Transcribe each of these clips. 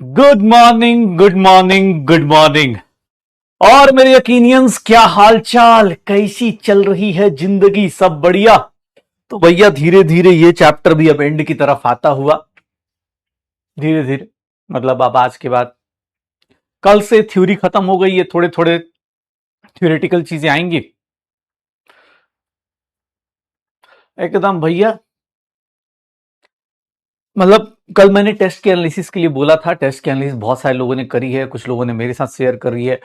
Good morning, good morning, good morning. और मेरे यकीनियंस, क्या हालचाल, कैसी चल रही है जिंदगी? सब बढ़िया? तो भैया धीरे धीरे ये चैप्टर भी अब एंड की तरफ आता हुआ, धीरे धीरे। मतलब अब आज के बाद कल से थ्योरी खत्म हो गई है, थोड़े थोड़े थ्योरेटिकल चीजें आएंगी एकदम भैया। मतलब कल मैंने टेस्ट के एनालिसिस के लिए बोला था, टेस्ट के एनालिसिस बहुत सारे लोगों ने करी है, कुछ लोगों ने मेरे साथ शेयर करी है,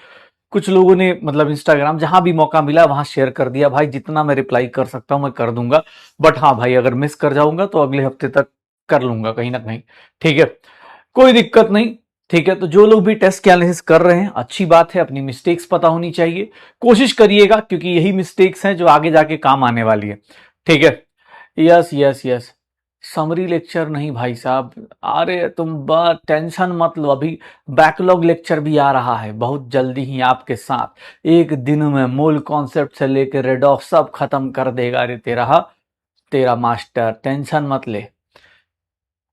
कुछ लोगों ने मतलब इंस्टाग्राम जहां भी मौका मिला वहां शेयर कर दिया। भाई जितना मैं रिप्लाई कर सकता हूं मैं कर दूंगा, बट हाँ भाई अगर मिस कर जाऊंगा तो अगले हफ्ते तक कर लूंगा कहीं ना कहीं। ठीक है, कोई दिक्कत नहीं। ठीक है, तो जो लोग भी टेस्ट के एनालिसिस कर रहे हैं अच्छी बात है, अपनी मिस्टेक्स पता होनी चाहिए, कोशिश करिएगा, क्योंकि यही मिस्टेक्स हैं जो आगे जाके काम आने वाली है। ठीक है, yes yes yes. Summary lecture नहीं भाई साहब, अरे तुम बस टेंशन मत लो, अभी बैकलॉग लेक्चर भी आ रहा है बहुत जल्दी ही आपके साथ। एक दिन में मूल कॉन्सेप्ट से लेकर रेडॉक्स सब खत्म कर देगा रे तेरा मास्टर, टेंशन मत ले।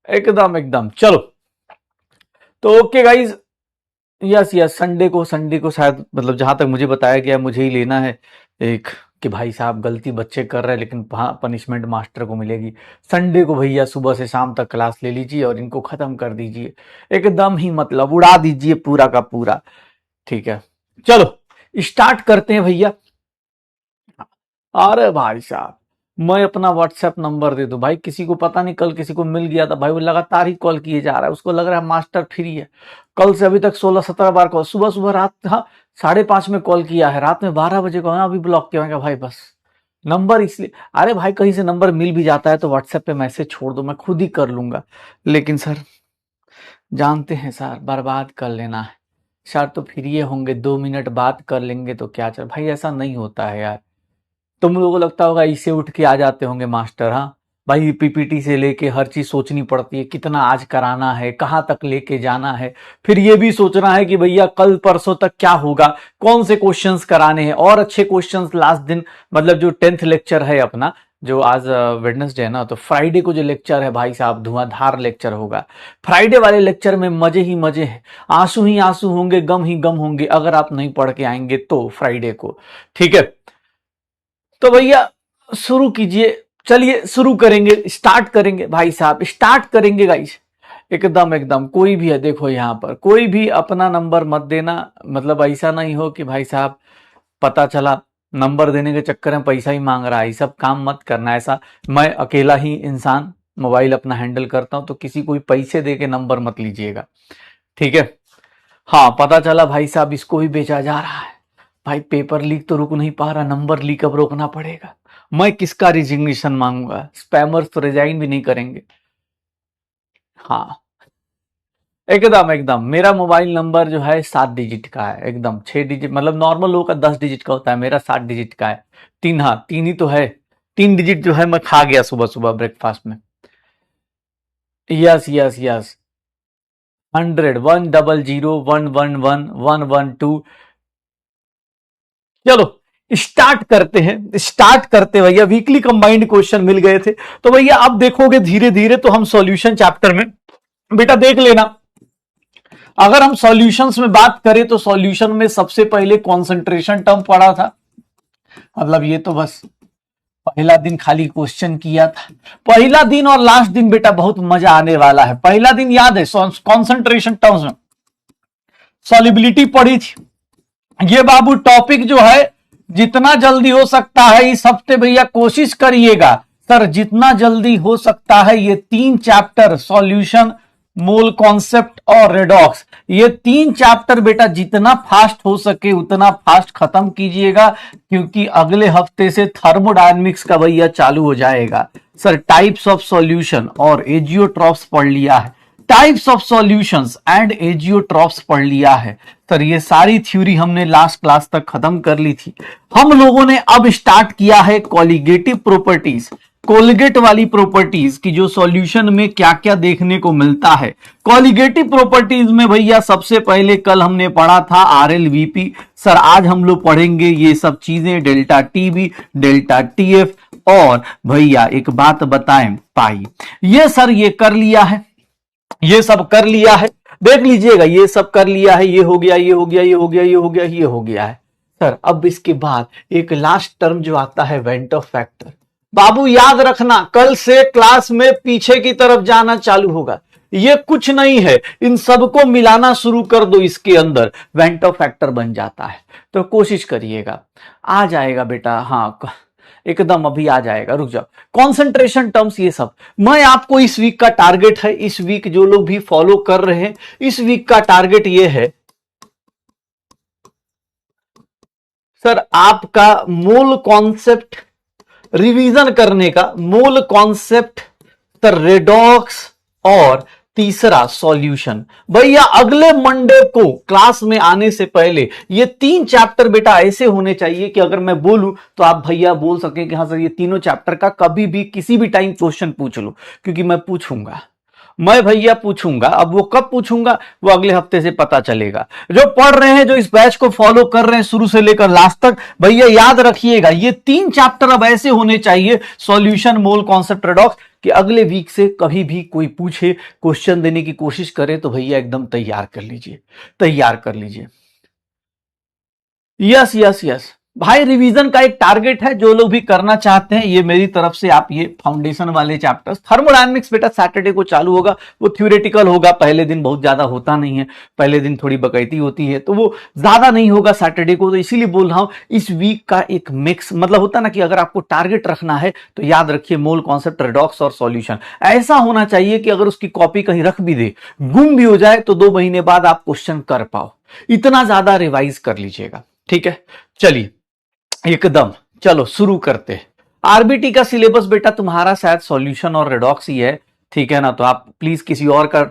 एकदम एकदम चलो। तो okay guys, yes yes, Sunday को शायद, मतलब जहां तक मुझे बताया गया मुझे ही लेना है एक, कि भाई साहब गलती बच्चे कर रहे हैं लेकिन पनिशमेंट मास्टर को मिलेगी। संडे को भैया सुबह से शाम तक क्लास ले लीजिए और इनको खत्म कर दीजिए, एकदम ही मतलब उड़ा दीजिए पूरा का पूरा। ठीक है, चलो स्टार्ट करते हैं भैया। अरे भाई साहब, मैं अपना व्हाट्सएप नंबर दे दूं भाई, किसी को पता नहीं, कल किसी को मिल गया था भाई, वो लगातार ही कॉल किए जा रहा है, उसको लग रहा है मास्टर फ्री है। कल से अभी तक 16-17 बार कॉल, सुबह सुबह रात, हाँ 5:30 में कॉल किया है, रात में 12 बजे को अभी ब्लॉक किया। मैं कहा भाई बस नंबर इसलिए, अरे भाई कहीं से नंबर मिल भी जाता है तो व्हाट्सएप पे मैसेज छोड़ दो, मैं खुद ही कर लूंगा। लेकिन सर जानते हैं सर, बर्बाद कर लेना है सर, तो फिर ये होंगे 2 मिनट बात कर लेंगे तो क्या चल, भाई ऐसा नहीं होता है यार। तुम लोगों को लगता होगा इससे उठ के आ जाते होंगे मास्टर, हाँ भाई पीपीटी से लेके हर चीज सोचनी पड़ती है, कितना आज कराना है, कहां तक लेके जाना है, फिर ये भी सोचना है कि भैया कल परसों तक क्या होगा, कौन से क्वेश्चंस कराने हैं, और अच्छे क्वेश्चंस लास्ट दिन, मतलब जो 10th लेक्चर है अपना, जो आज वेडनेसडे है ना, तो फ्राइडे को जो लेक्चर है भाई साहब धुआंधार लेक्चर होगा। फ्राइडे वाले लेक्चर में मजे ही मजे हैं, आंसू ही आंसू होंगे, गम ही गम होंगे, अगर आप नहीं पढ़ के आएंगे तो फ्राइडे को। ठीक है, तो भैया शुरू कीजिए, चलिए शुरू करेंगे, स्टार्ट करेंगे भाई साहब, स्टार्ट करेंगे गाइस। एकदम एकदम, कोई भी है देखो यहाँ पर, कोई भी अपना नंबर मत देना, मतलब ऐसा नहीं हो कि भाई साहब पता चला नंबर देने के चक्कर में पैसा ही मांग रहा है, ये सब काम मत करना ऐसा। मैं अकेला ही इंसान मोबाइल अपना हैंडल करता हूं, तो किसी को भी पैसे दे के नंबर मत लीजिएगा। ठीक है, हाँ पता चला भाई साहब इसको भी बेचा जा रहा है, भाई पेपर लीक तो रुक नहीं पा रहा, नंबर लीक अब रोकना पड़ेगा। मैं किसका रिजिग्नेशन मांगूंगा? स्पैमर्स तो रिजाइन भी नहीं करेंगे। हाँ एकदम एकदम, मेरा मोबाइल नंबर जो है 7 डिजिट का है, एकदम 6 डिजिट, मतलब नॉर्मल लोगों का 10 डिजिट का होता है, मेरा 7 डिजिट का है। तीन, हाँ तीन ही तो है, 3 डिजिट जो है मैं खा गया सुबह सुबह ब्रेकफास्ट में। Yes yes yes, 100, 100, 111, 112। चलो स्टार्ट करते हैं, स्टार्ट करते भैया। वीकली कंबाइंड क्वेश्चन मिल गए थे, तो भैया अब देखोगे धीरे धीरे तो हम सॉल्यूशन चैप्टर में, बेटा देख लेना, अगर हम सॉल्यूशंस में बात करें तो सॉल्यूशन में सबसे पहले कंसंट्रेशन टर्म पढ़ा था, मतलब ये तो बस पहला दिन खाली क्वेश्चन किया था। पहला दिन और लास्ट दिन बेटा बहुत मजा आने वाला है। पहला दिन याद है कंसंट्रेशन टर्म्स में सॉल्युबिलिटी पढ़ी थी, ये बाबू टॉपिक जो है जितना जल्दी हो सकता है इस हफ्ते भैया कोशिश करिएगा सर, जितना जल्दी हो सकता है ये 3 चैप्टर सॉल्यूशन, मोल कॉन्सेप्ट और रेडॉक्स, ये 3 चैप्टर बेटा जितना फास्ट हो सके उतना फास्ट खत्म कीजिएगा, क्योंकि अगले हफ्ते से थर्मोडायनेमिक्स का भैया चालू हो जाएगा। सर टाइप्स ऑफ सॉल्यूशन और एजियोट्रॉप्स पढ़ लिया है, types of solutions and azeotropes पढ़ लिया है सर, ये सारी थ्योरी हमने लास्ट क्लास तक खत्म कर ली थी। हम लोगों ने अब स्टार्ट किया है कॉलिगेटिव प्रॉपर्टीज, कोलिगेट वाली प्रॉपर्टीज की, जो सॉल्यूशन में क्या क्या देखने को मिलता है। कॉलिगेटिव प्रॉपर्टीज में भैया सबसे पहले कल हमने पढ़ा था आरएलवीपी, सर आज हम लोग पढ़ेंगे ये सब चीजें, डेल्टा टीबी, डेल्टा टीएफ, और भैया एक बात बताएं पाई, ये सर ये कर लिया है, ये सब कर लिया है। देख लीजिएगा, ये सब कर लिया है, ये हो गया, ये हो गया, ये हो गया, ये हो गया, ये हो गया है सर। अब इसके बाद एक लास्ट टर्म जो आता है वेंट ऑफ फैक्टर। बाबू याद रखना, कल से क्लास में पीछे की तरफ जाना चालू होगा। ये कुछ नहीं है, इन सबको मिलाना शुरू कर दो, इसके अंदर वेंट ऑफ फैक्टर बन जाता है। तो कोशिश करिएगा, आ जाएगा बेटा, हाँ एकदम अभी आ जाएगा, रुक जाओ। कॉन्सेंट्रेशन टर्म्स ये सब मैं आपको, इस वीक का टारगेट है, इस वीक जो लोग भी फॉलो कर रहे हैं, इस वीक का टारगेट ये है सर, आपका मूल कॉन्सेप्ट रिवीजन करने का, मूल कॉन्सेप्ट सर रेडॉक्स, और तीसरा सॉल्यूशन। भैया अगले मंडे को क्लास में आने से पहले ये 3 चैप्टर बेटा ऐसे होने चाहिए कि अगर मैं बोलूं तो आप भैया बोल सकें कि हाँ सर ये तीनों चैप्टर का कभी भी किसी भी टाइम क्वेश्चन पूछ लो, क्योंकि मैं पूछूंगा, मैं भैया पूछूंगा। अब वो कब पूछूंगा वो अगले हफ्ते से पता चलेगा। जो पढ़ रहे हैं, जो इस बैच को फॉलो कर रहे हैं शुरू से लेकर लास्ट तक, भैया याद रखिएगा ये 3 चैप्टर अब ऐसे होने चाहिए, सॉल्यूशन, मोल, कॉन्सेप्ट, रेडॉक्स, कि अगले वीक से कभी भी कोई पूछे, क्वेश्चन देने की कोशिश करे तो भैया एकदम तैयार कर लीजिए, तैयार कर लीजिए। यस यस यस भाई, रिवीजन का एक टारगेट है, जो लोग भी करना चाहते हैं, ये मेरी तरफ से आप ये फाउंडेशन वाले चैप्टर्स, थर्मोडायनेमिक्स बेटा सैटरडे को चालू होगा, वो थ्योरेटिकल होगा, पहले दिन बहुत ज्यादा होता नहीं है, पहले दिन थोड़ी बकैती होती है, तो वो ज्यादा नहीं होगा सैटरडे को। तो इसीलिए बोल रहा हूं इस वीक का एक मिक्स, मतलब होता ना कि अगर आपको टारगेट रखना है तो याद रखिए मोल, कॉन्सेप्ट, रेडॉक्स और सॉल्यूशन। ऐसा होना चाहिए कि अगर उसकी कॉपी कहीं रख भी दे, गुम भी हो जाए, तो 2 महीने बाद आप क्वेश्चन कर पाओ, इतना ज्यादा रिवाइज कर लीजिएगा, ठीक है। चलिए एकदम, चलो शुरू करते। आरबीटी का सिलेबस बेटा तुम्हारा शायद सॉल्यूशन और रेडॉक्स ही है, ठीक है ना, तो आप प्लीज किसी और का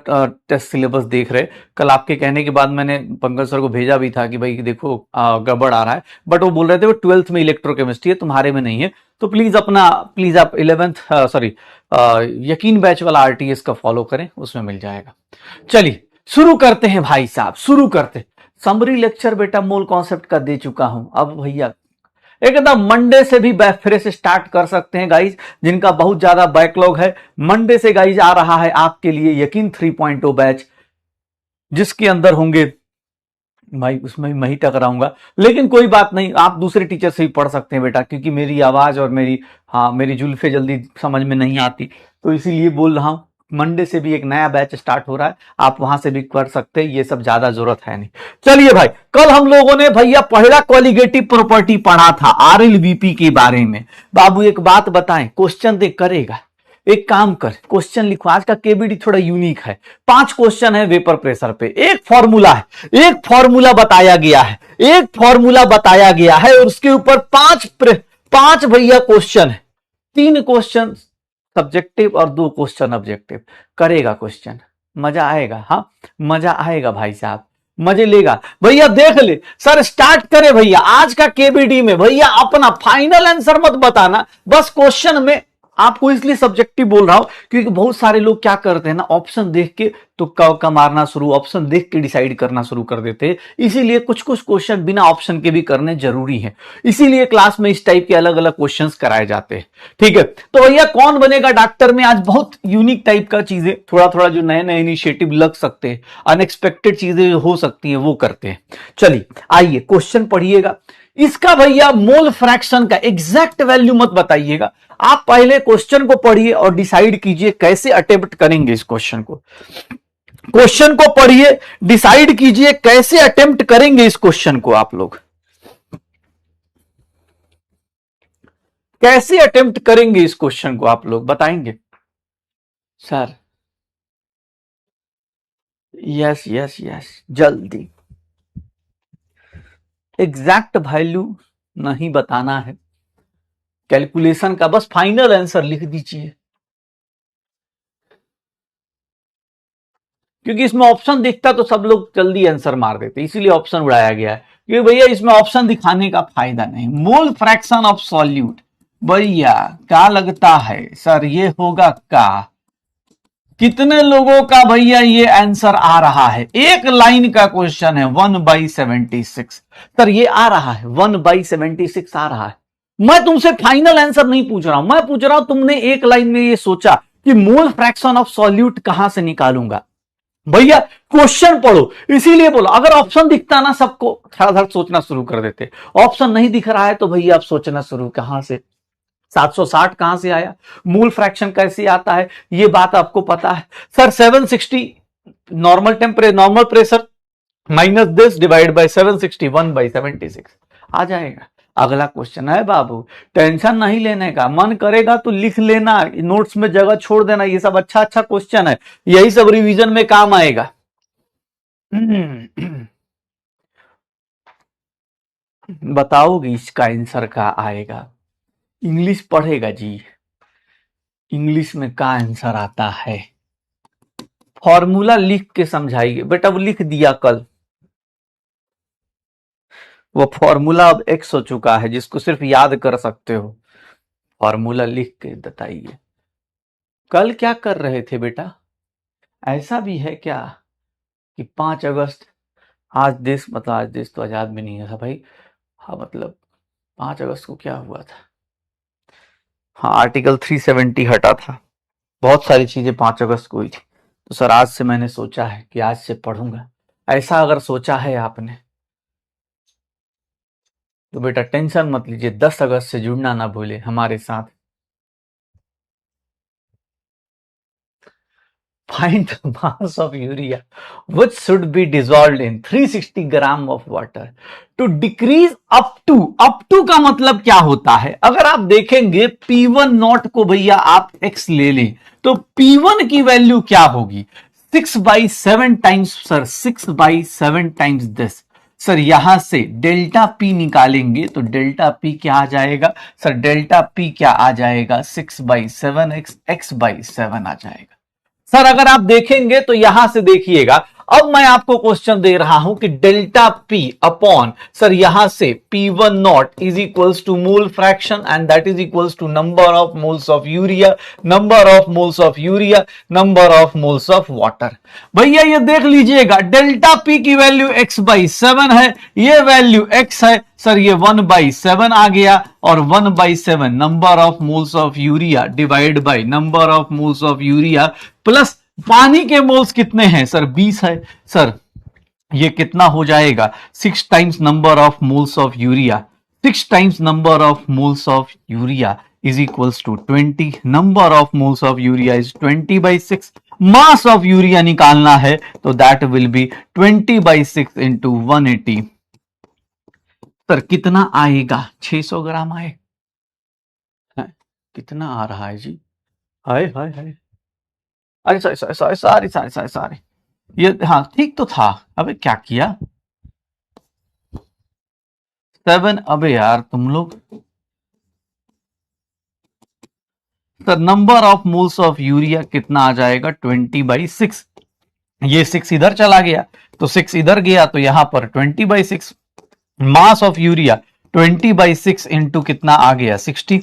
टेस्ट सिलेबस देख रहे। कल आपके कहने के बाद मैंने पंकज सर को भेजा भी था कि भाई देखो गड़बड़ आ रहा है, बट वो बोल रहे थे वो 12th में इलेक्ट्रोकेमिस्ट्री है, तुम्हारे में नहीं है, तो प्लीज आप 11th यकीन बैच वाला आरटीएस का फॉलो करें, उसमें मिल जाएगा। चलिए शुरू करते हैं भाई साहब, शुरू करते। समरी लेक्चर बेटा मोल कॉन्सेप्ट का दे चुका हूं, अब भैया एकदम मंडे से भी फ्रेश स्टार्ट कर सकते हैं गाइज, जिनका बहुत ज्यादा बैकलॉग है। मंडे से गाइज आ रहा है आपके लिए यकीन 3.0 बैच, जिसके अंदर होंगे भाई, उसमें मैं ही टकराऊंगा, लेकिन कोई बात नहीं, आप दूसरे टीचर से भी पढ़ सकते हैं बेटा, क्योंकि मेरी आवाज और मेरी जुल्फे जल्दी समझ में नहीं आती, तो इसीलिए बोल रहा हूं मंडे से भी एक नया बैच स्टार्ट हो रहा है, आप वहां से भी कर सकते हैं, ये सब ज्यादा जरूरत है नहीं। चलिए भाई, कल हम लोगों ने भैया पहला कॉलिगेटिव प्रॉपर्टी पढ़ा था आरएलवीपी के बारे में। बाबू एक बात बताएं, क्वेश्चन देख करेगा, एक काम कर क्वेश्चन लिखो, आज का केबीडी थोड़ा यूनिक है, 5 क्वेश्चन है वेपर प्रेशर पे, एक फॉर्मूला है, एक फॉर्मूला बताया गया है, एक फॉर्मूला बताया गया है, और उसके ऊपर 5 भैया क्वेश्चन है, 3 क्वेश्चन सब्जेक्टिव और 2 क्वेश्चन ऑब्जेक्टिव। करेगा क्वेश्चन, मजा आएगा, हाँ मजा आएगा भाई साहब, मजे लेगा भैया। देख ले सर, स्टार्ट करे भैया आज का केबीडी में। भैया अपना फाइनल आंसर मत बताना, बस क्वेश्चन में आपको इसलिए सब्जेक्टिव बोल रहा हूं क्योंकि बहुत सारे लोग क्या करते हैं ना, ऑप्शन देख के तुक्का उक्का मारना शुरू, ऑप्शन देख के डिसाइड करना शुरू कर देते हैं। इसीलिए कुछ कुछ क्वेश्चन बिना ऑप्शन के भी करने जरूरी है, इसीलिए क्लास में इस टाइप के अलग अलग क्वेश्चंस कराए जाते हैं, ठीक है। तो भैया कौन बनेगा डॉक्टर में आज बहुत यूनिक टाइप का चीजें, थोड़ा थोड़ा जो नए नए इनिशिएटिव लग सकते हैं, अनएक्सपेक्टेड चीजें हो सकती हैं, वो करते हैं। चलिए आइए क्वेश्चन पढ़िएगा। इसका भैया मोल फ्रैक्शन का एग्जैक्ट वैल्यू मत बताइएगा, आप पहले क्वेश्चन को पढ़िए और डिसाइड कीजिए कैसे अटेम्प्ट करेंगे इस क्वेश्चन को। क्वेश्चन को पढ़िए, डिसाइड कीजिए कैसे अटेम्प्ट करेंगे इस क्वेश्चन को। आप लोग कैसे अटेम्प्ट करेंगे इस क्वेश्चन को, आप लोग बताएंगे सर? यस यस यस, जल्दी। एग्जैक्ट वैल्यू नहीं बताना है, कैलकुलेशन का बस फाइनल आंसर लिख दीजिए, क्योंकि इसमें ऑप्शन दिखता तो सब लोग जल्दी आंसर मार देते, इसीलिए ऑप्शन उड़ाया गया है, क्योंकि भैया इसमें ऑप्शन दिखाने का फायदा नहीं। मोल फ्रैक्शन ऑफ सॉल्यूट, भैया क्या लगता है सर ये होगा का? कितने लोगों का भैया ये आंसर आ रहा है? एक लाइन का क्वेश्चन है, 1/76 सर ये आ रहा है, 1/76 आ रहा है। मैं तुमसे फाइनल आंसर नहीं पूछ रहा हूं, मैं पूछ रहा हूं तुमने एक लाइन में ये सोचा कि मोल फ्रैक्शन ऑफ सॉल्यूट कहां से निकालूंगा, भैया क्वेश्चन पढ़ो, इसीलिए बोलो। अगर ऑप्शन दिखता ना सबको धड़ सोचना शुरू कर देते। ऑप्शन नहीं दिख रहा है तो भैया आप सोचना शुरू, कहां से 760 कहां से आया, मूल फ्रैक्शन कैसे आता है, ये बात आपको पता है। Sir 760 normal pressure minus this divide by 761/76 आ जाएगा। अगला क्वेश्चन है बाबू, टेंशन नहीं लेने का, मन करेगा तो लिख लेना, नोट्स में जगह छोड़ देना, ये सब अच्छा अच्छा क्वेश्चन है, यही सब रिवीजन में काम आएगा। बताओगे इसका आंसर का आएगा, इंग्लिश पढ़ेगा जी, इंग्लिश में का आंसर आता है, फॉर्मूला लिख के समझाइए बेटा, वो लिख दिया कल, वो फॉर्मूला अब एक्स हो चुका है जिसको सिर्फ याद कर सकते हो, फॉर्मूला लिख के बताइए। कल क्या कर रहे थे बेटा, ऐसा भी है क्या कि 5 अगस्त, आज देश मतलब आज देश तो आजाद भी नहीं था भाई, हाँ मतलब 5 अगस्त को क्या हुआ था, हाँ आर्टिकल 370 हटा था, बहुत सारी चीजें 5 अगस्त को हुई थी। तो सर आज से मैंने सोचा है कि आज से पढ़ूंगा, ऐसा अगर सोचा है आपने तो बेटा टेंशन मत लीजिए, 10 अगस्त से जुड़ना ना भूले हमारे साथ। Find the mass of urea which should be dissolved in 360 gram of water to decrease up to का मतलब क्या होता है, अगर आप देखेंगे P1 नॉट को भैया आप x ले लें तो P1 की वैल्यू क्या होगी, 6/7 times, sir 6/7 times this. Sir यहां से डेल्टा P निकालेंगे तो डेल्टा P क्या आ जाएगा, सर डेल्टा P क्या आ जाएगा, 6/7 x/7 आ जाएगा। सर अगर आप देखेंगे तो यहां से देखिएगा, अब मैं आपको क्वेश्चन दे रहा हूं कि डेल्टा पी अपॉन, सर यहां से P1 naught is equals to mole fraction and that is equals to number of moles of urea, number of moles of urea, number of moles of water. भैया ये देख लीजिएगा, delta p की value x/7 है, ये value x है, sir ये 1/7 आ गया, और 1/7 number of moles of urea divide by number of moles of urea plus पानी के मोल्स कितने हैं, सर 20 है। सर ये कितना हो जाएगा, 6 times number of moles of urea, 6 times number of moles of urea is equals to 20, number of moles of urea is 20/6, mass of urea निकालना है तो that will be 20/6 into 180। Sir कितना आएगा, 600 ग्राम आए, कितना आ रहा है जी, हाय हाय हाय, अरे सॉरी, ये हाँ ठीक तो था, अबे क्या किया 7, अबे यार तुम लोग, sir number of moles of urea कितना आ जाएगा 20/6, ये 6 इधर चला गया तो 6 इधर गया तो यहां पर 20/6, मास ऑफ यूरिया 20/6 इंटू कितना आ गया 60,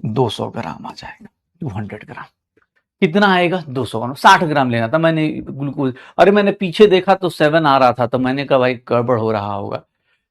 200 ग्राम आ जाएगा, 200 ग्राम कितना आएगा, 200 ग्राम, 60 ग्राम लेना था मैंने ग्लूकोज, अरे मैंने पीछे देखा तो 7 आ रहा था तो मैंने कहा भाई गड़बड़ हो रहा होगा।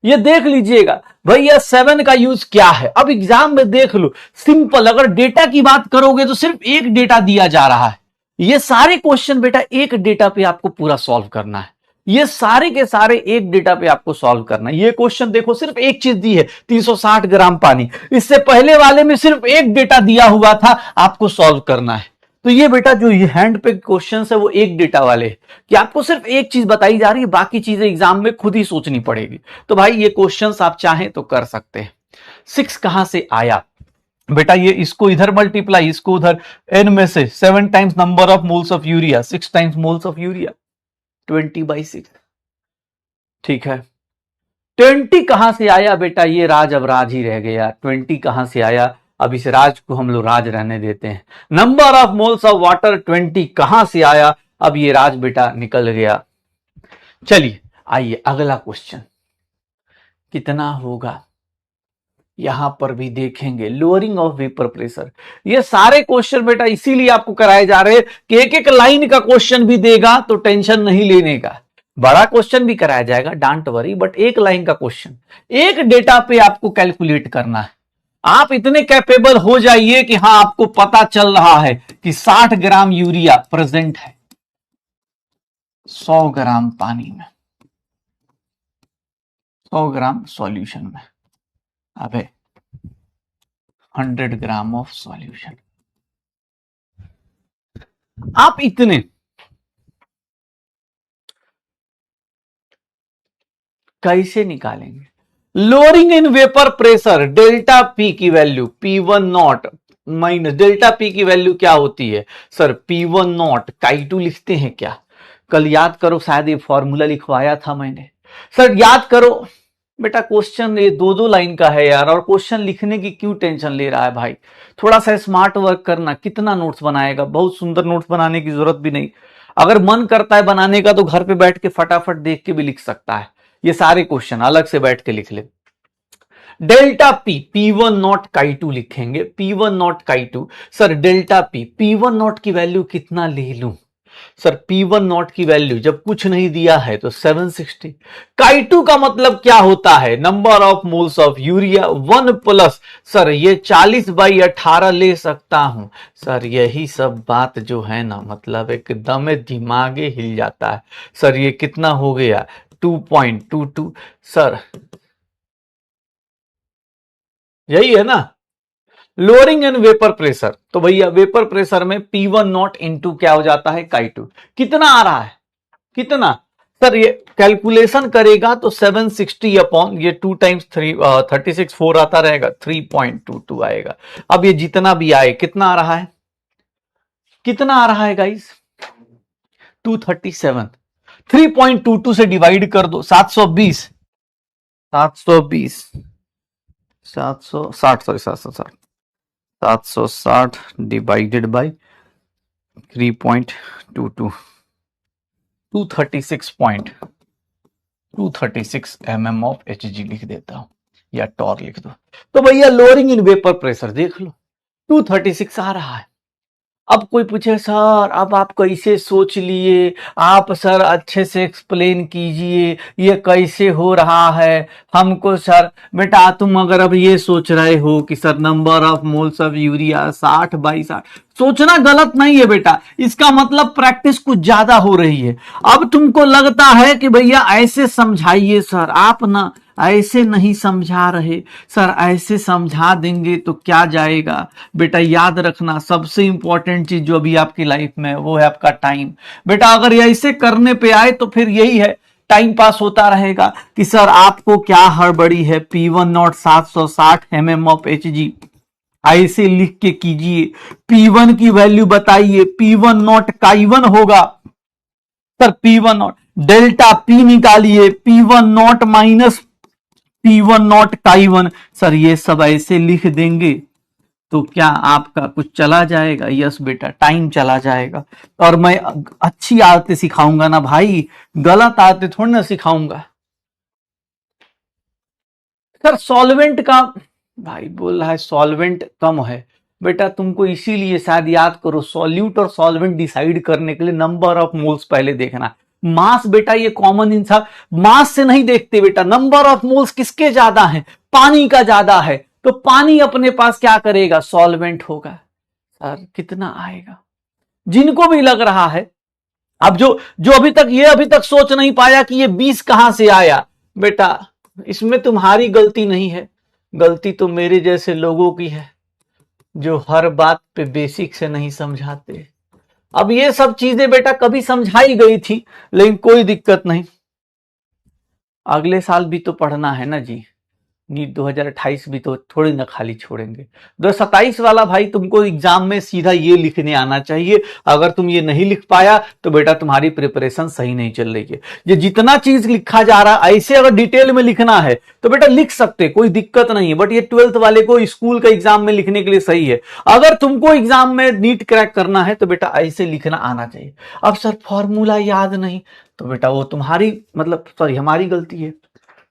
ये देख लीजिएगा भैया 7 का यूज क्या है, अब एग्जाम में देख लो, सिंपल, अगर डेटा की बात करोगे तो सिर्फ एक डेटा दिया जा रहा है, ये सारे क्वेश्चन बेटा एक डेटा पे आपको पूरा सॉल्व करना है, ये सारे के सारे एक डेटा पे आपको सॉल्व करना है। ये क्वेश्चन देखो सिर्फ एक चीज दी है, 360 ग्राम पानी, इससे पहले वाले में सिर्फ एक डेटा दिया हुआ था, आपको सॉल्व करना है। तो ये बेटा जो ये हैंड पे क्वेश्चन है वो एक डेटा वाले हैं कि आपको सिर्फ एक चीज बताई जा रही है, बाकी चीजें एग्जाम में खुद ही सोचनी पड़ेगी। तो भाई ये क्वेश्चंस आप चाहें तो कर सकते हैं। 6 कहां से आया बेटा, ये इसको इधर मल्टीप्लाई, इसको उधर, n में से 7 times number of moles of urea, 6 times moles of urea, 20/6, ठीक है। 20 कहां से आया बेटा, ये राज अब राज ही रह गया, 20 कहां से आया, अब इस राज को हम लोग राज रहने देते हैं। Number of moles of water 20 कहां से आया, अब ये राज बेटा निकल गया। चलिए आइए अगला क्वेश्चन कितना होगा, यहां पर भी देखेंगे लोअरिंग ऑफ वेपर प्रेशर। ये सारे क्वेश्चन बेटा इसीलिए आपको कराए जा रहे हैं कि एक एक लाइन का क्वेश्चन भी देगा तो टेंशन नहीं लेने का, बड़ा क्वेश्चन भी कराया जाएगा डोंट वरी, बट एक लाइन का क्वेश्चन, एक डेटा पे आपको कैलकुलेट करना है। आप इतने कैपेबल हो जाइए कि हाँ आपको पता चल रहा है कि 60 ग्राम यूरिया प्रेजेंट है, 100 ग्राम पानी में, 100 ग्राम सॉल्यूशन में, अबे 100 ग्राम ऑफ सॉल्यूशन, आप इतने कैसे निकालेंगे? Lowering in vapour pressure, delta p की value P1 not minus delta p की वैल्यू क्या होती है सर? P1 नॉट Chi2 लिखते हैं क्या? कल याद करो, शायद ये फॉर्मूला लिखवाया था मैंने। सर याद करो बेटा, क्वेश्चन ये 2-2 लाइन का है यार, और क्वेश्चन लिखने की क्यों टेंशन ले रहा है भाई? थोड़ा सा स्मार्ट वर्क करना। कितना नोट्स बनाएगा? बहुत सुंदर नोट्स बनाने की जरूरत भी नहीं। अगर मन करता है बनाने का तो घर पे बैठ के फटाफट देख के भी लिख सकता है। ये सारे क्वेश्चन अलग से बैठ के लिख ले। Delta P P1 not Chi2 लिखेंगे, P1 not Chi2। Sir delta P P1 not की वैल्यू कितना ले लूं? सर P1 नॉट की वैल्यू जब कुछ नहीं दिया है तो 760। Chi2 का मतलब क्या होता है? Number of moles of urea 1 plus, sir ये 40/18 ले सकता हूं। सर यही सब बात जो है ना, मतलब एकदम दिमागे हिल जाता है। सर ये कितना हो गया? 2.22। सर यही है ना लोअरिंग इन वेपर प्रेशर। तो भैया वेपर प्रेशर में P1 नॉट इंटू क्या हो जाता है? Chi2। कितना आ रहा है? कितना? सर ये कैलकुलेशन करेगा तो 760 अपॉन ये 2 टाइम्स 36 4 आता रहेगा, 3.22 आएगा। अब ये जितना भी आए कितना आ रहा है? कितना आ रहा है गाइस? 237। 3.22 से डिवाइड कर दो, 720, 720, 760, sorry 760, 760 divided by 3.22, 236 mm of Hg लिख देता हूं, या टॉर लिख दो। तो भैया लोअरिंग इन वेपर प्रेशर देख लो, 236 आ रहा है। अब कोई पूछे सर अब आप कैसे सोच लिए? आप सर अच्छे से एक्सप्लेन कीजिए, ये कैसे हो रहा है हमको। सर बेटा तुम अगर अब ये सोच रहे हो कि sir number of moles of urea 60/60, सोचना गलत नहीं है बेटा, इसका मतलब प्रैक्टिस कुछ ज्यादा हो रही है। अब तुमको लगता है कि भैया ऐसे समझाइए सर, आप ना ऐसे नहीं समझा रहे। सर ऐसे समझा देंगे तो क्या जाएगा बेटा? याद रखना सबसे इंपॉर्टेंट चीज जो अभी आपकी लाइफ में है वो है आपका टाइम। बेटा अगर ये ऐसे करने पे आए तो फिर यही है, टाइम पास होता रहेगा कि सर आपको क्या हड़बड़ी है। P1 not 760 mm of Hg, ऐसे लिख के कीजिए। P1 की वैल्यू बताइए, P1 नॉट Chi1 होगा। Sir P1 not delta P निकालिए, P1 not minus P1 not Chi1। Sir ये सब ऐसे लिख देंगे तो क्या आपका कुछ चला जाएगा? यस बेटा, टाइम चला जाएगा। और मैं अच्छी आदतें सिखाऊंगा ना भाई, गलत आदतें थोड़ी ना सिखाऊंगा। सर सॉल्वेंट का भाई बोल रहा है सॉल्वेंट कम है। बेटा तुमको इसीलिए शायद याद करो, सॉल्यूट और सॉल्वेंट डिसाइड करने के लिए नंबर ऑफ मोल्स पहले देखना। मास बेटा ये कॉमन इंसान मास से नहीं देखते बेटा, नंबर ऑफ मोल्स किसके ज्यादा है? पानी का ज्यादा है, तो पानी अपने पास क्या करेगा? सॉल्वेंट होगा। सर कितना आएगा? जिनको भी लग रहा है, अब जो जो अभी तक सोच नहीं पाया कि ये 20 कहां से आया, बेटा इसमें तुम्हारी गलती नहीं है, गलती तो मेरे जैसे लोगों की है जो हर बात पे बेसिक से नहीं समझाते। अब ये सब चीजें बेटा कभी समझाई गई थी, लेकिन कोई दिक्कत नहीं, अगले साल भी तो पढ़ना है ना जी। नीट 2028 भी तो थोड़ी ना खाली छोड़ेंगे। 2027 वाला भाई तुमको एग्जाम में सीधा ये लिखने आना चाहिए। अगर तुम ये नहीं लिख पाया तो बेटा तुम्हारी प्रिपरेशन सही नहीं चल रही है। ये जितना चीज लिखा जा रहा ऐसे अगर डिटेल में लिखना है तो बेटा लिख सकते, कोई दिक्कत नहीं है, बट ये 12th वाले को स्कूल का एग्जाम में लिखने के लिए सही है। अगर तुमको एग्जाम में नीट क्रैक करना है तो बेटा ऐसे लिखना आना चाहिए। अब सर फॉर्मूला याद नहीं, तो बेटा वो तुम्हारी मतलब सॉरी हमारी गलती है।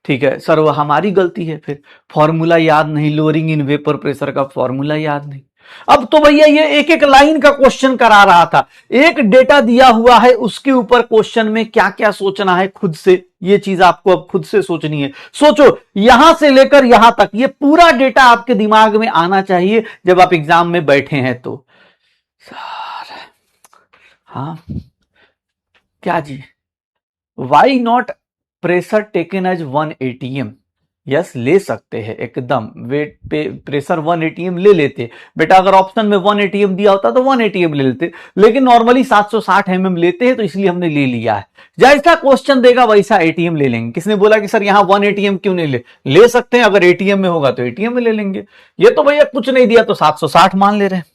ठीक है सर वो हमारी गलती है, फिर फॉर्मूला याद नहीं, लोअरिंग इन वेपर प्रेशर का फॉर्मूला याद नहीं। अब तो भैया ये एक एक लाइन का क्वेश्चन करा रहा था, एक डेटा दिया हुआ है उसके ऊपर क्वेश्चन में क्या क्या सोचना है खुद से, ये चीज आपको अब खुद से सोचनी है। सोचो यहां से लेकर यहां तक ये पूरा डेटा आपके दिमाग में आना चाहिए जब आप एग्जाम में बैठे हैं तो। सर हाँ क्या जी? Why not pressure taken as 1 ATM? Yes, ले सकते हैं एकदम, वेट पे प्रेशर 1 ATM ले लेते बेटा। अगर ऑप्शन में 1 ATM दिया होता तो 1 ATM ले लेते, लेकिन नॉर्मली 760 mm लेते हैं तो इसलिए हमने ले लिया है। जैसा क्वेश्चन देगा वैसा एटीएम ले लेंगे। किसने बोला कि सर यहां 1 ATM क्यों नहीं ले सकते हैं, अगर एटीएम में होगा तो एटीएम में ले लेंगे। ये तो भैया कुछ नहीं दिया तो 760 मान ले रहे हैं।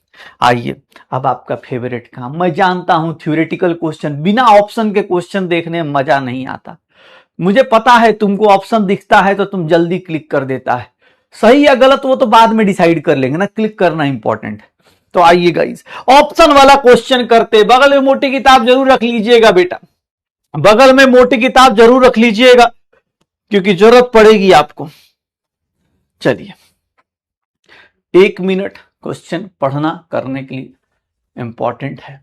आइए अब आपका फेवरेट काम, मैं जानता हूं थ्योरेटिकल क्वेश्चन बिना ऑप्शन के क्वेश्चन देखने में मजा नहीं आता, मुझे पता है तुमको ऑप्शन दिखता है तो तुम जल्दी क्लिक कर देता है। सही या गलत वो तो बाद में डिसाइड कर लेंगे ना, क्लिक करना इंपॉर्टेंट है। तो आइए गाइस, ऑप्शन वाला क्वेश्चन करते। बगल में मोटी किताब जरूर रख लीजिएगा बेटा, बगल में मोटी किताब जरूर रख लीजिएगा क्योंकि जरूरत पड़ेगी आपको। चलिए, 1 मिनट क्वेश्चन पढ़ना करने के लिए इंपॉर्टेंट है।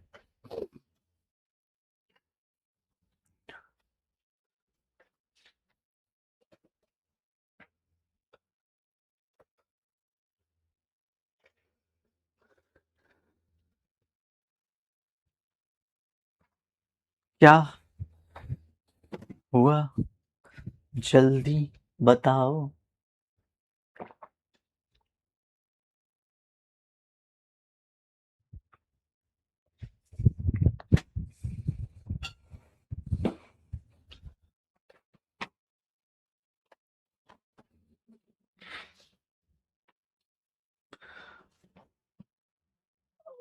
क्या हुआ जल्दी बताओ।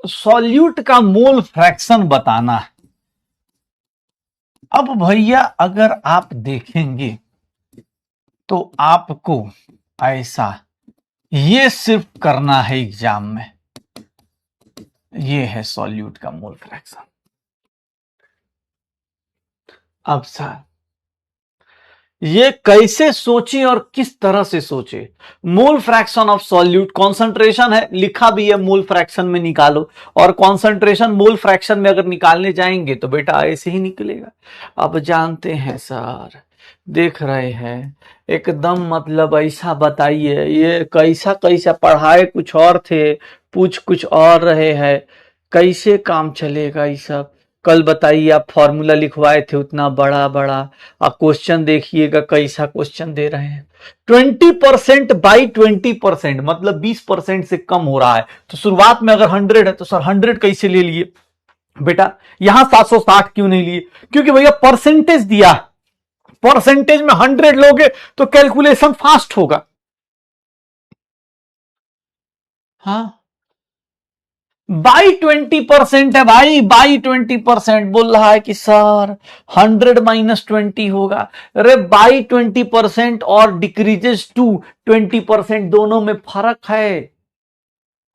सॉल्यूट का मोल फ्रैक्शन बताना है। अब भैया अगर आप देखेंगे तो आपको ऐसा ये सिर्फ करना है एग्जाम में, ये है सॉल्यूट का मोल फ्रैक्शन। अब सर ये कैसे सोचे और किस तरह से सोचे। Mole fraction of solute, concentration है लिखा भी है, मोल फ्रैक्शन में निकालो, और कॉन्सेंट्रेशन मोल फ्रैक्शन में अगर निकालने जाएंगे तो बेटा ऐसे ही निकलेगा। अब जानते हैं सर, देख रहे हैं एकदम, मतलब ऐसा बताइए ये कैसा कैसा पढ़ाए कुछ और थे, पूछ कुछ और रहे हैं, कैसे काम चलेगा ये सब। कल बताइए आप फॉर्मूला लिखवाए थे उतना बड़ा बड़ा, आप क्वेश्चन देखिएगा कैसा क्वेश्चन दे रहे हैं। 20% बाई 20%, मतलब 20% से कम हो रहा है। तो शुरुआत में अगर 100 है तो सर 100 कैसे ले लिए बेटा, यहां 760 क्यों नहीं लिए, क्योंकि भैया परसेंटेज दिया, परसेंटेज में 100 लोगे तो कैलकुलेशन फास्ट होगा। हाँ, बाई 20% है भाई, बाई 20% बोल रहा है कि सर 100 - 20 होगा। अरे बाई 20% और डिक्रीजेस टू 20%, दोनों में फर्क है।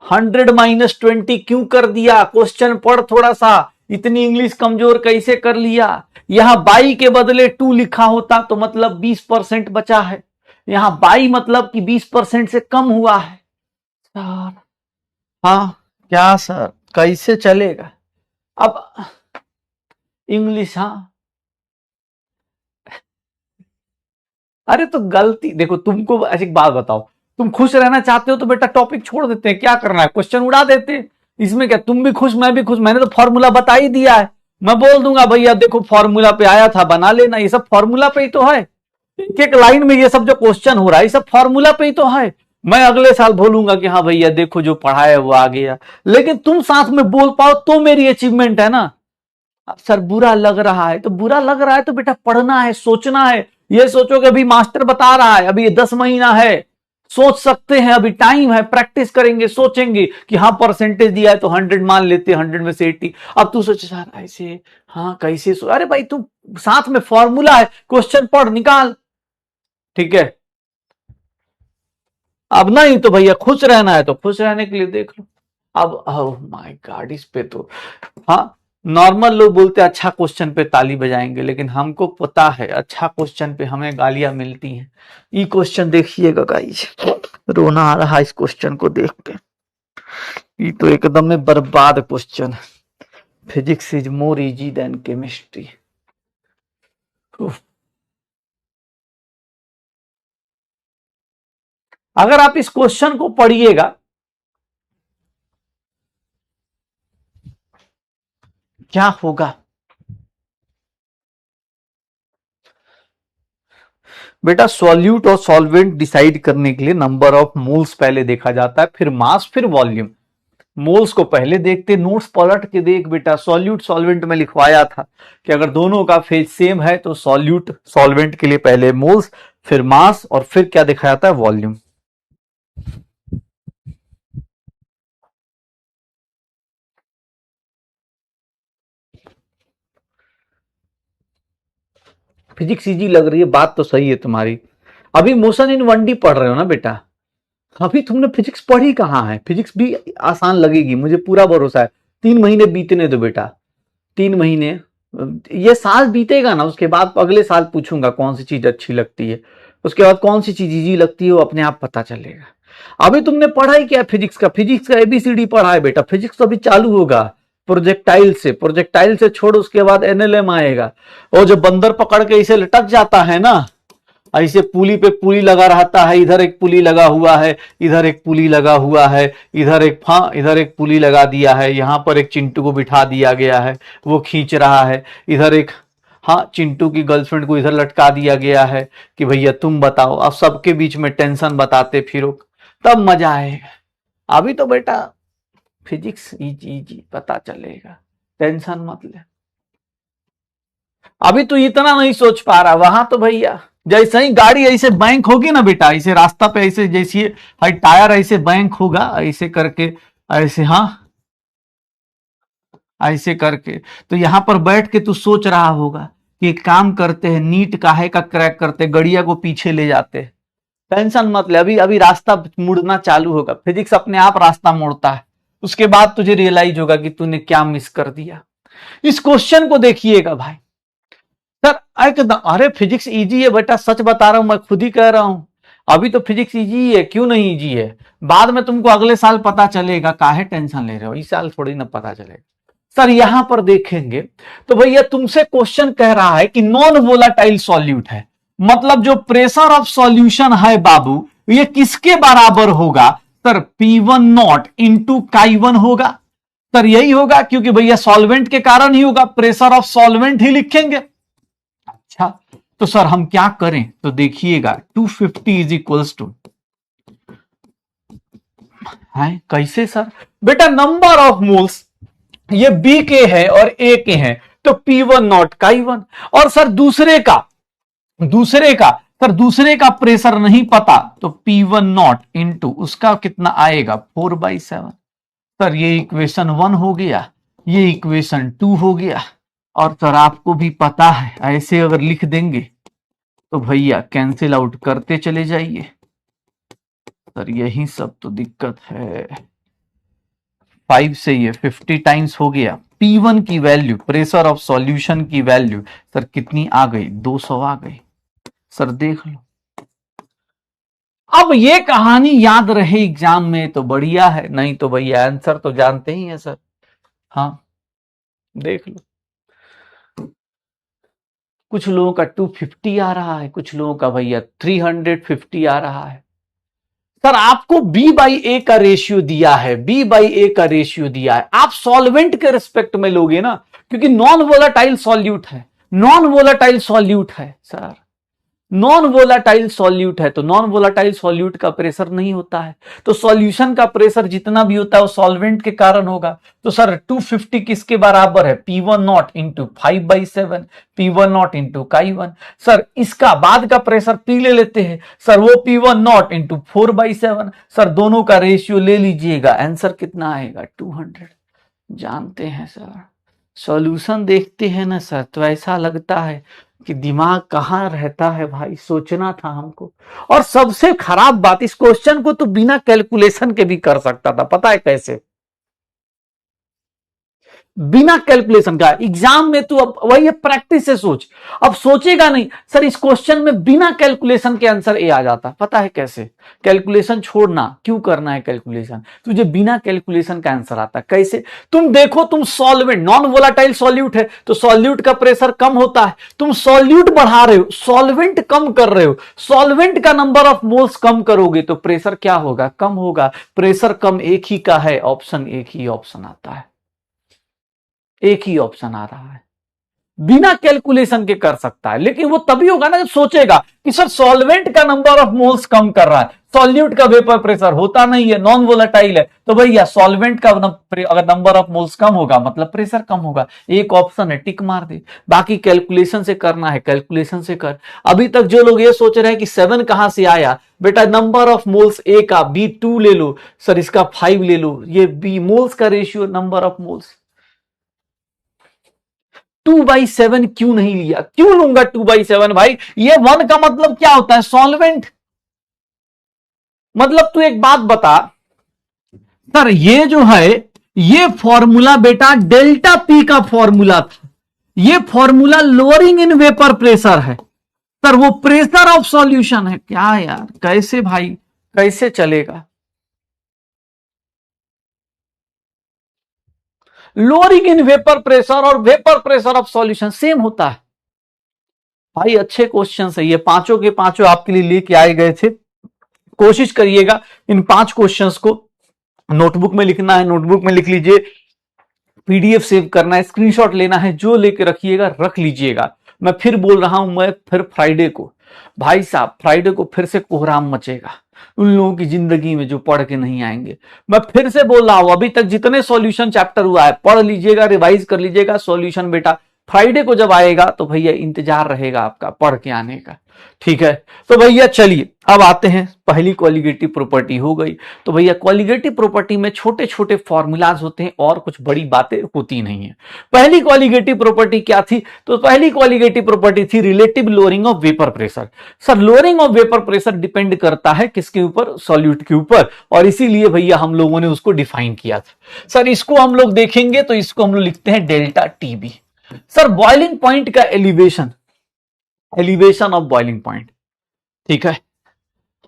100 - 20 क्यों कर दिया, क्वेश्चन पढ़ थोड़ा सा, इतनी इंग्लिश कमजोर कैसे कर लिया। यहां बाई के बदले 2 लिखा होता तो मतलब 20% बचा है, यहां बाई मतलब कि 20% से कम हुआ है सर। हाँ, क्या सर कैसे चलेगा। अब इंग्लिश, हाँ, अरे तो गलती देखो, तुमको एक बात बताओ, तुम खुश रहना चाहते हो तो बेटा टॉपिक छोड़ देते हैं, क्या करना है क्वेश्चन उड़ा देते हैं। इसमें क्या, तुम भी खुश मैं भी खुश, मैंने तो फॉर्मूला बता ही दिया है, मैं बोल दूंगा भैया देखो फॉर्मूला पे आया था बना लेना, ये सब फॉर्मूला पे ही तो है। एक एक लाइन में ये सब जो क्वेश्चन हो रहा है ये सब फॉर्मूला पे ही तो है। मैं अगले साल बोलूंगा कि हाँ भैया देखो जो पढ़ा है वो आ गया, लेकिन तुम साथ में बोल पाओ तो मेरी अचीवमेंट है ना। अब सर बुरा लग रहा है तो बुरा लग रहा है तो बेटा पढ़ना है, सोचना है। ये सोचो कि अभी मास्टर बता रहा है, अभी 10 महीना है, सोच सकते हैं, अभी टाइम है, प्रैक्टिस करेंगे, सोचेंगे कि हाँ परसेंटेज दिया है तो 100 मान लेते, 100 में से 80। अब तू सोचे सर ऐसे, हाँ कैसे अरे भाई तू साथ में फॉर्मूला है, क्वेश्चन पढ़ निकाल, ठीक है। अब नहीं तो भैया खुश रहना है तो खुश रहने के लिए देख लो। अब ओह माय गॉड, इस पे तो हाँ, नॉर्मल लोग बोलते हैं अच्छा क्वेश्चन पे ताली बजाएंगे, लेकिन हमको पता है अच्छा क्वेश्चन पे हमें गालियां मिलती हैं। ये क्वेश्चन देखिएगा गाइस, रोना आ रहा है इस क्वेश्चन को देख के, ये तो एकदम में बर्बाद क्वेश्चन है। Physics is more easy than chemistry. अगर आप इस क्वेश्चन को पढ़िएगा, क्या होगा, बेटा सॉल्यूट और सॉल्वेंट डिसाइड करने के लिए नंबर ऑफ मोल्स पहले देखा जाता है, फिर मास, फिर वॉल्यूम। मोल्स को पहले देखते, नोट्स पलट के देख बेटा, सॉल्यूट सॉल्वेंट में लिखवाया था कि अगर दोनों का फेज सेम है तो सॉल्यूट सॉल्वेंट के लिए पहले मोल्स, फिर मास, और फिर क्या दिखाया था, वॉल्यूम। फिजिक्स इजी लग रही है, बात तो सही है तुम्हारी। अभी मोशन इन 1D पढ़ रहे हो ना बेटा, अभी तुमने फिजिक्स पढ़ी कहाँ है? फिजिक्स भी आसान लगेगी, मुझे पूरा भरोसा है। 3 महीने बीतने दो बेटा, 3 महीने, ये साल बीतेगा ना, उसके बाद अगले साल पूछूंगा कौन सी चीज अच्छी लगती है, उसके बाद कौन सी चीज इजी लगती है वो अपने आप पता चलेगा। अभी तुमने पढ़ा ही क्या फिजिक्स का? फिजिक्स का एबीसीडी पढ़ा है बेटा, फिजिक्स तो अभी चालू होगा प्रोजेक्टाइल से, प्रोजेक्टाइल से छोड़, उसके बाद एनएलएम आएगा। और जो बंदर पकड़ के इसे लटक जाता है ना, ऐसे पुली पे पुली लगा रहता है, इधर एक पुली लगा हुआ है, इधर एक पुली लगा हुआ है, इधर एक पुली लगा दिया है, यहां पर एक चिंटू को बिठा दिया गया है, वो खींच रहा है, इधर एक, हाँ, चिंटू की गर्लफ्रेंड को इधर लटका दिया गया है कि भैया तुम बताओ, अब सबके बीच में टेंशन बताते फिरो, तब मजा आएगा। अभी तो बेटा फिजिक्स इजी इजी पता चलेगा, टेंशन मत ले। अभी तो इतना नहीं सोच पा रहा, वहां तो भैया जैसे ही गाड़ी ऐसे बैंक होगी ना बेटा, ऐसे रास्ता पे ऐसे जैसे हाई टायर ऐसे बैंक होगा, ऐसे करके, ऐसे, हाँ, ऐसे करके, तो यहां पर बैठ के तू सोच रहा होगा कि एक काम करते हैं, नीट काहे का क्रैक करते, गड़िया को पीछे ले जाते। टेंशन मत ले, अभी अभी रास्ता मुड़ना चालू होगा, फिजिक्स अपने आप रास्ता मोड़ता है, उसके बाद तुझे रियलाइज होगा कि तूने क्या मिस कर दिया। इस क्वेश्चन को देखिएगा भाई सर, एकदम, अरे फिजिक्स इजी है बेटा, सच बता रहा हूं, मैं खुद ही कह रहा हूं, अभी तो फिजिक्स इजी है, क्यों नहीं इजी है, बाद में तुमको अगले साल पता चलेगा, काहे टेंशन ले रहे हो, इस साल थोड़ी ना पता चलेगा। सर यहां पर देखेंगे तो भैया तुमसे क्वेश्चन कह रहा है कि नॉन वोलाटाइल सॉल्यूट है, मतलब जो प्रेशर ऑफ सॉल्यूशन है बाबू, ये किसके बराबर होगा? Sir P1 not into Chi1 होगा। सर यही होगा, क्योंकि भैया सॉल्वेंट के कारण ही होगा, प्रेशर ऑफ सॉल्वेंट ही लिखेंगे। अच्छा, तो सर हम क्या करें? तो देखिएगा 250 इज इक्वल्स टू, है कैसे सर? बेटा नंबर ऑफ मोल्स ये बी के है और ए के हैं, तो P1 नॉट Chi1, और सर दूसरे का प्रेशर नहीं पता, तो P1 नॉट इंटू उसका कितना आएगा 4/7। सर ये इक्वेशन 1 हो गया, ये इक्वेशन 2 हो गया, और सर आपको भी पता है ऐसे अगर लिख देंगे तो भैया कैंसिल आउट करते चले जाइए। सर यही सब तो दिक्कत है, 5 से ये 50 टाइम्स हो गया। P1 की वैल्यू, प्रेशर ऑफ सॉल्यूशन की वैल्यू सर कितनी आ गई? 200 आ गई। सर देख लो, अब ये कहानी याद रहे एग्जाम में तो बढ़िया है, नहीं तो भैया आंसर तो जानते ही है सर। हाँ देख लो, कुछ लोगों का 250 आ रहा है, कुछ लोगों का भैया 350 आ रहा है। सर आपको B/A का रेशियो दिया है, B/A का रेशियो दिया है, आप सॉल्वेंट के रिस्पेक्ट में लोगे ना, क्योंकि नॉन वोलाटाइल सॉल्यूट है, नॉन वोलाटाइल सॉल्यूट है सर, नॉन वोलाटाइल सॉल्यूट है, तो नॉन वोलाटाइल सॉल्यूट का प्रेशर नहीं होता है, तो सॉल्यूशन का प्रेशर जितना भी होता है वो सॉल्वेंट के कारण होगा। तो सर 250 किसके बराबर है? P1 not into 5/7, P1 not into Chi1। Sir इसका बाद का प्रेशर P ले लेते हैं, सर वो P1 नॉट इंटू 4/7। सर दोनों का रेशियो ले लीजिएगा, आंसर कितना आएगा? 200। जानते हैं सर, सॉल्यूशन देखते हैं ना सर तो ऐसा लगता है कि दिमाग कहाँ रहता है भाई, सोचना था हमको। और सबसे खराब बात, इस क्वेश्चन को तो बिना कैलकुलेशन के भी कर सकता था, पता है कैसे? बिना कैलकुलेशन का एग्जाम में तू अब वही प्रैक्टिस से सोच, अब सोचेगा नहीं सर इस क्वेश्चन में बिना कैलकुलेशन के आंसर ए आ जाता, पता है कैसे? कैलकुलेशन छोड़ना, क्यों करना है कैलकुलेशन, तुझे बिना कैलकुलेशन का आंसर आता। कैसे? तुम देखो, तुम सॉल्वेंट, नॉन वोलाटाइल सॉल्यूट है तो सॉल्यूट का प्रेशर कम होता है, तुम सॉल्यूट बढ़ा रहे हो, सॉल्वेंट कम कर रहे हो, सॉल्वेंट का नंबर ऑफ मोल्स कम करोगे तो प्रेशर क्या होगा? कम होगा। प्रेशर कम एक ही का है, ऑप्शन एक ही ऑप्शन आता है, एक ही ऑप्शन आ रहा है। बिना कैलकुलेशन के कर सकता है, लेकिन वो तभी होगा ना जब सोचेगा कि सर सॉल्वेंट का नंबर ऑफ मोल्स कम कर रहा है, सॉल्यूट का वेपर प्रेशर होता नहीं है, नॉन वोलेटाइल है, तो भैया सॉल्वेंट का अगर नंबर ऑफ मोल्स कम होगा मतलब प्रेशर कम होगा। एक ऑप्शन है, टिक मार दे। बाकी कैलकुलेशन से करना है, कैलकुलेशन से कर। अभी तक जो लोग ये सोच रहे हैं कि 7 कहां से आया, बेटा नंबर ऑफ मोल्स ए का B2 ले लो, सर इसका 5 ले लो, ये बी मोल्स का रेशियो नंबर ऑफ मोल्स। 2/7 क्यों नहीं लिया, क्यों लूंगा 2/7 भाई? ये 1 का मतलब क्या होता है, सॉल्वेंट। मतलब तू एक बात बता सर, ये जो है ये फॉर्मूला बेटा डेल्टा पी का फॉर्मूला था, ये formula lowering in vapour pressure है सर, वो प्रेशर ऑफ सॉल्यूशन है क्या यार? कैसे भाई, कैसे चलेगा? लोअरिंग इन वेपर प्रेशर और vapour pressure of solution same होता है भाई। अच्छे क्वेश्चन है ये, पांचों के पांचों आपके लिए लेके आए गए थे। कोशिश करिएगा इन 5 क्वेश्चंस को नोटबुक में लिखना है, नोटबुक में लिख लीजिए, पीडीएफ सेव करना है, स्क्रीनशॉट लेना है, जो लेके रखिएगा रख लीजिएगा। मैं फिर बोल रहा हूं, मैं फिर फ्राइडे को, भाई साहब फ्राइडे को फिर से कोहराम मचेगा उन लोगों की जिंदगी में जो पढ़ के नहीं आएंगे। मैं फिर से बोल रहा हूं, अभी तक जितने सॉल्यूशन चैप्टर हुआ है पढ़ लीजिएगा, रिवाइज कर लीजिएगा। सॉल्यूशन बेटा फ्राइडे को जब आएगा तो भैया इंतजार रहेगा आपका पढ़ के आने का, ठीक है? तो भैया चलिए अब आते हैं, पहली कॉलिगेटिव प्रॉपर्टी हो गई। तो भैया कॉलिगेटिव प्रॉपर्टी में छोटे छोटे फॉर्मूलाज होते हैं और कुछ बड़ी बातें होती नहीं है। पहली कॉलिगेटिव प्रॉपर्टी क्या थी? तो पहली कॉलिगेटिव प्रॉपर्टी थी relative lowering of vapour pressure. Sir lowering of vapour pressure depend करता है किसके ऊपर? सॉल्यूट के ऊपर, और इसीलिए भैया हम लोगों ने उसको डिफाइन किया था। सर इसको हम लोग देखेंगे तो इसको हम लोग लिखते हैं delta TB. Sir boiling point का elevation, elevation of boiling point, ठीक है?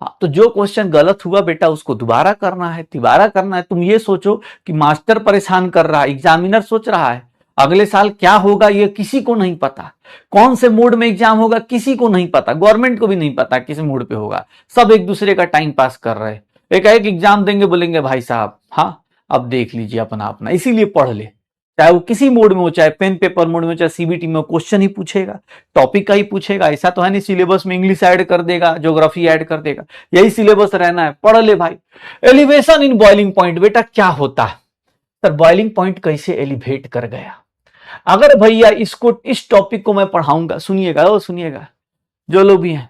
हाँ, तो जो क्वेश्चन गलत हुआ बेटा उसको दोबारा करना है, तिबारा करना है। तुम ये सोचो कि मास्टर परेशान कर रहा है, एग्जामिनर सोच रहा है अगले साल क्या होगा ये किसी को नहीं पता, कौन से मूड में एग्जाम होगा किसी को नहीं पता, गवर्नमेंट को भी नहीं पता किस मूड पे होगा। सब एक दूसरे का टाइम पास कर रहे हैं, एक एग्जाम देंगे बोलेंगे भाई साहब हाँ अब देख लीजिए अपना अपना। इसीलिए पढ़ ले, चाहे वो किसी मोड में हो, चाहे पेन पेपर मोड में, चाहे सीबीटी में, क्वेश्चन ही पूछेगा, टॉपिक का ही पूछेगा। ऐसा तो है नहीं सिलेबस में इंग्लिश ऐड कर देगा, ज्योग्राफी ऐड कर देगा, यही सिलेबस रहना है, पढ़ ले भाई। एलिवेशन इन बॉइलिंग पॉइंट बेटा क्या होता है? सर बॉइलिंग पॉइंट कैसे एलिवेट कर गया? अगर भैया इसको, इस टॉपिक को मैं पढ़ाऊंगा, सुनिएगा ओ सुनिएगा, जो लोग भी हैं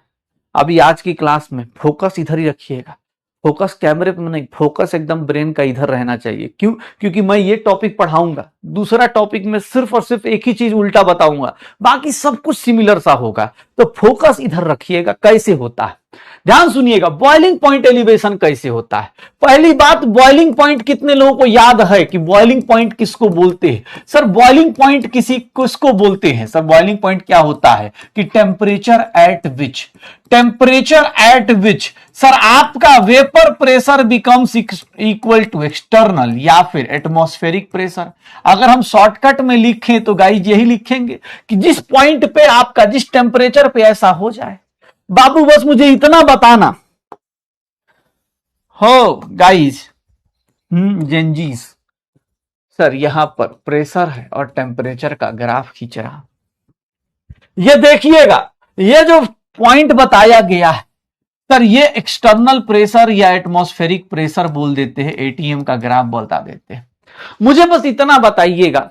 अभी आज की क्लास में फोकस इधर ही रखिएगा, फोकस कैमरे पे नहीं, फोकस एकदम ब्रेन का इधर रहना चाहिए। क्यों? क्योंकि मैं ये टॉपिक पढ़ाऊंगा, दूसरा टॉपिक में सिर्फ और सिर्फ एक ही चीज उल्टा बताऊंगा, बाकी सब कुछ सिमिलर सा होगा। तो फोकस इधर रखिएगा। कैसे होता है ध्यान सुनिएगा, बॉइलिंग पॉइंट एलिवेशन कैसे होता है? पहली बात, बॉइलिंग पॉइंट कितने लोगों को याद है कि बॉइलिंग पॉइंट किसको बोलते हैं? सर बॉइलिंग पॉइंट किसको बोलते हैं? सर बॉइलिंग पॉइंट क्या होता है कि temperature at which, temperature at which sir आपका vapour pressure becomes equal to external या फिर एटमॉस्फेरिक प्रेशर। अगर हम शॉर्टकट में लिखें तो गाइज यही लिखेंगे कि जिस पॉइंट पे आपका, जिस टेम्परेचर पे ऐसा हो जाए, बाबू बस मुझे इतना बताना हो गाइज, जेंजीज सर यहां पर प्रेशर है और टेम्परेचर का ग्राफ खींच रहा, ये देखिएगा, ये जो पॉइंट बताया गया है सर ये एक्सटर्नल प्रेशर या एटमॉस्फेरिक प्रेशर बोल देते हैं, एटीएम का ग्राफ बता देते हैं। मुझे बस इतना बताइएगा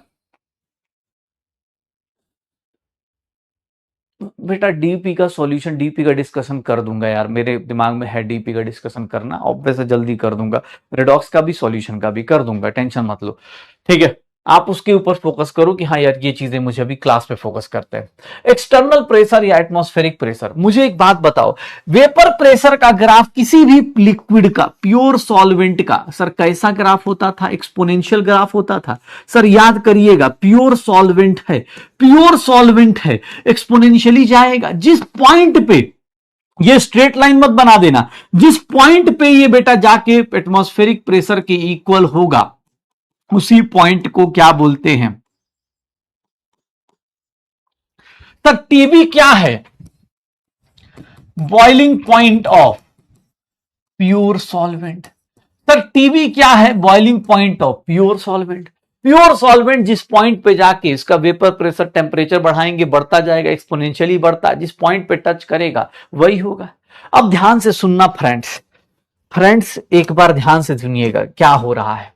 बेटा, डीपी का सॉल्यूशन, डीपी का डिस्कशन कर दूंगा यार, मेरे दिमाग में है डीपी का डिस्कशन करना, ऑब्वियस जल्दी कर दूंगा, रेडॉक्स का भी सॉल्यूशन का भी कर दूंगा, टेंशन मत लो, ठीक है? आप उसके ऊपर फोकस करो कि हाँ यार ये चीजें मुझे अभी क्लास पे फोकस करते हैं। एक्सटर्नल प्रेशर या एटमॉस्फेरिक प्रेशर, मुझे एक बात बताओ, वेपर प्रेशर का ग्राफ किसी भी लिक्विड का, प्योर सॉल्वेंट का सर कैसा ग्राफ होता था? एक्सपोनेंशियल ग्राफ होता था। सर याद करिएगा, प्योर सॉल्वेंट है, प्योर सॉल्वेंट है, एक्सपोनेंशियली जाएगा। जिस पॉइंट पे, ये स्ट्रेट लाइन मत बना देना, जिस पॉइंट पे ये बेटा जाके एटमॉस्फेरिक प्रेशर के इक्वल होगा उसी पॉइंट को क्या बोलते हैं? तो टीबी क्या है? Boiling point of pure solvent. Sir TB क्या है? Boiling point of pure solvent. Pure solvent जिस पॉइंट पे जाके इसका वेपर प्रेशर टेम्परेचर बढ़ाएंगे, बढ़ता जाएगा, एक्सपोनेंशियली बढ़ता, जिस पॉइंट पे टच करेगा वही होगा। अब ध्यान से सुनना फ्रेंड्स, फ्रेंड्स एक बार ध्यान से सुनिएगा क्या हो रहा है।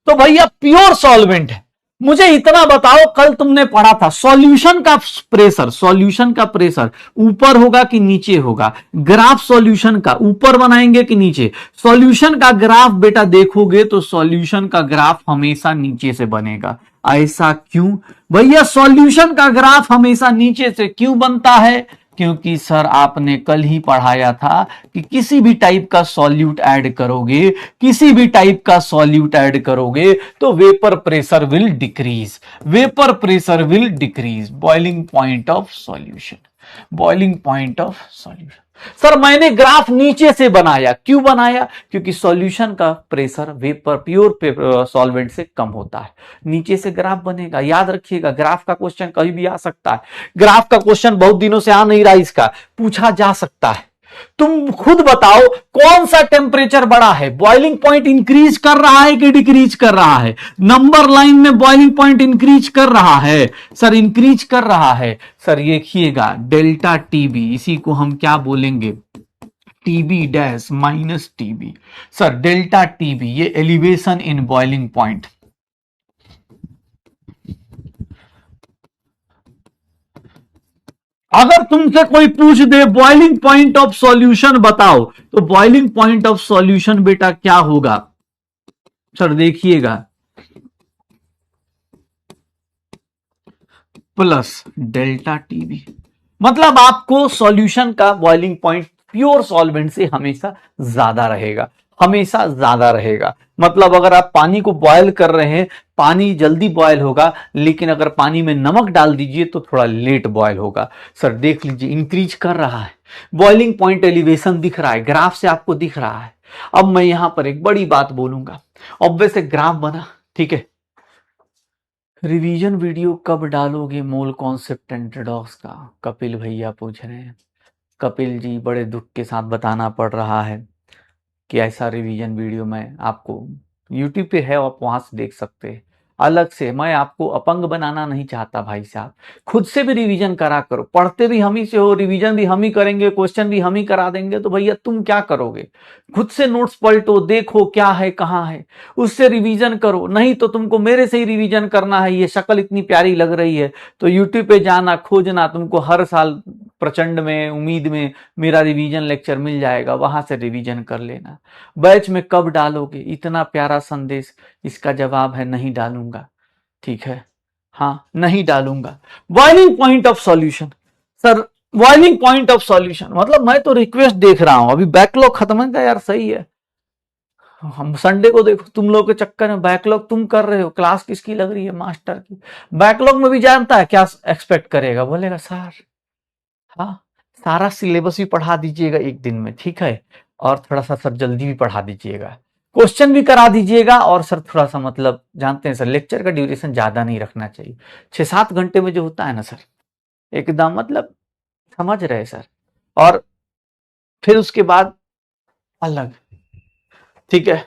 तो भैया प्योर सॉल्वेंट है, मुझे इतना बताओ, कल तुमने पढ़ा था सॉल्यूशन का प्रेशर, सॉल्यूशन का प्रेशर ऊपर होगा कि नीचे होगा? ग्राफ सॉल्यूशन का ऊपर बनाएंगे कि नीचे? सॉल्यूशन का ग्राफ बेटा देखोगे तो सॉल्यूशन का ग्राफ हमेशा नीचे से बनेगा। ऐसा क्यों भैया? सॉल्यूशन का ग्राफ हमेशा नीचे से क्यों बनता है? क्योंकि सर आपने कल ही पढ़ाया था कि किसी भी टाइप का सॉल्यूट ऐड करोगे, किसी भी टाइप का सॉल्यूट ऐड करोगे तो vapour pressure will decrease, vapour pressure will decrease, boiling point of solution, boiling point of solution. Sir मैंने ग्राफ नीचे से बनाया, क्यों बनाया? क्योंकि सॉल्यूशन का प्रेशर वेपर प्योर सॉल्वेंट से कम होता है, नीचे से ग्राफ बनेगा। याद रखिएगा, ग्राफ का क्वेश्चन कहीं भी आ सकता है। ग्राफ का क्वेश्चन बहुत दिनों से आ नहीं रहा, इसका पूछा जा सकता है। तुम खुद बताओ कौन सा टेम्परेचर बड़ा है? बॉइलिंग पॉइंट इंक्रीज कर रहा है कि डिक्रीज कर रहा है? नंबर लाइन में बॉइलिंग पॉइंट इंक्रीज कर रहा है सर, इंक्रीज कर रहा है सर। ये देखिएगा डेल्टा टीबी, इसी को हम क्या बोलेंगे? TB dash minus TB. Sir delta TB ये एलिवेशन इन बॉइलिंग पॉइंट। अगर तुमसे कोई पूछ दे बॉइलिंग पॉइंट ऑफ सॉल्यूशन बताओ, तो बॉइलिंग पॉइंट ऑफ सॉल्यूशन बेटा क्या होगा? सर देखिएगा प्लस डेल्टा टीबी। मतलब आपको सॉल्यूशन का बॉइलिंग पॉइंट प्योर सॉल्वेंट से हमेशा ज्यादा रहेगा, हमेशा ज्यादा रहेगा। मतलब अगर आप पानी को बॉयल कर रहे हैं, पानी जल्दी बॉयल होगा, लेकिन अगर पानी में नमक डाल दीजिए तो थोड़ा लेट बॉयल होगा। सर देख लीजिए इंक्रीज कर रहा है, बॉइलिंग पॉइंट एलिवेशन दिख रहा है, ग्राफ से आपको दिख रहा है। अब मैं यहां पर एक बड़ी बात बोलूंगा, ऑब्वियस एक ग्राफ बना, ठीक है। रिवीजन वीडियो कब डालोगे मोल कॉन्सेप्ट एंड रेडॉक्स का? कपिल भैया पूछ रहे हैं। कपिल जी बड़े दुख के साथ बताना पड़ रहा है कि ऐसा रिवीजन वीडियो मैं आपको यूट्यूब पे है, आप वहां से देख सकते हैं अलग से। मैं आपको अपंग बनाना नहीं चाहता भाई साहब, खुद से भी रिवीजन करा करो। पढ़ते भी हम ही से हो, रिवीजन भी हम ही करेंगे, क्वेश्चन भी हम ही करा देंगे, तो भैया तुम क्या करोगे? खुद से नोट्स पलटो, देखो क्या है कहाँ है, उससे रिवीजन करो। नहीं तो तुमको मेरे से ही रिवीजन करना है। ये शक्ल इतनी प्यारी लग रही है तो यूट्यूब पे जाना, खोजना, तुमको हर साल प्रचंड में उम्मीद में मेरा रिवीजन लेक्चर मिल जाएगा, वहां से रिवीजन कर लेना। बैच में कब डालोगे? इतना प्यारा संदेश, इसका जवाब है नहीं डालूंगा, ठीक है, हाँ नहीं डालूंगा। Boiling point of solution, sir boiling point of solution मतलब मैं तो रिक्वेस्ट देख रहा हूं, अभी बैकलॉग खत्म है यार, सही है। हम संडे को देखो, तुम लोग के चक्कर में बैकलॉग तुम कर रहे हो, क्लास किसकी लग रही है? मास्टर की। बैकलॉग में भी जानता है क्या एक्सपेक्ट करेगा? बोलेगा सर हाँ सारा सिलेबस भी पढ़ा दीजिएगा एक दिन में, ठीक है, और थोड़ा सा सर जल्दी भी पढ़ा दीजिएगा, क्वेश्चन भी करा दीजिएगा, और सर थोड़ा सा मतलब जानते हैं सर लेक्चर का ड्यूरेशन ज्यादा नहीं रखना चाहिए, 6-7 घंटे में जो होता है ना सर, एकदम मतलब समझ रहे सर। और फिर उसके बाद अलग, ठीक है।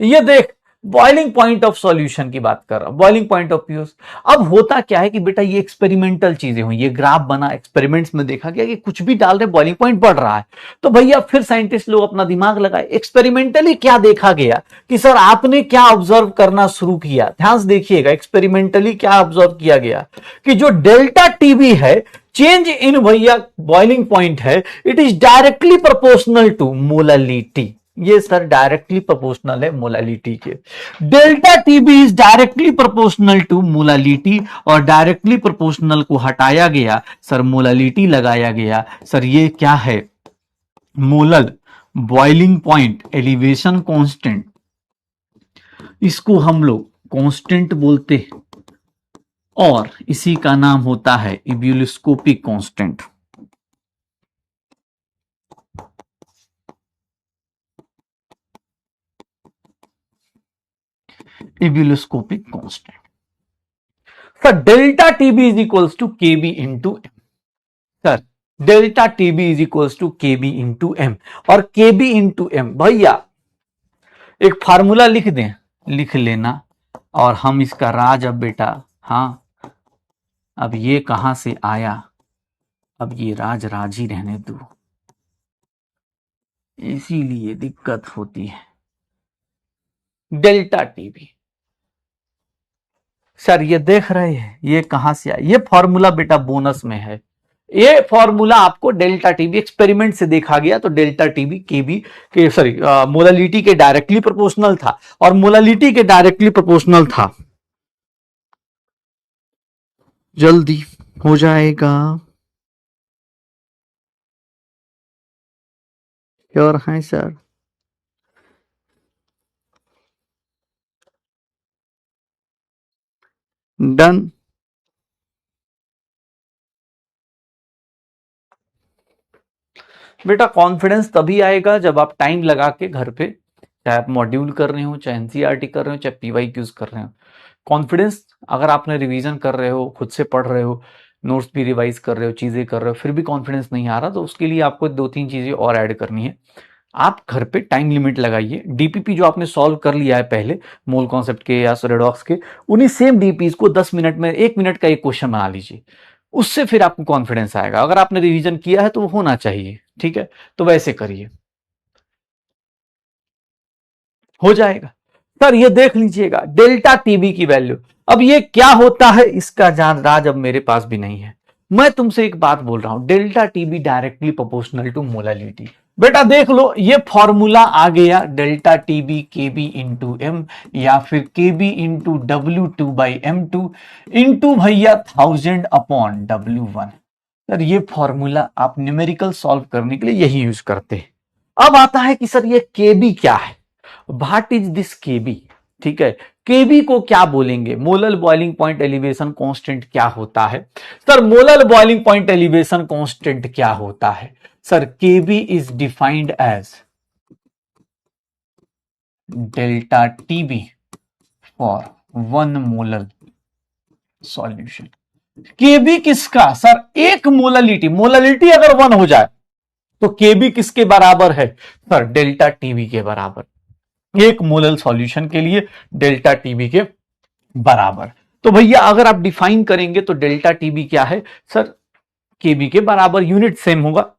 ये देख बॉइलिंग पॉइंट ऑफ सॉल्यूशन की बात कर रहा हूं, बॉइलिंग पॉइंट ऑफ व्यूज। अब होता क्या है कि बेटा ये एक्सपेरिमेंटल चीजें हुई, ये ग्राफ बना, एक्सपेरिमेंट्स में देखा गया कि कुछ भी डाल रहे बॉइलिंग पॉइंट बढ़ रहा है। तो भैया फिर साइंटिस्ट लोग अपना दिमाग लगाए, एक्सपेरिमेंटली क्या देखा गया कि सर आपने क्या ऑब्जर्व करना शुरू किया। ध्यान से देखिएगा, एक्सपेरिमेंटली क्या ऑब्जर्व किया गया कि जो डेल्टा टीबी है, चेंज इन भैया बॉइलिंग पॉइंट है, it is directly proportional to molality. ये सर डायरेक्टली प्रोपोर्शनल है मोलालिटी के। Delta TB is directly proportional to molality, और डायरेक्टली प्रोपोर्शनल को हटाया गया सर, मोलालिटी लगाया गया सर। ये क्या है? Molal boiling point elevation constant, इसको हम लोग कांस्टेंट बोलते हैं, और इसी का नाम होता है ebullioscopic constant. Ebullioscopic constant sir, delta TB is equals to KB into M. Sir delta TB is equals to KB into m, और केबी इंटू एम भैया एक फार्मूला लिख दें, लिख लेना, और हम इसका राज अब बेटा, हाँ अब ये कहां से आया, अब ये राज राज ही रहने दो, इसीलिए दिक्कत होती है। डेल्टा टीबी, सर ये देख रहे हैं ये कहां से आया, ये फॉर्मूला बेटा बोनस में है। ये फॉर्मूला आपको डेल्टा टीबी एक्सपेरिमेंट से देखा गया, तो डेल्टा टीबी केबी के सॉरी मोलालिटी के डायरेक्टली प्रोपोर्शनल था, और मोलालिटी के डायरेक्टली प्रोपोर्शनल था। जल्दी हो जाएगा, श्योर हैं सर? डन। बेटा कॉन्फिडेंस तभी आएगा जब आप टाइम लगा के घर पे, चाहे आप मॉड्यूल कर रहे हो, चाहे एनसीईआरटी कर रहे हो, चाहे पीवाईक्यूज कर रहे हो, कॉन्फिडेंस अगर आपने रिवीजन कर रहे हो, खुद से पढ़ रहे हो, नोट्स भी रिवाइज कर रहे हो, चीजें कर रहे हो, फिर भी कॉन्फिडेंस नहीं आ रहा, तो उसके लिए आपको 2-3 चीजें और ऐड करनी है। आप घर पे टाइम लिमिट लगाइए। डीपीपी जो आपने सॉल्व कर लिया है पहले मोल कॉन्सेप्ट के या रेडॉक्स के, उन्हीं सेम डीपीज को 10 मिनट में 1 मिनट का एक क्वेश्चन बना लीजिए, उससे फिर आपको कॉन्फिडेंस आएगा। अगर आपने रिवीजन किया है तो वो होना चाहिए, ठीक है, तो वैसे करिए, हो जाएगा। सर ये देख लीजिएगा डेल्टा टीबी की वैल्यू, अब ये क्या होता है इसका जान राज अब मेरे पास भी नहीं है। मैं तुमसे एक बात बोल रहा हूं, delta TB directly proportional to molality. बेटा देख लो ये फॉर्मूला आ गया, delta TB K B into M, या फिर K B into W2/M2 into भैया 1000 अपॉन W1। सर ये फॉर्मूला आप न्यूमेरिकल सॉल्व करने के लिए यही यूज करते हैं। अब आता है कि सर ये केबी क्या है, व्हाट इज दिस केबी, ठीक है। केबी को क्या बोलेंगे, molal boiling point elevation constant क्या होता है। Sir molal boiling point elevation constant क्या होता है, sir KB is defined as delta TB for 1 molal solution. KB किसका, सर एक मोललिटी, मोललिटी अगर 1 हो जाए तो केबी किसके बराबर है, सर डेल्टा टीबी के बराबर, एक मोलल सॉल्यूशन के लिए डेल्टा टीबी के बराबर। तो भैया अगर आप डिफाइन करेंगे तो डेल्टा टीबी क्या है, सर केबी के बराबर, यूनिट सेम होगा।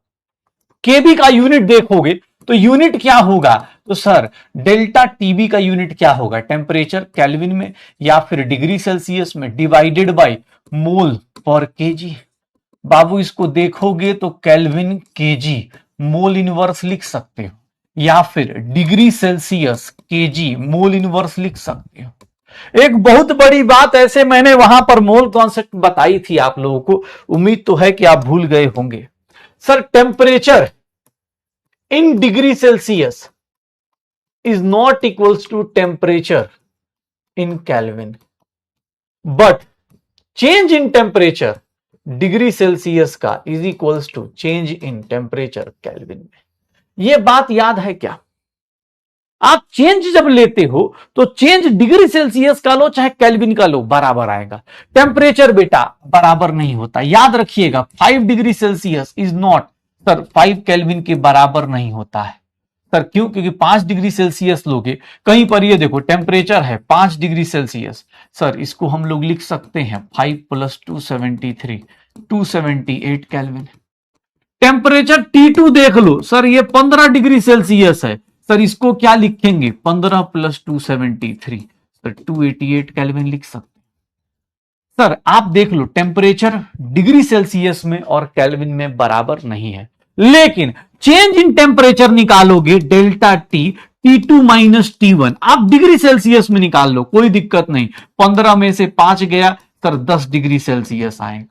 केबी का यूनिट देखोगे तो यूनिट क्या होगा, तो सर डेल्टा टीबी का यूनिट क्या होगा, टेम्परेचर केल्विन में या फिर डिग्री सेल्सियस में, डिवाइडेड बाय मोल पर केजी। बाबू इसको देखोगे तो केल्विन केजी मोल इनवर्स लिख सकते हो, या फिर degree Celsius KG mol inverse लिख सकते हो। एक बहुत बड़ी बात ऐसे मैंने वहां पर मोल कॉन्सेप्ट बताई थी आप लोगों को, उम्मीद तो है कि आप भूल गए होंगे। Sir temperature in degree Celsius is not equals to temperature in Kelvin, but change in temperature degree Celsius का is equals to change in temperature Kelvin में। यह बात याद है क्या, आप चेंज जब लेते हो तो चेंज डिग्री सेल्सियस का लो चाहे केल्विन का लो बराबर आएगा, टेम्परेचर बेटा बराबर नहीं होता, याद रखिएगा। 5 degree Celsius is not, sir 5 kelvin के बराबर नहीं होता है। सर क्यों, क्योंकि 5 डिग्री सेल्सियस लोगे, कहीं पर ये देखो टेम्परेचर है 5 डिग्री सेल्सियस, सर इसको हम लोग लिख सकते हैं 5 + 273 278 केल्विन। टेम्परेचर T2 देख लो, सर ये 15 डिग्री सेल्सियस है, सर इसको क्या लिखेंगे 15 + 273, सर 288 केल्विन लिख सकते। सर आप देख लो टेम्परेचर डिग्री सेल्सियस में और केल्विन में बराबर नहीं है, लेकिन चेंज इन टेम्परेचर निकालोगे डेल्टा टी, T2 - T1 आप डिग्री सेल्सियस में निकाल लो, कोई दिक्कत नहीं, 15 में से 5 गया, सर 10 डिग्री सेल्सियस आएगा।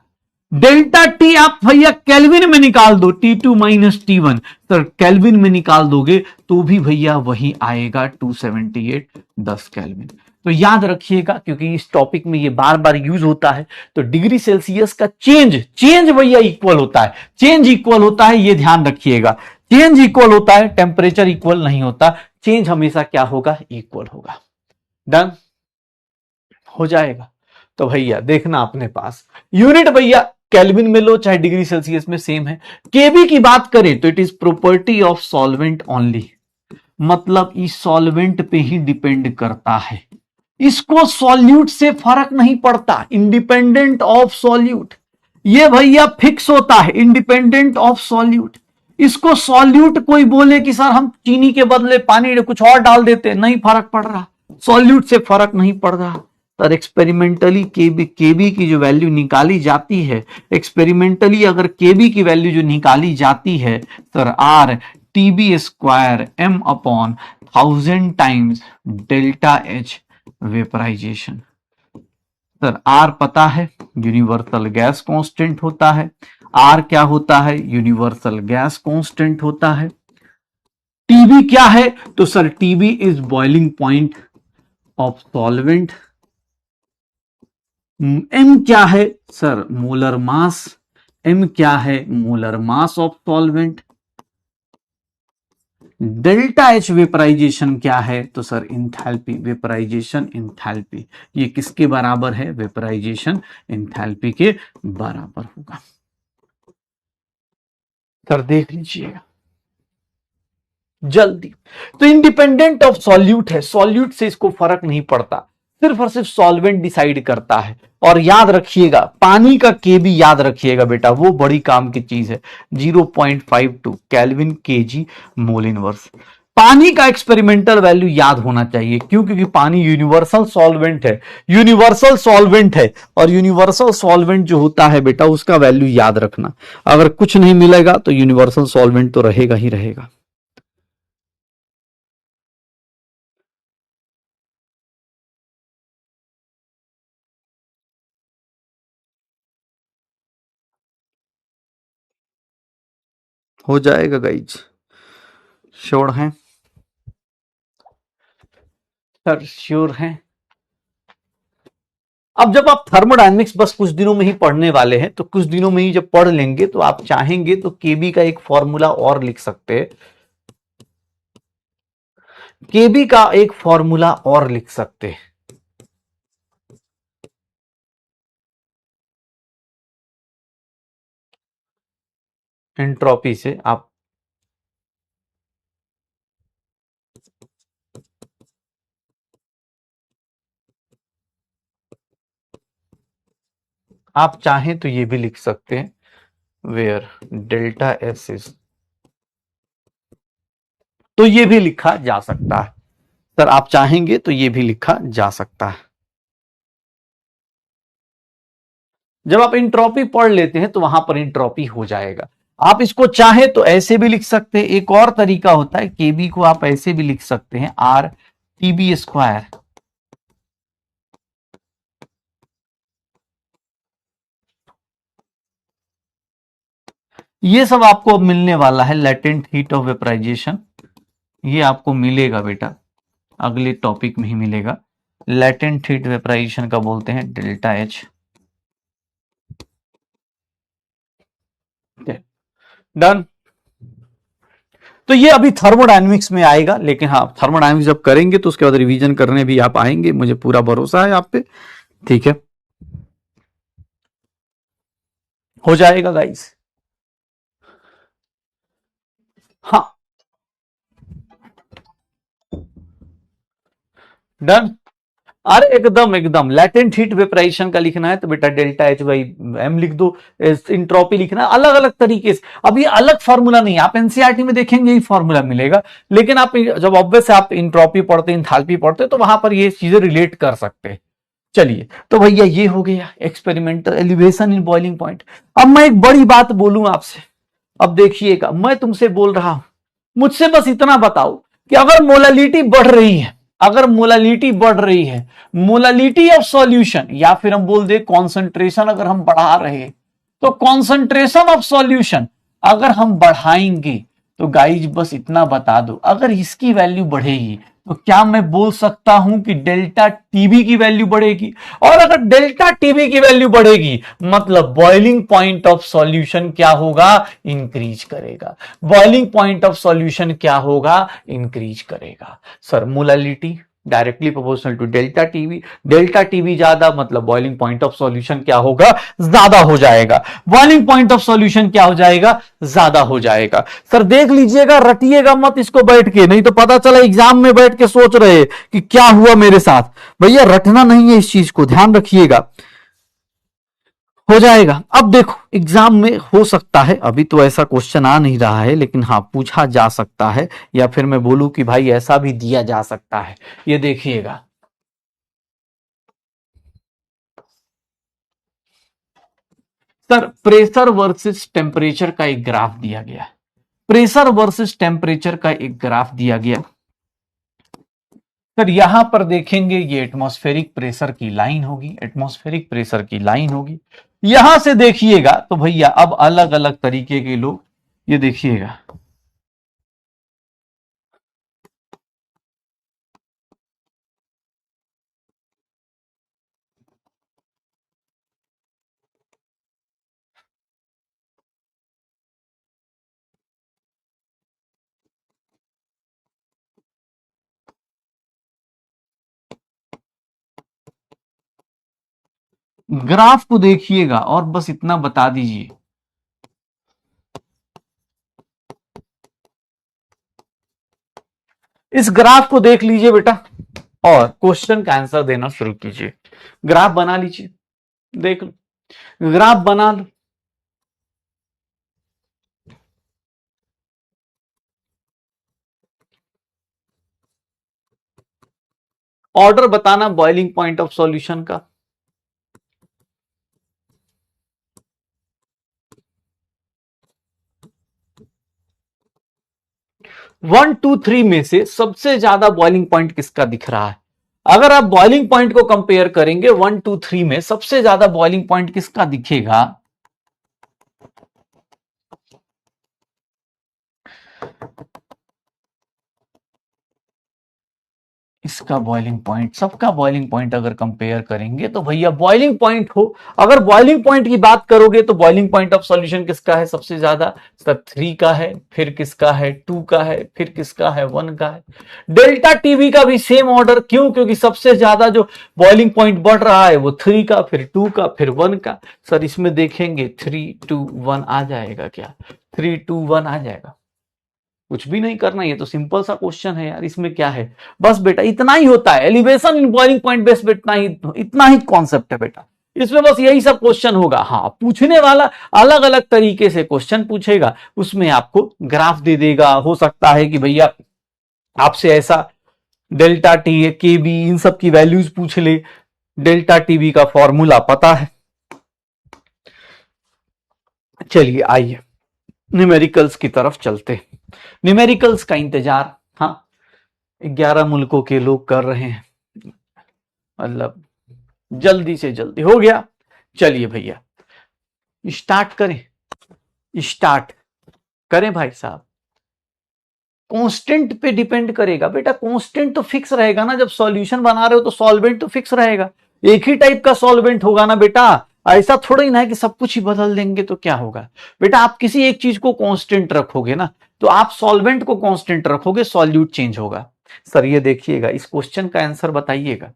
डेल्टा टी आप भैया केल्विन में निकाल दो, T2 - T1 सर केल्विन में निकाल दोगे तो भी भैया वही आएगा 278 10 केल्विन। तो याद रखिएगा क्योंकि इस टॉपिक में ये बार बार यूज होता है, तो डिग्री सेल्सियस का चेंज भैया इक्वल होता है, चेंज इक्वल होता है, ये ध्यान रखिएगा, चेंज इक्वल होता है, टेम्परेचर इक्वल नहीं होता, चेंज हमेशा क्या होगा, इक्वल होगा। डन हो जाएगा। तो भैया देखना अपने पास यूनिट भैया केल्विन में लो चाहे डिग्री सेल्सियस में सेम है। केबी की बात करें तो it is property of solvent only, मतलब इस सॉल्वेंट पे ही डिपेंड करता है। इसको सॉल्यूट से फर्क नहीं पड़ता, इंडिपेंडेंट ऑफ सॉल्यूट। ये भैया फिक्स होता है, इंडिपेंडेंट ऑफ सॉल्यूट। इसको सॉल्यूट कोई बोले कि सर हम चीनी के बदले पानी कुछ और डाल देते, नहीं फर्क पड़ रहा, सॉल्यूट से फर्क नहीं पड़ रहा। सर एक्सपेरिमेंटली केबी की जो वैल्यू निकाली जाती है, एक्सपेरिमेंटली अगर केबी की वैल्यू जो निकाली जाती है sir R TB square M upon 1000 times delta H vaporisation. Sir R पता है यूनिवर्सल गैस कांस्टेंट होता है, आर क्या होता है, यूनिवर्सल गैस कांस्टेंट होता है। टीबी क्या है, तो sir TB is boiling point of solvent. M क्या है सर, मोलर मास, एम क्या है, molar mass of solvent. Delta H vaporisation क्या है, तो सर इंथैल्पी, वेपराइजेशन इंथैल्पी। ये किसके बराबर है, वेपराइजेशन इंथैल्पी के बराबर होगा। सर देख लीजिएगा जल्दी। तो इंडिपेंडेंट ऑफ सॉल्यूट है, सॉल्यूट से इसको फर्क नहीं पड़ता, सिर्फ और सिर्फ सॉल्वेंट डिसाइड करता है। और याद रखिएगा पानी का केबी याद रखिएगा बेटा, वो बड़ी काम की चीज है, 0.52 केल्विन केजी मोल इनवर्स। पानी का एक्सपेरिमेंटल वैल्यू याद होना चाहिए, क्यों, क्योंकि पानी यूनिवर्सल सॉल्वेंट है, यूनिवर्सल सॉल्वेंट है। और यूनिवर्सल सॉल्वेंट जो होता है बेटा उसका वैल्यू याद रखना, अगर कुछ नहीं मिलेगा तो यूनिवर्सल सॉल्वेंट तो रहेगा ही रहेगा। हो जाएगा गाइज, श्योर हैं सर, श्योर हैं। अब जब आप थर्मोडायनेमिक्स बस कुछ दिनों में ही पढ़ने वाले हैं, तो कुछ दिनों में ही जब पढ़ लेंगे तो आप चाहेंगे तो केबी का एक फॉर्मूला और लिख सकते हैं, केबी का एक फॉर्मूला और लिख सकते हैं। एंट्रोपी से आप चाहें तो ये भी लिख सकते हैं, वेयर डेल्टा एस इज, तो ये भी लिखा जा सकता है सर, आप चाहेंगे तो ये भी लिखा जा सकता है। जब आप इंट्रोपी पढ़ लेते हैं तो वहां पर इंट्रोपी हो जाएगा। आप इसको चाहे तो ऐसे भी लिख सकते हैं, एक और तरीका होता है, केबी को आप ऐसे भी लिख सकते हैं, आर टीबी स्क्वायर। ये सब आपको मिलने वाला है, लेटेंट हीट ऑफ वेपराइजेशन, ये आपको मिलेगा बेटा, अगले टॉपिक में ही मिलेगा। लेटेंट हीट वेपराइजेशन का बोलते हैं डेल्टा एच। डन। तो ये अभी थर्मोडायनेमिक्स में आएगा, लेकिन हाँ थर्मोडायनेमिक्स जब करेंगे तो उसके बाद रिवीजन करने भी आप आएंगे, मुझे पूरा भरोसा है आप पे, ठीक है, हो जाएगा गाइस। हाँ डन। अरे एकदम एकदम, लेटेंट हीट वेपराइजेशन का लिखना है तो बेटा डेल्टा एच बाई एम लिख दो, इंट्रोपी लिखना है अलग अलग तरीके से। अभी अलग फॉर्मूला नहीं, आप एनसीईआरटी में देखेंगे ही फॉर्मूला मिलेगा, लेकिन आप जब ऑब्वियस आप इंट्रोपी पढ़ते हैं, इंथैल्पी पढ़ते हैं, तो वहां पर ये चीजें रिलेट कर सकते हैं। चलिए तो भैया ये हो गया experimental elevation in boiling point. अब मैं एक बड़ी बात बोलूं आपसे, अब देखिएगा मैं तुमसे बोल रहा हूं, मुझसे बस इतना बताओ कि अगर मोलालिटी बढ़ रही है, अगर मोलालिटी बढ़ रही है, मोलालिटी ऑफ सॉल्यूशन, या फिर हम बोल दे कॉन्सेंट्रेशन अगर हम बढ़ा रहे हैं, तो कॉन्सेंट्रेशन ऑफ सॉल्यूशन अगर हम बढ़ाएंगे, तो गाइज बस इतना बता दो, अगर इसकी वैल्यू बढ़ेगी तो क्या मैं बोल सकता हूं कि डेल्टा टीबी की वैल्यू बढ़ेगी? और अगर डेल्टा टीबी की वैल्यू बढ़ेगी मतलब बॉइलिंग पॉइंट ऑफ सॉल्यूशन क्या होगा? इंक्रीज करेगा। बॉइलिंग पॉइंट ऑफ सॉल्यूशन क्या होगा? इंक्रीज करेगा। Sir molality directly proportional to delta TB. Delta TB ज्यादा मतलब बॉइलिंग पॉइंट ऑफ सॉल्यूशन क्या होगा, ज्यादा हो जाएगा। बॉइलिंग पॉइंट ऑफ सॉल्यूशन क्या हो जाएगा, ज्यादा हो जाएगा। सर देख लीजिएगा, रटिएगा मत इसको बैठ के, नहीं तो पता चला एग्जाम में बैठ के सोच रहे कि क्या हुआ मेरे साथ। भैया रटना नहीं है, इस चीज को ध्यान रखिएगा, हो जाएगा। अब देखो एग्जाम में हो सकता है, अभी तो ऐसा क्वेश्चन आ नहीं रहा है, लेकिन हाँ पूछा जा सकता है, या फिर मैं बोलूं कि भाई ऐसा भी दिया जा सकता है। ये देखिएगा, सर प्रेशर वर्सेस टेम्परेचर का एक ग्राफ दिया गया, प्रेशर वर्सेस टेम्परेचर का एक ग्राफ दिया गया। सर यहां पर देखेंगे ये एटमॉस्फेरिक प्रेशर की लाइन होगी, एटमॉस्फेरिक प्रेशर की लाइन होगी। यहां से देखिएगा तो भैया अब अलग अलग तरीके के लोग, ये देखिएगा ग्राफ को देखिएगा और बस इतना बता दीजिए, इस ग्राफ को देख लीजिए बेटा और क्वेश्चन का आंसर देना शुरू कीजिए। ग्राफ बना लीजिए, देख लो ग्राफ बना लो। ऑर्डर बताना बॉइलिंग पॉइंट ऑफ सॉल्यूशन का। 1 2 3 में से सबसे ज्यादा बॉइलिंग पॉइंट किसका दिख रहा है? अगर आप बॉइलिंग पॉइंट को कंपेयर करेंगे 1 2 3 में सबसे ज्यादा बॉइलिंग पॉइंट किसका दिखेगा? इसका बॉइलिंग पॉइंट, सबका बॉइलिंग पॉइंट अगर कंपेयर करेंगे तो भैया बॉइलिंग पॉइंट हो, अगर बॉइलिंग पॉइंट की बात करोगे तो बॉइलिंग पॉइंट ऑफ सॉल्यूशन किसका है सबसे ज्यादा? सर 3 का है, फिर किसका है 2 का है, फिर किसका है 1 का है। डेल्टा टीवी का भी सेम ऑर्डर, क्यों? क्योंकि सबसे ज्यादा जो बॉइलिंग पॉइंट बढ़ रहा है वो 3 का, फिर 2 का, फिर 1 का। सर इसमें देखेंगे 3 2 1 आ जाएगा क्या? 3 2 1 आ जाएगा। कुछ भी नहीं करना, ये तो सिंपल सा क्वेश्चन है यार, इसमें क्या है? बस बेटा इतना ही होता है, elevation in boiling point base पे इतना ही कॉन्सेप्ट है बेटा, इसमें बस यही सब क्वेश्चन होगा। हाँ पूछने वाला अलग अलग तरीके से क्वेश्चन पूछेगा, उसमें आपको ग्राफ दे देगा। हो सकता है कि भैया आपसे ऐसा डेल्टा टी के बी इन सब की वैल्यूज पूछ ले, डेल्टा टीवी का फॉर्मूला पता है। चलिए आइए न्यूमेरिकल्स की तरफ चलते। न्यूमेरिकल्स का इंतजार हाँ 11 मुल्कों के लोग कर रहे हैं, मतलब जल्दी से जल्दी हो गया। चलिए भैया स्टार्ट करें, स्टार्ट करें भाई साहब। कांस्टेंट पे डिपेंड करेगा बेटा, कांस्टेंट तो फिक्स रहेगा ना, जब सॉल्यूशन बना रहे हो तो सॉल्वेंट तो फिक्स रहेगा, एक ही टाइप का सॉल्वेंट होगा ना बेटा। ऐसा थोड़ा ही ना है कि सब कुछ ही बदल देंगे तो क्या होगा बेटा। आप किसी एक चीज को कांस्टेंट रखोगे ना, तो आप सॉल्वेंट को कांस्टेंट रखोगे, सॉल्यूट चेंज होगा। सर ये देखिएगा, इस क्वेश्चन का आंसर बताइएगा,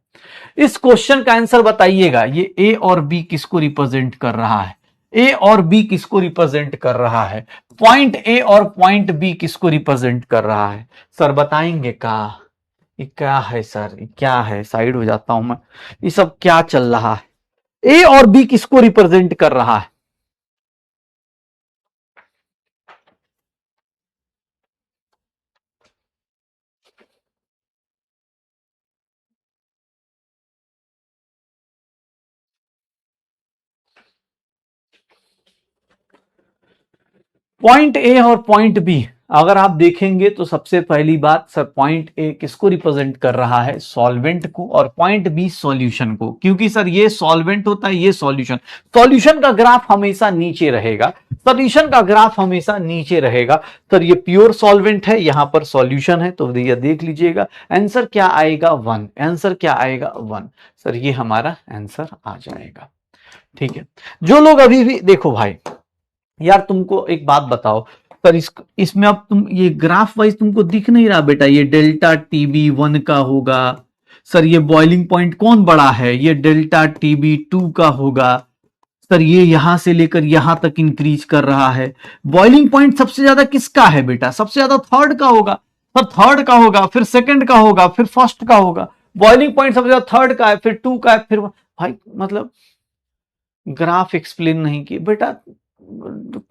इस क्वेश्चन का आंसर बताइएगा। ये ए और बी किसको रिप्रेजेंट कर रहा है? ए और बी किसको रिप्रेजेंट कर रहा है? पॉइंट ए और पॉइंट बी किसको रिप्रेजेंट कर रहा है? सर बताएंगे का ये क्या है? सर ये क्या है? साइड हो जाता हूं मैं, ये सब क्या चल रहा है? ए और बी किसको रिप्रेजेंट कर रहा है? पॉइंट ए और पॉइंट बी अगर आप देखेंगे तो सबसे पहली बात, सर पॉइंट ए किसको रिप्रेजेंट कर रहा है? सॉल्वेंट को, और पॉइंट बी सॉल्यूशन को, क्योंकि सर ये सॉल्वेंट होता है, ये सॉल्यूशन। सॉल्यूशन का ग्राफ हमेशा नीचे रहेगा, सॉल्यूशन का ग्राफ हमेशा नीचे रहेगा। सर ये प्योर सॉल्वेंट है, यहां पर सॉल्यूशन है, तो ये देख लीजिएगा आंसर क्या आएगा 1, आंसर क्या आएगा 1। सर ये हमारा आंसर आ जाएगा, ठीक है। जो लोग अभी भी देखो भाई यार, तुमको एक बात बताओ सर, इसमें अब तुम ये ग्राफ वाइज तुमको दिख नहीं रहा बेटा, ये डेल्टा टीबी 1 का होगा, सर ये बॉइलिंग पॉइंट कौन बड़ा है, ये डेल्टा TB2 का होगा। सर ये यहां से लेकर यहां तक इंक्रीज कर रहा है। बॉइलिंग पॉइंट सबसे ज्यादा किसका है बेटा, सबसे ज्यादा थर्ड का होगा। सर थर्ड का होगा, फिर सेकंड का होगा, फिर फर्स्ट का होगा। बॉइलिंग पॉइंट सबसे ज्यादा थर्ड का है, फिर 2 का है, फिर भाई मतलब ग्राफ एक्सप्लेन नहीं किए बेटा।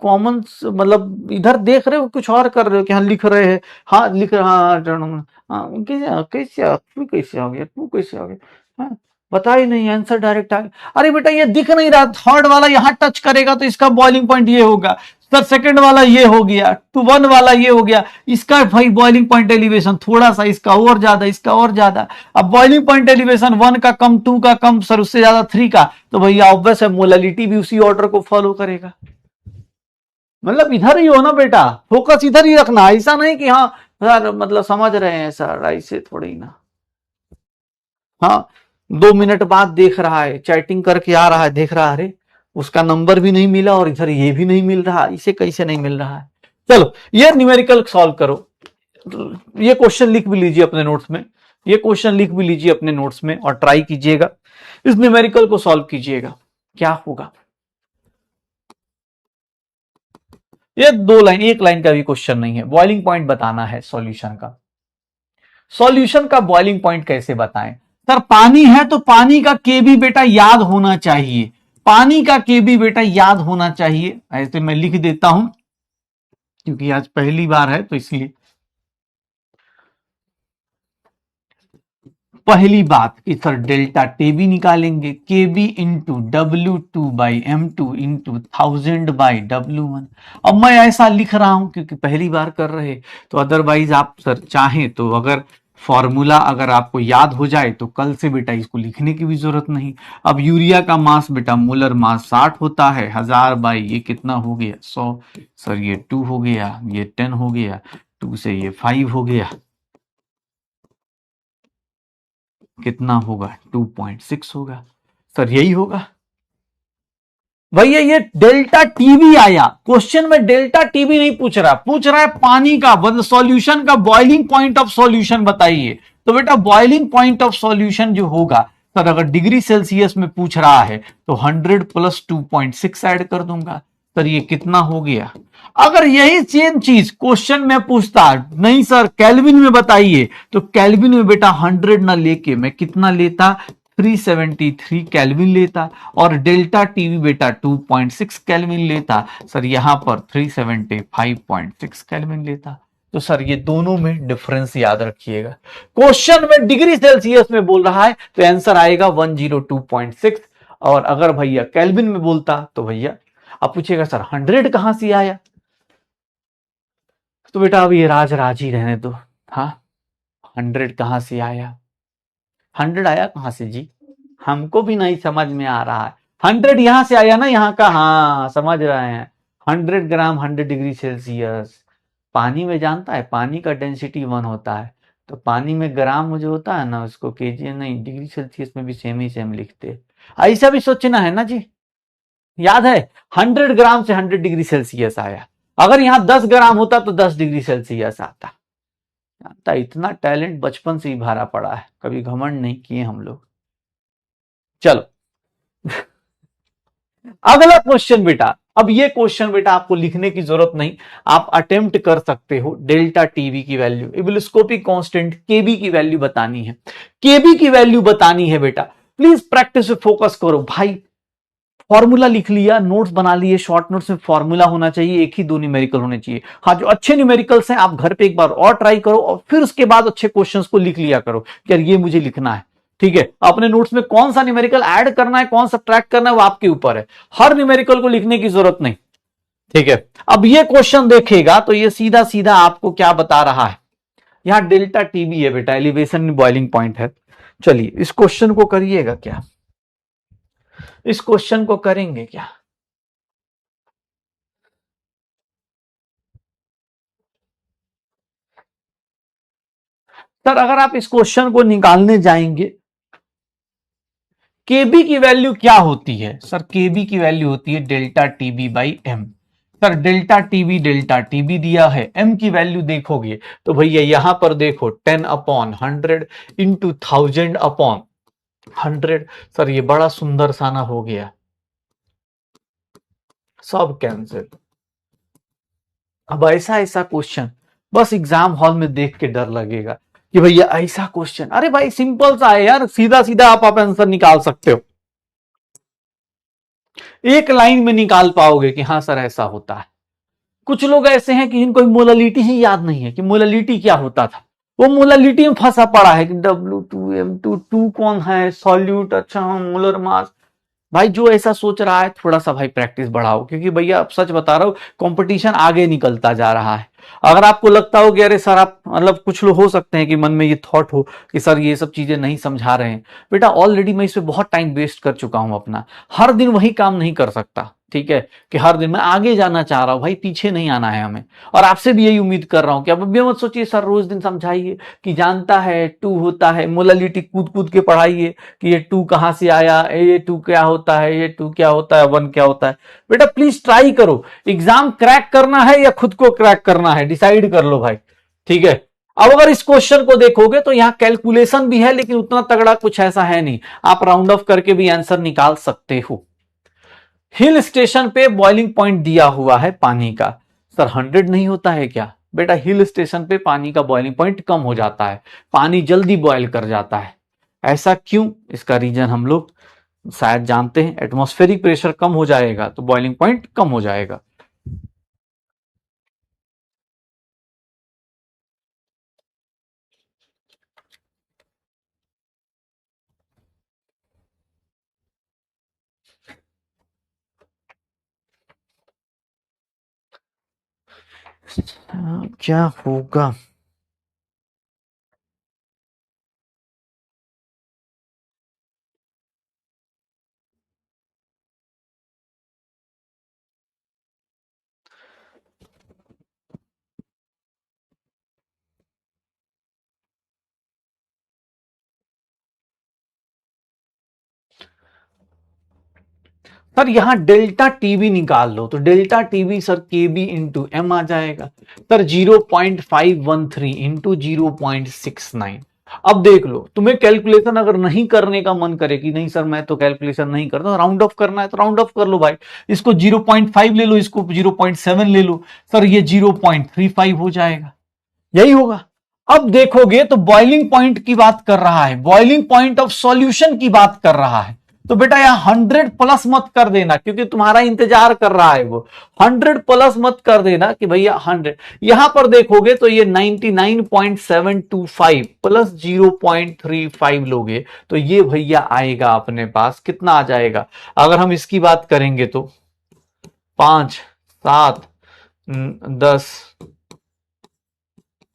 कॉमन मतलब इधर देख रहे हो कुछ और कर रहे हो कि हाँ लिख रहे हैं, हाँ लिख रहे हाँ कैसे कैसे तू कैसे हो गया, तू कैसे हो गया, हाँ बता ही नहीं, आंसर डायरेक्ट आ गया। अरे बेटा ये दिख नहीं रहा, थर्ड वाला यहां टच करेगा तो इसका बॉइलिंग पॉइंट ये होगा। सर सेकंड वाला ये हो गया, 1 वाला ये हो गया, इसका भाई बॉइलिंग पॉइंट एलिवेशन थोड़ा सा, इसका और ज्यादा, इसका और ज्यादा। अब बॉइलिंग पॉइंट एलिवेशन 1 का कम, 2 का कम, सर उससे ज्यादा 3 का, तो भैया ऑब्वियस है मोलालिटी भी उसी ऑर्डर को फॉलो करेगा। मतलब इधर ही हो ना बेटा, फोकस इधर ही रखना, ऐसा नहीं कि हाँ सर मतलब समझ रहे हैं सर, ऐसे थोड़ी ना। हाँ 2 मिनट बाद देख रहा है, चैटिंग करके आ रहा है, देख रहा है अरे उसका नंबर भी नहीं मिला और इधर ये भी नहीं मिल रहा, इसे कैसे नहीं मिल रहा है। चलो ये न्यूमेरिकल सॉल्व करो। ये क्वेश्चन लिख भी लीजिए अपने नोट्स में, ये क्वेश्चन लिख भी लीजिए अपने नोट्स में और ट्राई कीजिएगा, इस न्यूमेरिकल को सॉल्व कीजिएगा, क्या होगा। ये 2 लाइन, 1 लाइन का भी क्वेश्चन नहीं है, बॉइलिंग पॉइंट बताना है सॉल्यूशन का। सॉल्यूशन का बॉइलिंग पॉइंट कैसे बताएं। सर पानी है तो पानी का केबी बेटा याद होना चाहिए, पानी का केबी बेटा याद होना चाहिए। ऐसे मैं लिख देता हूं क्योंकि आज पहली बार है तो इसलिए। पहली बात कि सर डेल्टा टेबी निकालेंगे, केबी इंटू W2/M2 इंटू 1000/W1। अब मैं ऐसा लिख रहा हूं क्योंकि पहली बार कर रहे, तो अदरवाइज आप सर चाहें तो अगर फॉर्मूला अगर आपको याद हो जाए तो कल से बेटा इसको लिखने की भी जरूरत नहीं। अब यूरिया का मास बेटा मोलर मास 60 होता है, 1000 बाई ये कितना हो गया 100। सर ये 2 हो गया, ये 10 हो गया, 2 से ये 5 हो गया, कितना होगा 2.6 होगा। सर यही होगा भैया। ये डेल्टा टीबी आया क्वेश्चन में, डेल्टा टीबी नहीं पूछ रहा, पूछ रहा है पानी का मतलब सॉल्यूशन का बॉइलिंग पॉइंट ऑफ सॉल्यूशन बताइए। तो बेटा बॉइलिंग पॉइंट ऑफ सॉल्यूशन जो होगा सर, अगर डिग्री सेल्सियस में पूछ रहा है तो 100 प्लस 2.6 ऐड कर दूंगा। सर ये कितना हो गया। अगर यही सेम चीज क्वेश्चन में पूछता नहीं सर केल्विन में बताइए, तो केल्विन में बेटा 100 ना लेके मैं कितना लेता 373 केल्विन लेता, और डेल्टा टीवी बेटा 2.6 केल्विन लेता। सर यहां पर 375.6 केल्विन लेता। तो सर ये दोनों में डिफरेंस याद रखिएगा। क्वेश्चन में डिग्री सेल्सियस में बोल रहा है तो आंसर आएगा 102.6, और अगर भैया केल्विन में बोलता तो भैया आप पूछेगा सर 100 कहां से आया। तो बेटा अब ये राज ही रहने दो। हाँ 100 कहां से आया, 100 आया कहां से जी, हमको भी नहीं समझ में आ रहा है। 100 यहां से आया ना, यहाँ का, हाँ समझ रहे हैं। 100 ग्राम 100 डिग्री सेल्सियस। पानी में जानता है पानी का डेंसिटी 1 होता है, तो पानी में ग्राम जो होता है ना उसको केजी नहीं, डिग्री सेल्सियस में भी सेम ही सेम लिखते। ऐसा भी सोचना है ना जी। याद है 100 ग्राम से 100 डिग्री सेल्सियस आया, अगर यहां 10 ग्राम होता तो 10 डिग्री सेल्सियस आता। जानता इतना टैलेंट बचपन से ही भरा पड़ा है, कभी घमंड नहीं किए हम लोग। चलो अगला क्वेश्चन बेटा। अब ये क्वेश्चन बेटा आपको लिखने की जरूरत नहीं, आप अटेम्प्ट कर सकते हो। डेल्टा टीवी की वैल्यू, एबिलिस्कोपिक कांस्टेंट केबी की वैल्यू बतानी है, केबी की वैल्यू बतानी है बेटा। प्लीज प्रैक्टिस पे फोकस करो भाई। फॉर्मूला लिख लिया, नोट्स बना लिए, शॉर्ट नोट्स में फॉर्मूला होना चाहिए, एक ही 2 न्यूमेरिकल होने चाहिए। हाँ जो अच्छे न्यूमेरिकल्स हैं आप घर पे एक बार और ट्राई करो, और फिर उसके बाद अच्छे क्वेश्चंस को लिख लिया करो कि यार ये मुझे लिखना है। ठीक है, अपने नोट्स में कौन सा न्यूमेरिकल ऐड करना है, कौन सा ट्रैक करना है, वो आपके ऊपर है। हर न्यूमेरिकल को लिखने की जरूरत नहीं। ठीक है, अब ये क्वेश्चन देखेगा तो ये सीधा सीधा आपको क्या बता रहा है, यहां डेल्टा टीबी है बेटा, एलिवेशन बॉइलिंग पॉइंट है। चलिए इस क्वेश्चन को करिएगा क्या, इस क्वेश्चन को करेंगे क्या। सर अगर आप इस क्वेश्चन को निकालने जाएंगे, केबी की वैल्यू क्या होती है। सर केबी की वैल्यू होती है delta TB by M. Sir delta TB दिया है, एम की वैल्यू देखोगे तो भैया यहां पर देखो 10/100 इंटू 1000/100। सर ये बड़ा सुंदर साना हो गया, सब कैंसिल। अब ऐसा ऐसा क्वेश्चन बस एग्जाम हॉल में देख के डर लगेगा कि भैया ऐसा क्वेश्चन, अरे भाई सिंपल सा है यार, सीधा सीधा आप आंसर निकाल सकते हो, एक लाइन में निकाल पाओगे कि हाँ सर ऐसा होता है। कुछ लोग ऐसे हैं कि जिनको मोलालिटी ही याद नहीं है कि मोलालिटी क्या होता था, वो मोलालिटी में फंसा पड़ा है कि W2M2 कौन है, सॉल्यूट, अच्छा मोलर मास। भाई जो ऐसा सोच रहा है थोड़ा सा भाई प्रैक्टिस बढ़ाओ, क्योंकि भैया अब सच बता रहा हूं कंपटीशन आगे निकलता जा रहा है। अगर आपको लगता हो कि अरे सर आप मतलब कुछ लोग हो सकते हैं कि मन में ये थॉट हो कि सर ये सब चीजें नहीं समझा रहे हैं, बेटा ऑलरेडी मैं इसमें बहुत टाइम वेस्ट कर चुका हूं अपना, हर दिन वही काम नहीं कर सकता, ठीक है, कि हर दिन मैं आगे जाना चाह रहा हूं भाई, पीछे नहीं आना है हमें। और आपसे भी यही उम्मीद कर रहा हूं कि अब भी मत सोचिए सर रोज दिन समझाइए कि जानता है टू होता है, मोलालिटी कूद कूद के पढ़ाइए कि ये टू कहां से आया, ये टू क्या होता है, ये टू क्या होता है, वन क्या होता है। बेटा प्लीज ट्राई करो, एग्जाम क्रैक करना है या खुद को क्रैक करना है डिसाइड कर लो भाई, ठीक है। अब अगर इस क्वेश्चन को देखोगे तो यहां कैलकुलेशन भी है लेकिन उतना तगड़ा कुछ ऐसा है नहीं, आप राउंड ऑफ करके भी आंसर निकाल सकते हो। हिल स्टेशन पे बॉइलिंग पॉइंट दिया हुआ है पानी का, सर 100 नहीं होता है क्या? बेटा हिल स्टेशन पे पानी का बॉइलिंग पॉइंट कम हो जाता है, पानी जल्दी बॉयल कर जाता है। ऐसा क्यों? इसका रीजन हम लोग शायद जानते हैं, एटमॉस्फेरिक प्रेशर कम हो जाएगा तो बॉइलिंग पॉइंट कम हो जाएगा। क्या होगा? सर यहां डेल्टा टीबी निकाल लो तो डेल्टा टीबी सर केबी इंटू एम आ जाएगा, सर 0.513 इंटू 0.69। अब देख लो, तुम्हें कैलकुलेशन अगर नहीं करने का मन करे कि नहीं सर मैं तो कैलकुलेशन नहीं करता, राउंड ऑफ करना है तो राउंड ऑफ कर लो भाई, इसको 0.5 ले लो, इसको 0.7 ले लो, सर ये 0.35 हो जाएगा, यही होगा। अब देखोगे तो बॉइलिंग पॉइंट की बात कर रहा है, बॉइलिंग पॉइंट ऑफ सॉल्यूशन की बात कर रहा है, तो बेटा यहां 100 प्लस मत कर देना क्योंकि तुम्हारा इंतजार कर रहा है वो, 100 प्लस मत कर देना कि भैया 100। यहां पर देखोगे तो ये 99.725 प्लस 0.35 लोगे तो ये भैया आएगा अपने पास, कितना आ जाएगा? अगर हम इसकी बात करेंगे तो 5, 7, 10,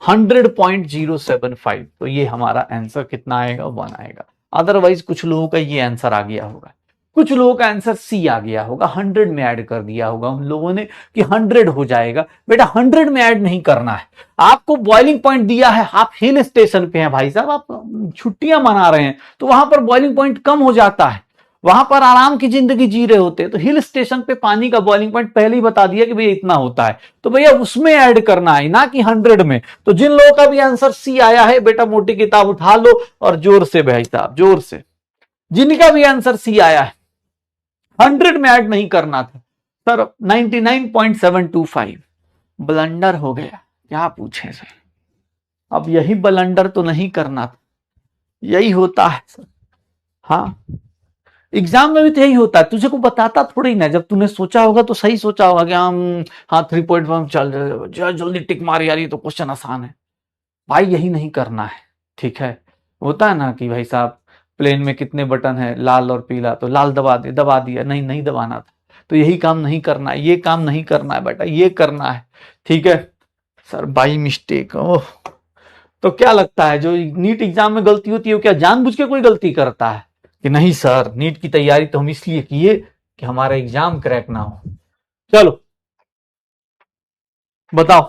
100.075, तो ये हमारा आंसर कितना आएगा? 1 आएगा। अदरवाइज कुछ लोगों का ये आंसर आ गया होगा, कुछ लोगों का आंसर सी आ गया होगा, 100 में ऐड कर दिया होगा उन लोगों ने कि 100 हो जाएगा। बेटा 100 में ऐड नहीं करना है, आपको बॉइलिंग पॉइंट दिया है, आप हिल स्टेशन पे हैं भाई साहब, आप छुट्टियां मना रहे हैं तो वहां पर बॉइलिंग पॉइंट कम हो जाता है, वहां पर आराम की जिंदगी जी रहे होते हैं, तो हिल स्टेशन पे पानी का बॉइलिंग पॉइंट पहले ही बता दिया कि भैया इतना होता है, तो भैया उसमें ऐड करना है ना कि 100 में। तो जिन लोगों का भी आंसर सी आया है बेटा मोटी किताब उठा लो और जोर से भाई साहब जोर से, जिनका भी आंसर सी आया है 100 में ऐड नहीं करना था सर, 99.725 ब्लंडर हो गया, क्या पूछे सर, अब यही ब्लंडर तो नहीं करना था, यही होता है सर। हाँ एग्जाम में भी तो यही होता है, तुझे को बताता थोड़ी ना, जब तूने सोचा होगा तो सही सोचा होगा कि हम हाँ 3.1 चल जल्दी टिक मार यार ये तो क्वेश्चन आसान है, भाई यही नहीं करना है, ठीक है। होता है ना कि भाई साहब प्लेन में कितने बटन है, लाल और पीला, तो लाल दबा दे, दबा दिया, नहीं नहीं दबाना था, तो यही काम नहीं करना है, ये काम नहीं करना है बेटा, ये करना है, ठीक है। सर बाई मिस्टेक, ओह, तो क्या लगता है जो नीट एग्जाम में गलती होती है वो क्या जानबूझ के कोई गलती करता है? कि नहीं सर नीट की तैयारी तो हम इसलिए किए कि हमारा एग्जाम क्रैक ना हो। चलो बताओ।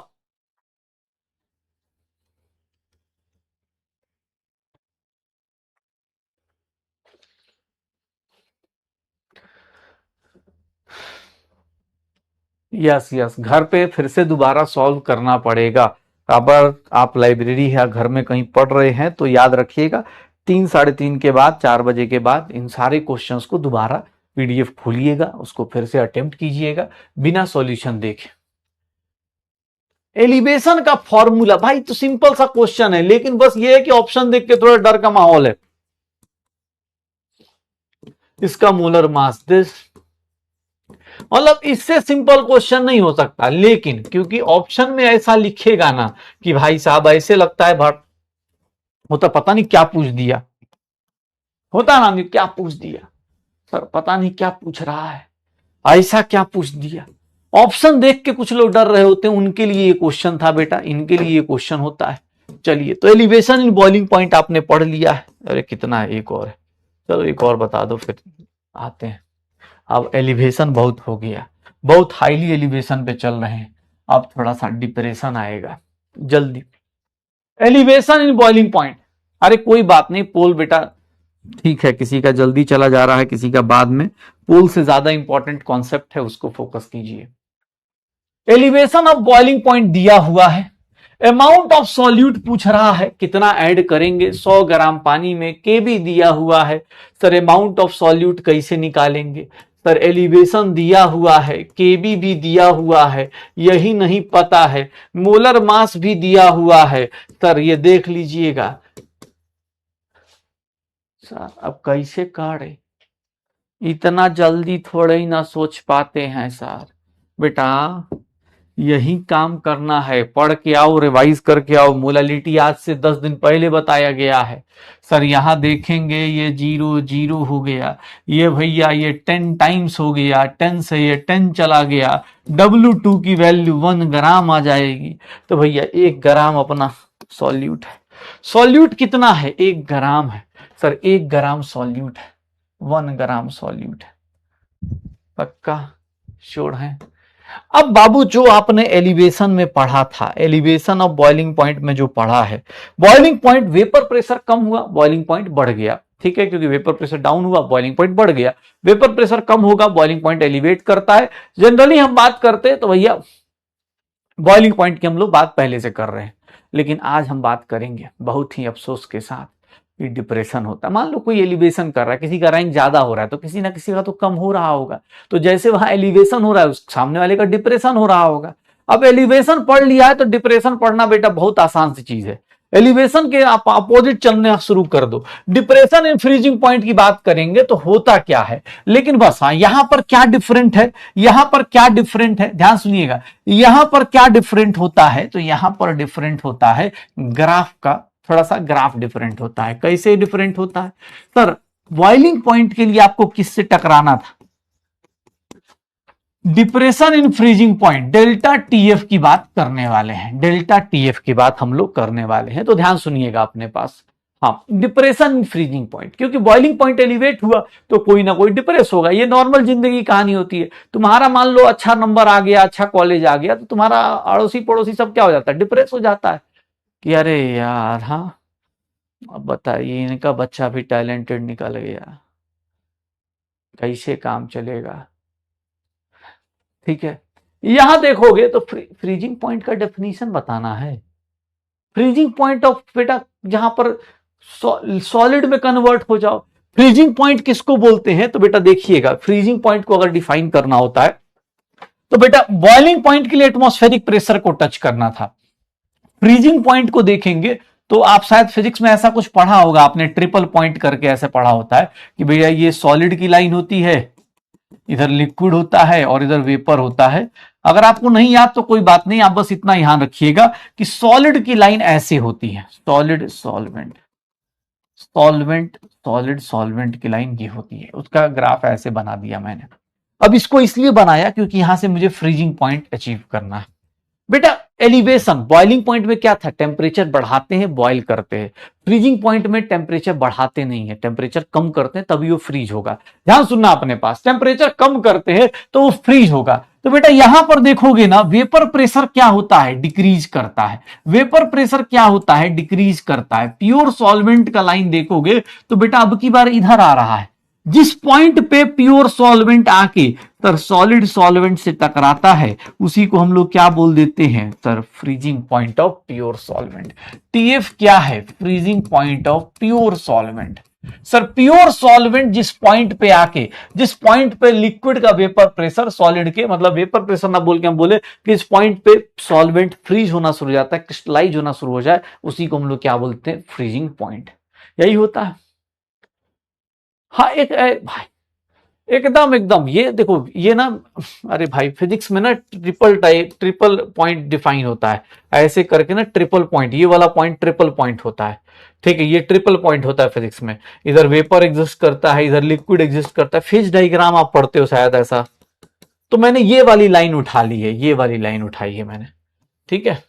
यस यस, घर पे फिर से दोबारा सॉल्व करना पड़ेगा। अगर आप लाइब्रेरी या घर में कहीं पढ़ रहे हैं तो याद रखिएगा 3 साढ़े 3 के बाद 4 बजे के बाद इन सारे क्वेश्चंस को दोबारा पीडीएफ खोलिएगा, उसको फिर से अटेम्प्ट कीजिएगा बिना सॉल्यूशन देखे। एलिवेशन का फॉर्मूला भाई तो सिंपल सा क्वेश्चन है, लेकिन बस ये है कि ऑप्शन देख के थोड़ा डर का माहौल है। इसका मोलर मास दिस, मतलब इससे सिंपल क्वेश्चन नहीं हो सकता, लेकिन क्योंकि ऑप्शन में ऐसा लिखेगा ना कि भाई साहब ऐसे लगता है भट होता पता नहीं क्या पूछ दिया, होता ना नहीं क्या पूछ दिया सर, पता नहीं क्या पूछ रहा है, ऐसा क्या पूछ दिया। ऑप्शन देख के कुछ लोग डर रहे होते हैं, उनके लिए ये क्वेश्चन था बेटा, इनके लिए ये क्वेश्चन होता है। चलिए, तो एलिवेशन इन बॉइलिंग पॉइंट आपने पढ़ लिया है। अरे कितना है, एक और है, चलो एक और बता दो फिर आते हैं। अब एलिवेशन बहुत हो गया, बहुत हाईली एलिवेशन पे चल रहे हैं, अब थोड़ा सा डिप्रेशन आएगा जल्दी। एलिवेशन इन बॉइलिंग पॉइंट, अरे कोई बात नहीं, पोल बेटा ठीक है, किसी का जल्दी चला जा रहा है, किसी का बाद में, पोल से ज्यादा इंपॉर्टेंट कॉन्सेप्ट है, उसको फोकस कीजिए। एलिवेशन ऑफ बॉइलिंग पॉइंट दिया हुआ है, अमाउंट ऑफ सॉल्यूट पूछ रहा है, कितना ऐड करेंगे 100 ग्राम पानी में, के भी दिया हुआ है। सर अमाउंट ऑफ सॉल्यूट कैसे निकालेंगे, सर एलिवेशन दिया हुआ है, केबी भी दिया हुआ है, यही नहीं पता है, मोलर मास भी दिया हुआ है। सर ये देख लीजिएगा सर, अब कैसे काढ़े, इतना जल्दी थोड़े ही ना सोच पाते हैं सर। बेटा यही काम करना है, पढ़ के आओ, रिवाइज करके आओ। मोलालिटी आज से 10 दिन पहले बताया गया है। सर यहां देखेंगे ये 0 0 हो गया, ये भैया ये 10 टाइम्स हो गया, 10 से ये 10 चला गया, W2 की वैल्यू 1 ग्राम आ जाएगी। तो भैया 1 ग्राम अपना सॉल्यूट है। सॉल्यूट कितना है, 1 ग्राम है। सर 1 ग्राम सॉल्यूट है, 1 ग्राम सॉल्यूट है, पक्का श्योर है। अब बाबू जो आपने एलिवेशन में पढ़ा था, एलिवेशन ऑफ बॉइलिंग पॉइंट में जो पढ़ा है, बॉइलिंग पॉइंट वेपर प्रेशर कम हुआ, बॉइलिंग पॉइंट बढ़ गया, ठीक है, क्योंकि वेपर प्रेशर डाउन हुआ, बॉइलिंग पॉइंट बढ़ गया। वेपर प्रेशर कम होगा, बॉइलिंग पॉइंट एलिवेट करता है। जनरली हम बात करते हैं तो भैया बॉइलिंग पॉइंट की हम लोग बात पहले से कर रहे हैं, लेकिन आज हम बात करेंगे बहुत ही अफसोस के साथ कि डिप्रेशन होता है। मान लो कोई एलिवेशन कर रहा है, किसी का रैंक ज्यादा हो रहा है तो किसी ना किसी का तो कम हो रहा होगा, तो जैसे वहां एलिवेशन हो रहा है उस सामने वाले का डिप्रेशन हो रहा होगा। अब एलिवेशन पढ़ लिया है तो डिप्रेशन पढ़ना बेटा बहुत आसान सी चीज है। एलिवेशन के आप अपोजिट चलना शुरू कर दो। डिप्रेशन इन फ्रीजिंग पॉइंट की बात करेंगे तो होता क्या है, लेकिन बस हाँ यहां पर क्या डिफरेंट है, यहां पर क्या डिफरेंट है, ध्यान सुनिएगा, यहां पर क्या डिफरेंट होता है, तो यहां पर डिफरेंट होता है ग्राफ का, थोड़ा सा ग्राफ डिफरेंट होता है। कैसे डिफरेंट होता है सर, बॉइलिंग पॉइंट के लिए आपको किससे टकराना था, depression in freezing point, delta TF की बात करने वाले हैं, डेल्टा टीएफ की बात हम लोग करने वाले हैं। तो ध्यान सुनिएगा अपने पास, हाँ डिप्रेशन इन फ्रीजिंग पॉइंट, क्योंकि बॉइलिंग पॉइंट एलिवेट हुआ तो कोई ना कोई डिप्रेस होगा, ये नॉर्मल जिंदगी की कहानी होती है। तुम्हारा मान लो अच्छा नंबर आ गया, अच्छा कॉलेज आ गया, तो तुम्हारा अड़ोसी पड़ोसी सब क्या हो जाता है, डिप्रेस हो जाता है कि अरे यार हाँ अब बताइए इनका बच्चा भी टैलेंटेड निकल गया, कैसे काम चलेगा। ठीक है, यहां देखोगे तो फ्रीजिंग पॉइंट का डेफिनेशन बताना है। फ्रीजिंग पॉइंट ऑफ बेटा जहां पर सॉलिड में कन्वर्ट हो जाओ, फ्रीजिंग पॉइंट किसको बोलते हैं, तो बेटा देखिएगा फ्रीजिंग पॉइंट को अगर डिफाइन करना होता है तो बेटा बॉइलिंग पॉइंट के लिए एटमॉस्फेरिक प्रेशर को टच करना था। फ्रीजिंग पॉइंट को देखेंगे तो आप शायद फिजिक्स में ऐसा कुछ पढ़ा होगा आपने, ट्रिपल पॉइंट करके ऐसे पढ़ा होता है कि भैया ये सॉलिड की लाइन होती है, इधर लिक्विड होता है और इधर वेपर होता है। अगर आपको नहीं याद तो कोई बात नहीं, आप बस इतना ध्यान रखिएगा कि सॉलिड की लाइन ऐसे होती है, solid solvent, solvent solid solvent की लाइन ये होती है, उसका ग्राफ ऐसे बना दिया मैंने। अब इसको इसलिए बनाया क्योंकि यहां से मुझे फ्रीजिंग पॉइंट अचीव करना है। बेटा एलिवेशन बॉइलिंग पॉइंट में क्या था, टेम्परेचर बढ़ाते हैं बॉइल करते हैं, फ्रीजिंग पॉइंट में टेम्परेचर बढ़ाते नहीं है, टेम्परेचर कम करते हैं तभी वो फ्रीज होगा। ध्यान सुनना अपने पास, टेम्परेचर कम करते हैं तो वो फ्रीज होगा। तो बेटा यहां पर देखोगे ना, वेपर प्रेशर क्या होता है, डिक्रीज करता है, वेपर प्रेशर क्या होता है, डिक्रीज करता है। प्योर सॉल्वेंट का लाइन देखोगे तो बेटा अब की बार इधर आ रहा है, जिस पॉइंट पे प्योर सॉल्वेंट आके सर सॉलिड सॉल्वेंट से टकराता है, उसी को हम लोग क्या बोल देते हैं sir, freezing point of pure solvent. TF क्या है, freezing point of pure solvent. Sir pure solvent जिस पॉइंट पे आके, जिस पॉइंट पे लिक्विड का वेपर प्रेशर, सॉलिड के मतलब वेपर प्रेशर ना बोल के हम बोले कि इस पॉइंट पे सॉल्वेंट फ्रीज होना शुरू हो जाता है, क्रिस्टलाइज होना शुरू हो जाए, उसी को हम लोग क्या बोलते हैं, फ्रीजिंग पॉइंट। यही होता है। हाँ भाई एकदम एकदम, ये देखो ये ना, अरे भाई फिजिक्स में ना ट्रिपल पॉइंट डिफाइन होता है, ऐसे करके ना ट्रिपल पॉइंट, ये वाला पॉइंट ट्रिपल पॉइंट होता है, ठीक है, ये ट्रिपल पॉइंट होता है फिजिक्स में। इधर वेपर एग्जिस्ट करता है, इधर लिक्विड एग्जिस्ट करता है, फेज डायग्राम आप पढ़ते हो शायद ऐसा, तो मैंने ये वाली लाइन उठा ली है, ये वाली लाइन उठाई है मैंने, ठीक है।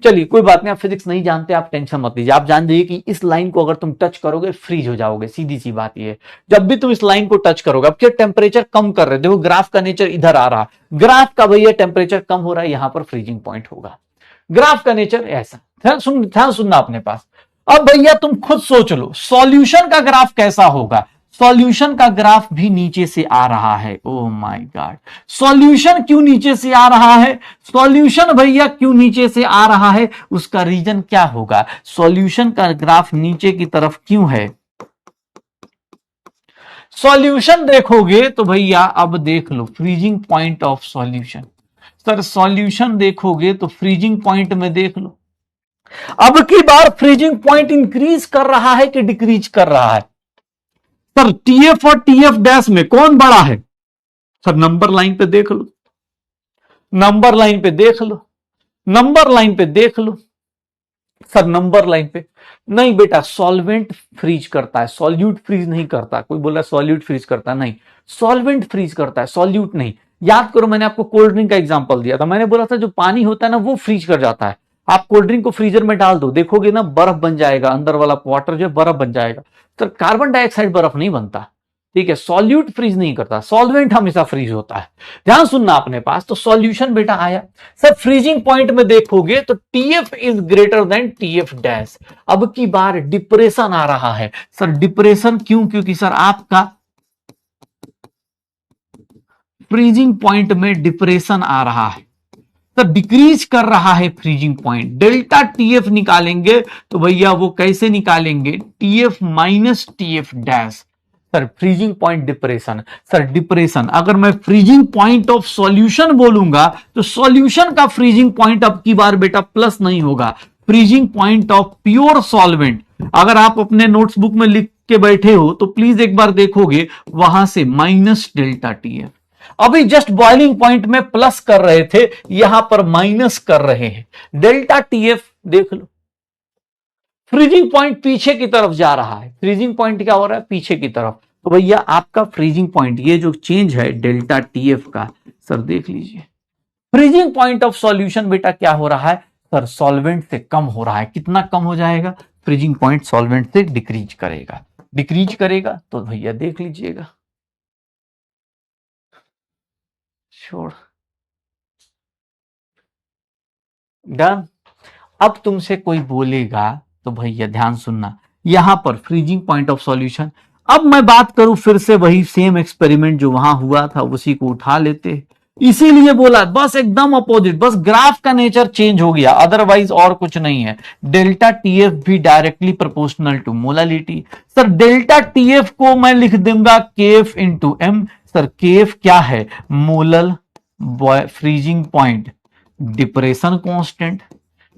चलिए कोई बात नहीं, आप फिजिक्स नहीं जानते, आप टेंशन मत लीजिए, आप जान जाइए कि इस लाइन को अगर तुम टच करोगे फ्रीज हो जाओगे, सीधी सी बात ये है। जब भी तुम इस लाइन को टच करोगे, अब क्या टेम्परेचर कम कर रहे, देखो ग्राफ का नेचर इधर आ रहा, ग्राफ का भैया टेम्परेचर कम हो रहा है, यहां पर फ्रीजिंग पॉइंट होगा, ग्राफ का नेचर ऐसा। ध्यान सुनना अपने पास। अब भैया तुम खुद सोच लो सॉल्यूशन का ग्राफ कैसा होगा, सॉल्यूशन का ग्राफ भी नीचे से आ रहा है, ओह माय गॉड। सॉल्यूशन क्यों नीचे से आ रहा है, सॉल्यूशन भैया क्यों नीचे से आ रहा है, उसका रीजन क्या होगा, सॉल्यूशन का ग्राफ नीचे की तरफ क्यों है। सॉल्यूशन देखोगे तो भैया अब देख लो freezing point of solution, sir solution देखोगे तो फ्रीजिंग पॉइंट में देख लो, अब की बार फ्रीजिंग पॉइंट इंक्रीज कर रहा है कि डिक्रीज कर रहा है, सर टीएफ और टीएफ डैश में कौन बड़ा है, सर नंबर लाइन पे देख लो, नंबर लाइन पे देख लो, नंबर लाइन पे देख लो, सर नंबर लाइन पे नहीं बेटा, सॉल्वेंट फ्रीज करता है, सॉल्यूट फ्रीज नहीं करता। कोई बोला सॉल्यूट फ्रीज करता है, नहीं, सॉल्वेंट फ्रीज करता है, सॉल्यूट नहीं। याद करो मैंने आपको कोल्ड ड्रिंक का एग्जांपल दिया था, मैंने बोला था जो पानी होता है ना वो फ्रीज कर जाता है, आप कोल्ड ड्रिंक को फ्रीजर में डाल दो, देखोगे ना बर्फ बन जाएगा, अंदर वाला वाटर जो है बर्फ बन जाएगा, तो कार्बन डाइऑक्साइड बर्फ नहीं बनता, ठीक है। सॉल्यूट फ्रीज नहीं करता, सॉल्वेंट हमेशा फ्रीज होता है। ध्यान सुनना अपने पास, तो सॉल्यूशन बेटा आया, सर फ्रीजिंग पॉइंट में देखोगे तो TF is greater than TF dash. अब की बार डिप्रेशन आ रहा है, सर डिप्रेशन क्यों, क्योंकि सर आपका फ्रीजिंग पॉइंट में डिप्रेशन आ रहा है, तो डिक्रीज कर रहा है फ्रीजिंग पॉइंट। डेल्टा टीएफ निकालेंगे तो भैया वो कैसे निकालेंगे, TF minus TF dash, sir freezing point depression, sir depression. अगर मैं फ्रीजिंग पॉइंट ऑफ सॉल्यूशन बोलूंगा तो सॉल्यूशन का फ्रीजिंग पॉइंट अब की बार बेटा प्लस नहीं होगा, freezing point of pure solvent. अगर आप अपने नोट्स बुक में लिख के बैठे हो तो प्लीज एक बार देखोगे, वहां से माइनस डेल्टा टीएफ, अभी जस्ट बॉइलिंग पॉइंट में प्लस कर रहे थे, यहां पर माइनस कर रहे हैं, डेल्टा टीएफ देख लो। फ्रीजिंग पॉइंट पीछे की तरफ जा रहा है, फ्रीजिंग पॉइंट क्या हो रहा है, पीछे की तरफ, तो भैया आपका फ्रीजिंग पॉइंट ये जो चेंज है डेल्टा टीएफ का, सर देख लीजिए फ्रीजिंग पॉइंट ऑफ सॉल्यूशन बेटा क्या हो रहा है, सर सॉल्वेंट से कम हो रहा है। कितना कम हो जाएगा, फ्रीजिंग पॉइंट सॉल्वेंट से डिक्रीज करेगा, डिक्रीज करेगा तो भैया देख लीजिएगा, छोड़ डन। अब तुमसे कोई बोलेगा तो भैया ध्यान सुनना, यहां पर फ्रीजिंग पॉइंट ऑफ सॉल्यूशन। अब मैं बात करूं फिर से वही सेम एक्सपेरिमेंट जो वहां हुआ था उसी को उठा लेते, इसीलिए बोला बस एकदम अपोजिट, बस ग्राफ का नेचर चेंज हो गया, अदरवाइज और कुछ नहीं है। डेल्टा टीएफ भी directly proportional to molality, sir delta TF को मैं लिख दूंगा KF into M, sir KF क्या है, molal freezing point depression constant,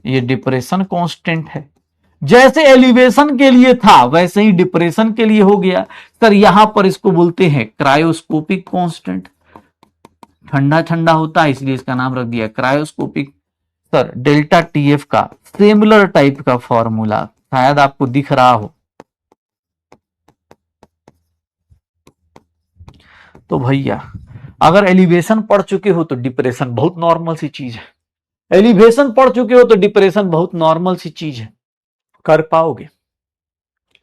ये डिप्रेशन कांस्टेंट है, जैसे एलिवेशन के लिए था वैसे ही डिप्रेशन के लिए हो गया। सर यहां पर इसको बोलते हैं क्रायोस्कोपिक कांस्टेंट, ठंडा ठंडा होता है इसलिए इसका नाम रख दिया क्रायोस्कोपिक। सर डेल्टा टीएफ का सिमिलर टाइप का फॉर्मूला शायद आपको दिख रहा हो, तो भैया अगर एलिवेशन पढ़ चुके हो तो डिप्रेशन बहुत नॉर्मल सी चीज है, एलिवेशन पढ़ चुके हो तो डिप्रेशन बहुत नॉर्मल सी चीज है, कर पाओगे,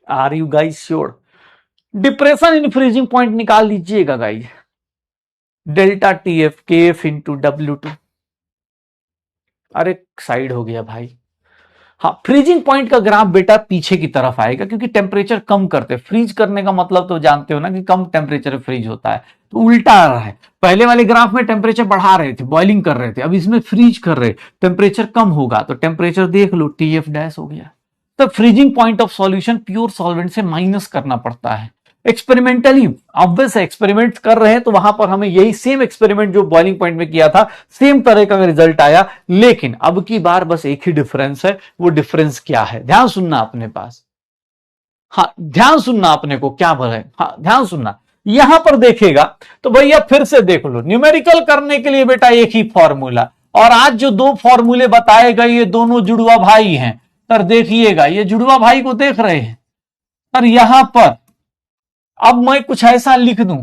are you guys sure. Depression in freezing point निकाल लीजिएगा guys, delta TF KF into W2, अरे साइड हो गया भाई, हाँ, फ्रीजिंग पॉइंट का ग्राफ बेटा पीछे की तरफ आएगा, क्योंकि टेम्परेचर कम करते, फ्रीज करने का मतलब तो जानते हो ना कि कम टेम्परेचर फ्रीज होता है, तो उल्टा आ रहा है। पहले वाले ग्राफ में टेम्परेचर बढ़ा रहे थे, बॉइलिंग कर रहे थे, अब इसमें फ्रीज कर रहे, टेम्परेचर कम होगा तो टेम्परेचर देख लो TF डैश हो गया। तो freezing point of solution pure solvent से माइनस करना पड़ता है एक्सपेरिमेंटली। ऑब्वियस एक्सपेरिमेंट कर रहे हैं तो वहां पर हमें यही सेम एक्सपेरिमेंट जो बॉइलिंग पॉइंट में किया था, सेम तरह का रिजल्ट आया, लेकिन अब की बार बस एक ही डिफरेंस है। वो डिफरेंस क्या है, ध्यान सुनना अपने पास। हाँ, ध्यान सुनना अपने को क्या बोले, हाँ ध्यान सुनना। यहां पर देखेगा तो भैया फिर से देख लो, न्यूमेरिकल करने के लिए बेटा एक ही फॉर्मूला, और आज जो दो फॉर्मूले बताए गए ये दोनों जुड़वा भाई हैं। सर देखिएगा, ये जुड़वा भाई को देख रहे हैं सर, यहां पर अब मैं कुछ ऐसा लिख दूं,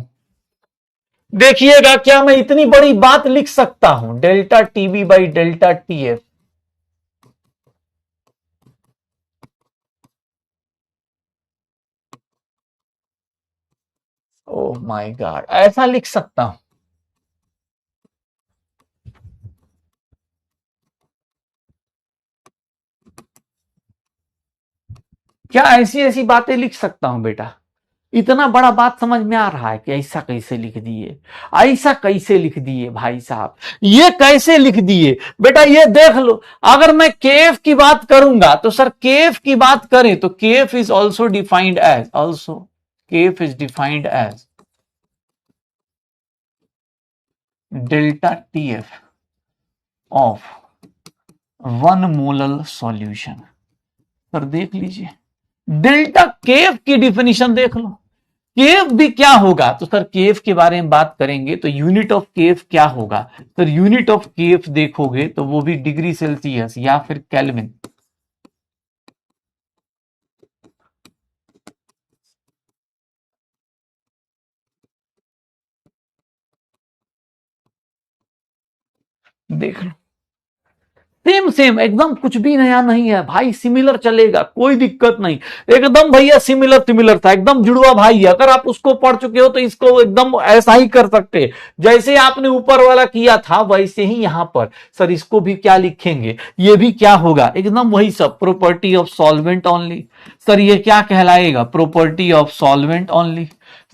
देखिएगा क्या मैं इतनी बड़ी बात लिख सकता हूं, delta TB by delta TF. Oh my God, ऐसा लिख सकता हूं? क्या ऐसी ऐसी बातें लिख सकता हूं बेटा? इतना बड़ा बात समझ में आ रहा है कि ऐसा कैसे लिख दिए, ऐसा कैसे लिख दिए भाई साहब, ये कैसे लिख दिए बेटा, ये देख लो। अगर मैं केएफ की बात करूंगा तो सर, केएफ की बात करें तो KF is also defined as, also KF is defined as delta TF of 1 molar solution. Sir देख लीजिए, डेल्टा केएफ की डिफिनीशन देख लो। केएफ भी क्या होगा, तो सर केएफ के बारे में बात करेंगे तो यूनिट ऑफ केएफ क्या होगा, सर यूनिट ऑफ केएफ देखोगे तो वो भी डिग्री सेल्सियस या फिर केल्विन। देख लो, सेम सेम एकदम, कुछ भी नया नहीं है भाई, सिमिलर चलेगा, कोई दिक्कत नहीं। एकदम भैया सिमिलर सिमिलर था, एकदम जुड़वा भाई है। अगर आप उसको पढ़ चुके हो तो इसको एकदम ऐसा ही कर सकते, जैसे आपने ऊपर वाला किया था वैसे ही यहां पर सर इसको भी क्या लिखेंगे, ये भी क्या होगा, एकदम वही सब, property of solvent only. Sir ये क्या कहलाएगा, प्रॉपर्टी ऑफ सॉल्वेंट ओनली,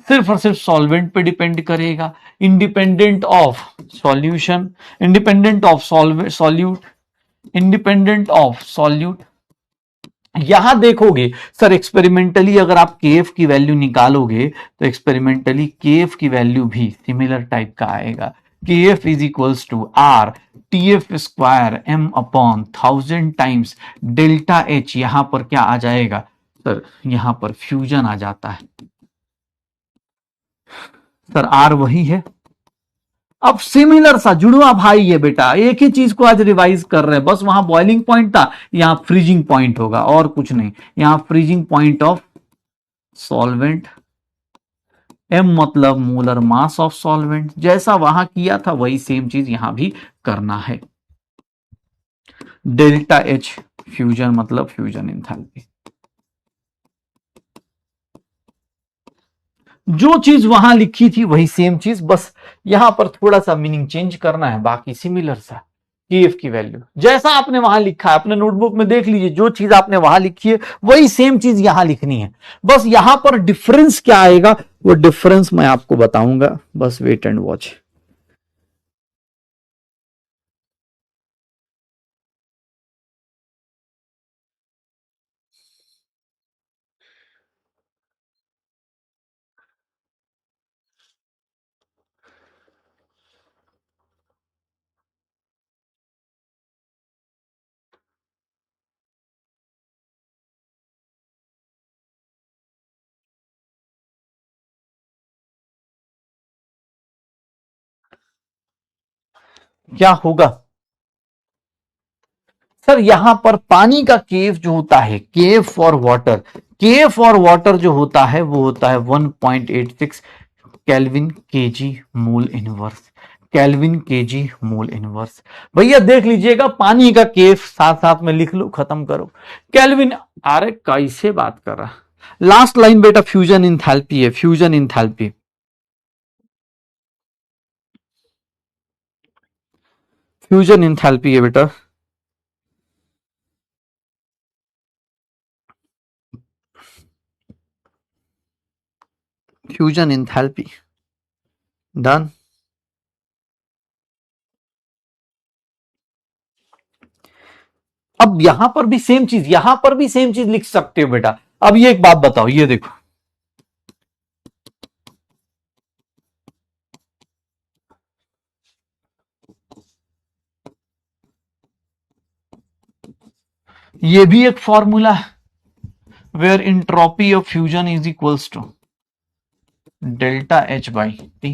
सिर्फ और सिर्फ सॉल्वेंट पे डिपेंड करेगा, independent of solution, independent of solute, independent of solute. यहां देखोगे सर, एक्सपेरिमेंटली अगर आप केएफ की वैल्यू निकालोगे तो एक्सपेरिमेंटली केएफ की वैल्यू भी सिमिलर टाइप का आएगा। KF is equals to R TF square M upon 1000 times delta H. यहां पर क्या आ जाएगा सर, यहां पर फ्यूजन आ जाता है सर, आर वही है। अब सिमिलर सा जुड़वा भाई है बेटा, एक ही चीज को आज रिवाइज कर रहे हैं, बस वहां बॉइलिंग पॉइंट था, यहां फ्रीजिंग पॉइंट होगा और कुछ नहीं। यहां freezing point of solvent, M मतलब मोलर मास ऑफ सॉल्वेंट, जैसा वहां किया था वही सेम चीज यहां भी करना है। डेल्टा एच फ्यूजन मतलब फ्यूजन इंथैल्पी, जो चीज वहां लिखी थी वही सेम चीज, बस यहां पर थोड़ा सा मीनिंग चेंज करना है, बाकी सिमिलर सा। केएफ की वैल्यू जैसा आपने वहां लिखा है अपने नोटबुक में देख लीजिए, जो चीज आपने वहां लिखी है वही सेम चीज यहां लिखनी है, बस यहां पर डिफरेंस क्या आएगा वो डिफरेंस मैं आपको बताऊंगा, बस वेट एंड वॉच। क्या होगा सर, यहां पर पानी का केव जो होता है, केव फॉर वाटर, केव फॉर वाटर जो होता है वो होता है 1.86 Kelvin KG mol inverse, Kelvin KG mol inverse. भैया देख लीजिएगा, पानी का केफ साथ साथ में लिख लो, खत्म करो केल्विन। अरे कैसे बात कर रहा, लास्ट लाइन बेटा फ्यूजन इंथैल्पी है, फ्यूजन इंथैल्पी, फ्यूजन इंथैल्पी है बेटा। Fusion enthalpy done. अब यहां पर भी सेम चीज, यहां पर भी सेम चीज लिख सकते हो बेटा। अब ये एक बात बताओ, ये देखो ये भी एक फॉर्मूला है, where entropy of fusion is equals to delta H by T.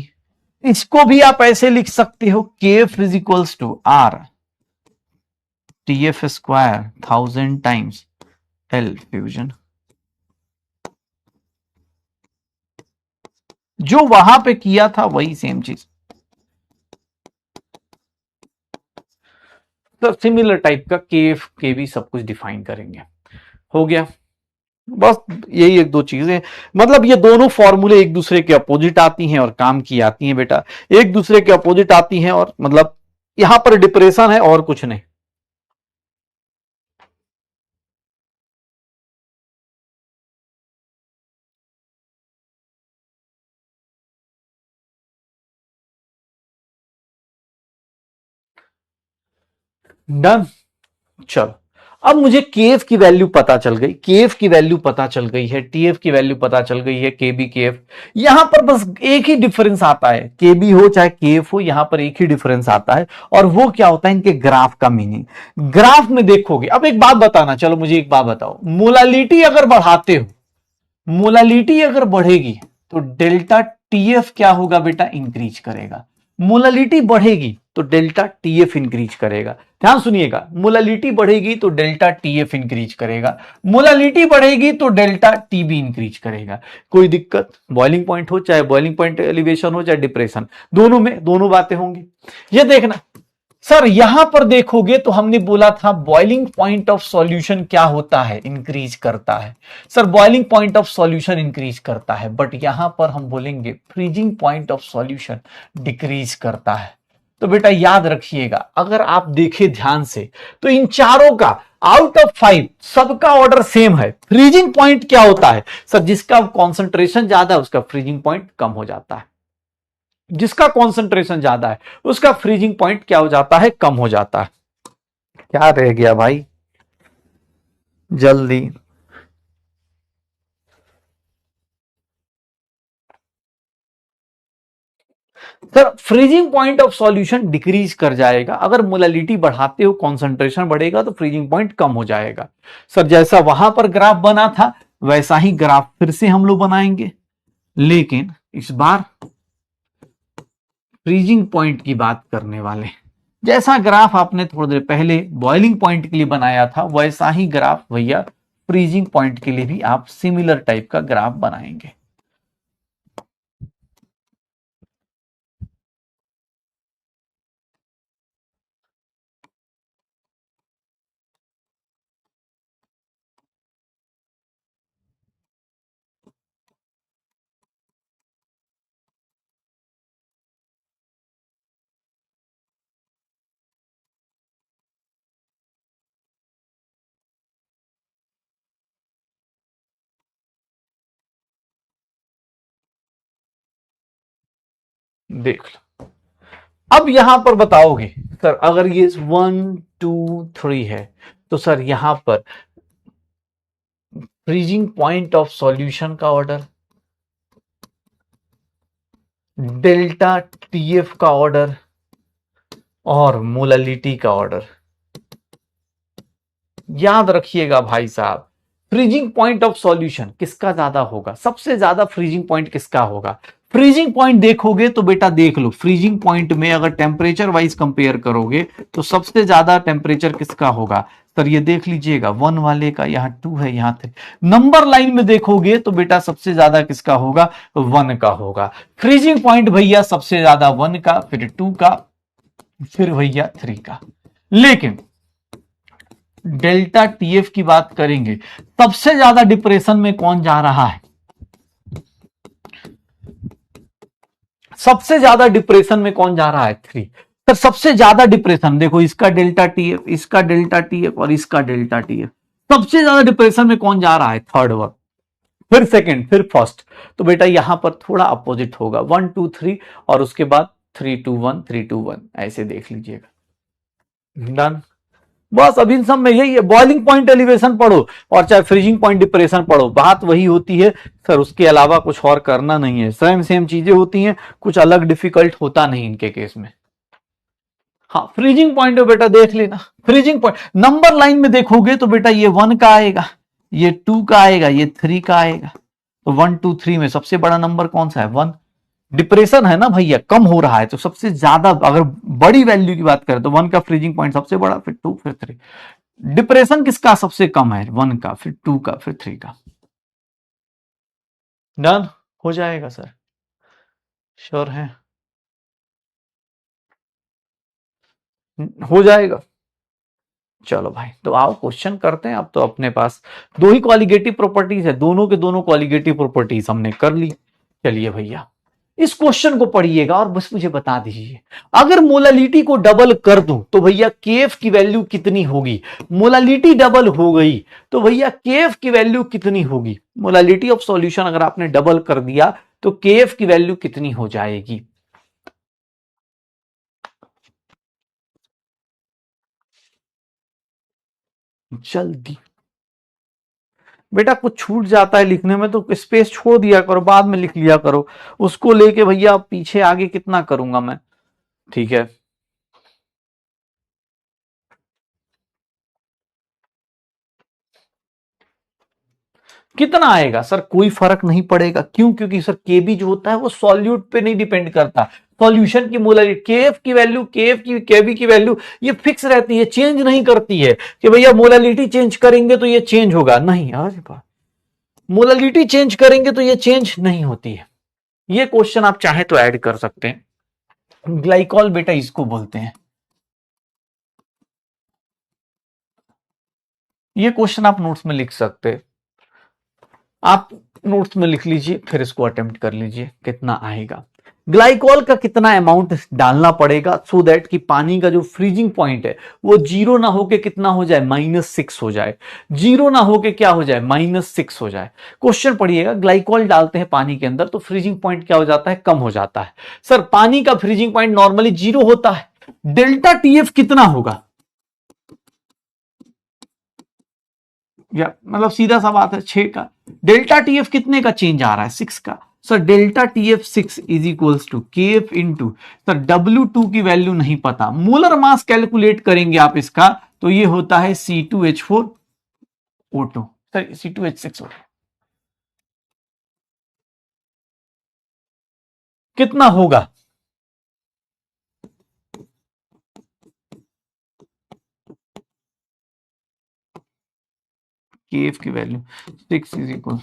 इसको भी आप ऐसे लिख सकते हो, K F is equals to R T F square 1000 times L fusion. जो वहां पे किया था वही सेम चीज, तो सिमिलर टाइप का के एफ के भी सब कुछ डिफाइन करेंगे। हो गया, बस यही एक दो चीजें, मतलब ये दोनों फॉर्मूले एक दूसरे के अपोजिट आती हैं और काम की आती हैं बेटा, एक दूसरे के अपोजिट आती हैं, और मतलब यहां पर डिप्रेशन है और कुछ नहीं। डन। चलो, अब मुझे केएफ की वैल्यू पता चल गई, केएफ की वैल्यू पता चल गई है, टीएफ की वैल्यू पता चल गई है, केबी केएफ। यहां पर बस एक ही डिफरेंस आता है, केबी हो चाहे केएफ हो, यहां पर एक ही डिफरेंस आता है, और वो क्या होता है, इनके ग्राफ का मीनिंग। ग्राफ में देखोगे, अब एक बात बताना, चलो मुझे एक बात बताओ, मोलालिटी अगर बढ़ाते हो, मोलालिटी अगर बढ़ेगी तो डेल्टा टीएफ क्या होगा बेटा, इंक्रीज करेगा। मोलालिटी बढ़ेगी तो डेल्टा टीएफ इंक्रीज करेगा। ध्यान सुनिएगा, मोलालिटी बढ़ेगी तो डेल्टा टीएफ इंक्रीज करेगा, मोलालिटी बढ़ेगी तो डेल्टा टीबी इंक्रीज करेगा। कोई दिक्कत, बॉइलिंग पॉइंट हो चाहे बॉइलिंग पॉइंट एलिवेशन हो चाहे डिप्रेशन, दोनों में दोनों बातें होंगी। ये देखना सर, यहां पर देखोगे तो हमने बोला था बॉइलिंग पॉइंट ऑफ सॉल्यूशन क्या होता है, इंक्रीज करता है। Sir boiling point of solution increase करता है, बट यहां पर हम बोलेंगे freezing point of solution decrease करता है। तो बेटा याद रखिएगा, अगर आप देखें ध्यान से तो इन चारों का आउट ऑफ 5 सबका ऑर्डर सेम है। फ्रीजिंग पॉइंट क्या होता है सर, जिसका कॉन्सेंट्रेशन ज्यादा है उसका फ्रीजिंग पॉइंट कम हो जाता है, जिसका कॉन्सेंट्रेशन ज्यादा है उसका फ्रीजिंग पॉइंट क्या हो जाता है, कम हो जाता है। क्या रह गया भाई, जल्दी। Sir freezing point of solution decrease कर जाएगा, अगर मोलालिटी बढ़ाते हो कॉन्सेंट्रेशन बढ़ेगा तो फ्रीजिंग पॉइंट कम हो जाएगा। सर जैसा वहां पर ग्राफ बना था वैसा ही ग्राफ फिर से हम लोग बनाएंगे, लेकिन इस बार फ्रीजिंग पॉइंट की बात करने वाले। जैसा ग्राफ आपने थोड़ी देर पहले बॉइलिंग पॉइंट के लिए बनाया था वैसा ही ग्राफ भैया फ्रीजिंग पॉइंट के लिए भी आप सिमिलर टाइप का ग्राफ बनाएंगे। देख लो, अब यहां पर बताओगे सर अगर ये 1 2 3 है तो सर यहां पर फ्रीजिंग पॉइंट ऑफ सॉल्यूशन का ऑर्डर, डेल्टा टीएफ का ऑर्डर और मोलालिटी का ऑर्डर। याद रखिएगा भाई साहब, फ्रीजिंग पॉइंट ऑफ सॉल्यूशन किसका ज्यादा होगा, सबसे ज्यादा फ्रीजिंग पॉइंट किसका होगा। फ्रीजिंग पॉइंट देखोगे तो बेटा देख लो, फ्रीजिंग पॉइंट में अगर टेम्परेचर वाइज कंपेयर करोगे तो सबसे ज्यादा टेम्परेचर किसका होगा। सर ये देख लीजिएगा 1 वाले का, यहाँ 2 है, यहाँ 3। नंबर लाइन में देखोगे तो बेटा सबसे ज्यादा किसका होगा, 1 का होगा। फ्रीजिंग पॉइंट भैया सबसे ज्यादा 1 का, फिर 2 का, फिर भैया 3 का। लेकिन डेल्टा टीएफ की बात करेंगे, सबसे ज्यादा डिप्रेशन में कौन जा रहा है, सबसे ज्यादा डिप्रेशन में कौन जा रहा है, 3। तो सबसे ज्यादा डिप्रेशन देखो, इसका डेल्टा टीएफ, इसका डेल्टा टीएफ और इसका डेल्टा टीएफ, सबसे ज्यादा डिप्रेशन में कौन जा रहा है, 3rd वन। फिर सेकंड, फिर फर्स्ट। तो बेटा यहां पर थोड़ा अपोजिट होगा, 1 2 3 और उसके बाद 3 2 1 3 2 1, ऐसे देख लीजिएगा। डन। बस अभी इन सब में यही है, बॉइलिंग पॉइंट एलिवेशन पढ़ो और चाहे फ्रीजिंग पॉइंट डिप्रेशन पढ़ो, बात वही होती है सर, उसके अलावा कुछ और करना नहीं है, सेम सेम चीजें होती हैं, कुछ अलग डिफिकल्ट होता नहीं इनके केस में। हाँ फ्रीजिंग पॉइंट है बेटा, देख लेना फ्रीजिंग पॉइंट नंबर लाइन में देखोगे तो बेटा ये 1 का आएगा, ये 2 का आएगा, ये 3 का आएगा। तो 1 2 3 में सबसे बड़ा नंबर कौन सा है? 1। डिप्रेशन है ना भैया, कम हो रहा है, तो सबसे ज्यादा अगर बड़ी वैल्यू की बात करें तो 1 का फ्रीजिंग पॉइंट सबसे बड़ा, फिर 2, फिर 3। डिप्रेशन किसका सबसे कम है? 1 का, फिर 2 का, फिर 3 का। डन हो जाएगा सर, श्योर है, हो जाएगा। चलो भाई, तो आओ क्वेश्चन करते हैं। अब तो अपने पास दो ही कॉलिगेटिव प्रॉपर्टीज है, दोनों के दोनों कॉलिगेटिव प्रॉपर्टीज हमने कर ली। चलिए भैया इस क्वेश्चन को पढ़िएगा और बस मुझे बता दीजिए, अगर मोलालिटी को डबल कर दूं तो भैया केएफ की वैल्यू कितनी होगी? मोलालिटी डबल हो गई तो भैया केएफ की वैल्यू कितनी होगी? मोलालिटी ऑफ सॉल्यूशन अगर आपने डबल कर दिया तो केएफ की वैल्यू कितनी हो जाएगी? जल्दी बेटा, कुछ छूट जाता है लिखने में तो स्पेस छोड़ दिया करो, बाद में लिख लिया करो, उसको लेके भैया पीछे आगे कितना करूंगा मैं। ठीक है, कितना आएगा सर? कोई फर्क नहीं पड़ेगा, क्यों? क्योंकि सर केबी जो होता है वो सॉल्यूट पे नहीं डिपेंड करता, सॉल्यूशन की मोलारिटी, केएफ की वैल्यू, केएफ की केबी की वैल्यू ये फिक्स रहती है, चेंज नहीं करती है कि भैया मोलालिटी चेंज करेंगे तो ये चेंज होगा, नहीं। अरे बात, मोलालिटी चेंज करेंगे तो ये चेंज नहीं होती है। ये क्वेश्चन आप चाहे तो ऐड कर सकते हैं, ग्लाइकॉल बेटा इसको बोलते हैं। ये क्वेश्चन आप नोट्स में लिख सकते हैं, आप नोट्स में लिख लीजिए, फिर इसको अटेम्प्ट कर लीजिए कितना आएगा। ग्लाइकॉल का कितना अमाउंट डालना पड़ेगा सो दैट कि पानी का जो फ्रीजिंग पॉइंट है वो जीरो ना होके कितना हो जाए? -6 हो जाए। जीरो ना होके क्या हो जाए? -6 हो जाए। क्वेश्चन पढ़िएगा, ग्लाइकॉल डालते हैं पानी के अंदर तो फ्रीजिंग पॉइंट क्या हो जाता है? कम हो जाता है। सर पानी का फ्रीजिंग पॉइंट नॉर्मली 0 होता है, डेल्टा टीएफ कितना होगा? या मतलब सीधा सा बात है, 6 का। डेल्टा टीएफ कितने का चेंज आ रहा है? 6 का। Sir delta TF 6 is equals to KF into, sir W2 की वैल्यू नहीं पता, मोलर मास कैलकुलेट करेंगे आप इसका तो ये होता है C2H4O2, सर C2H6O2। कितना होगा? केएफ की वैल्यू 6 इज इक्वल,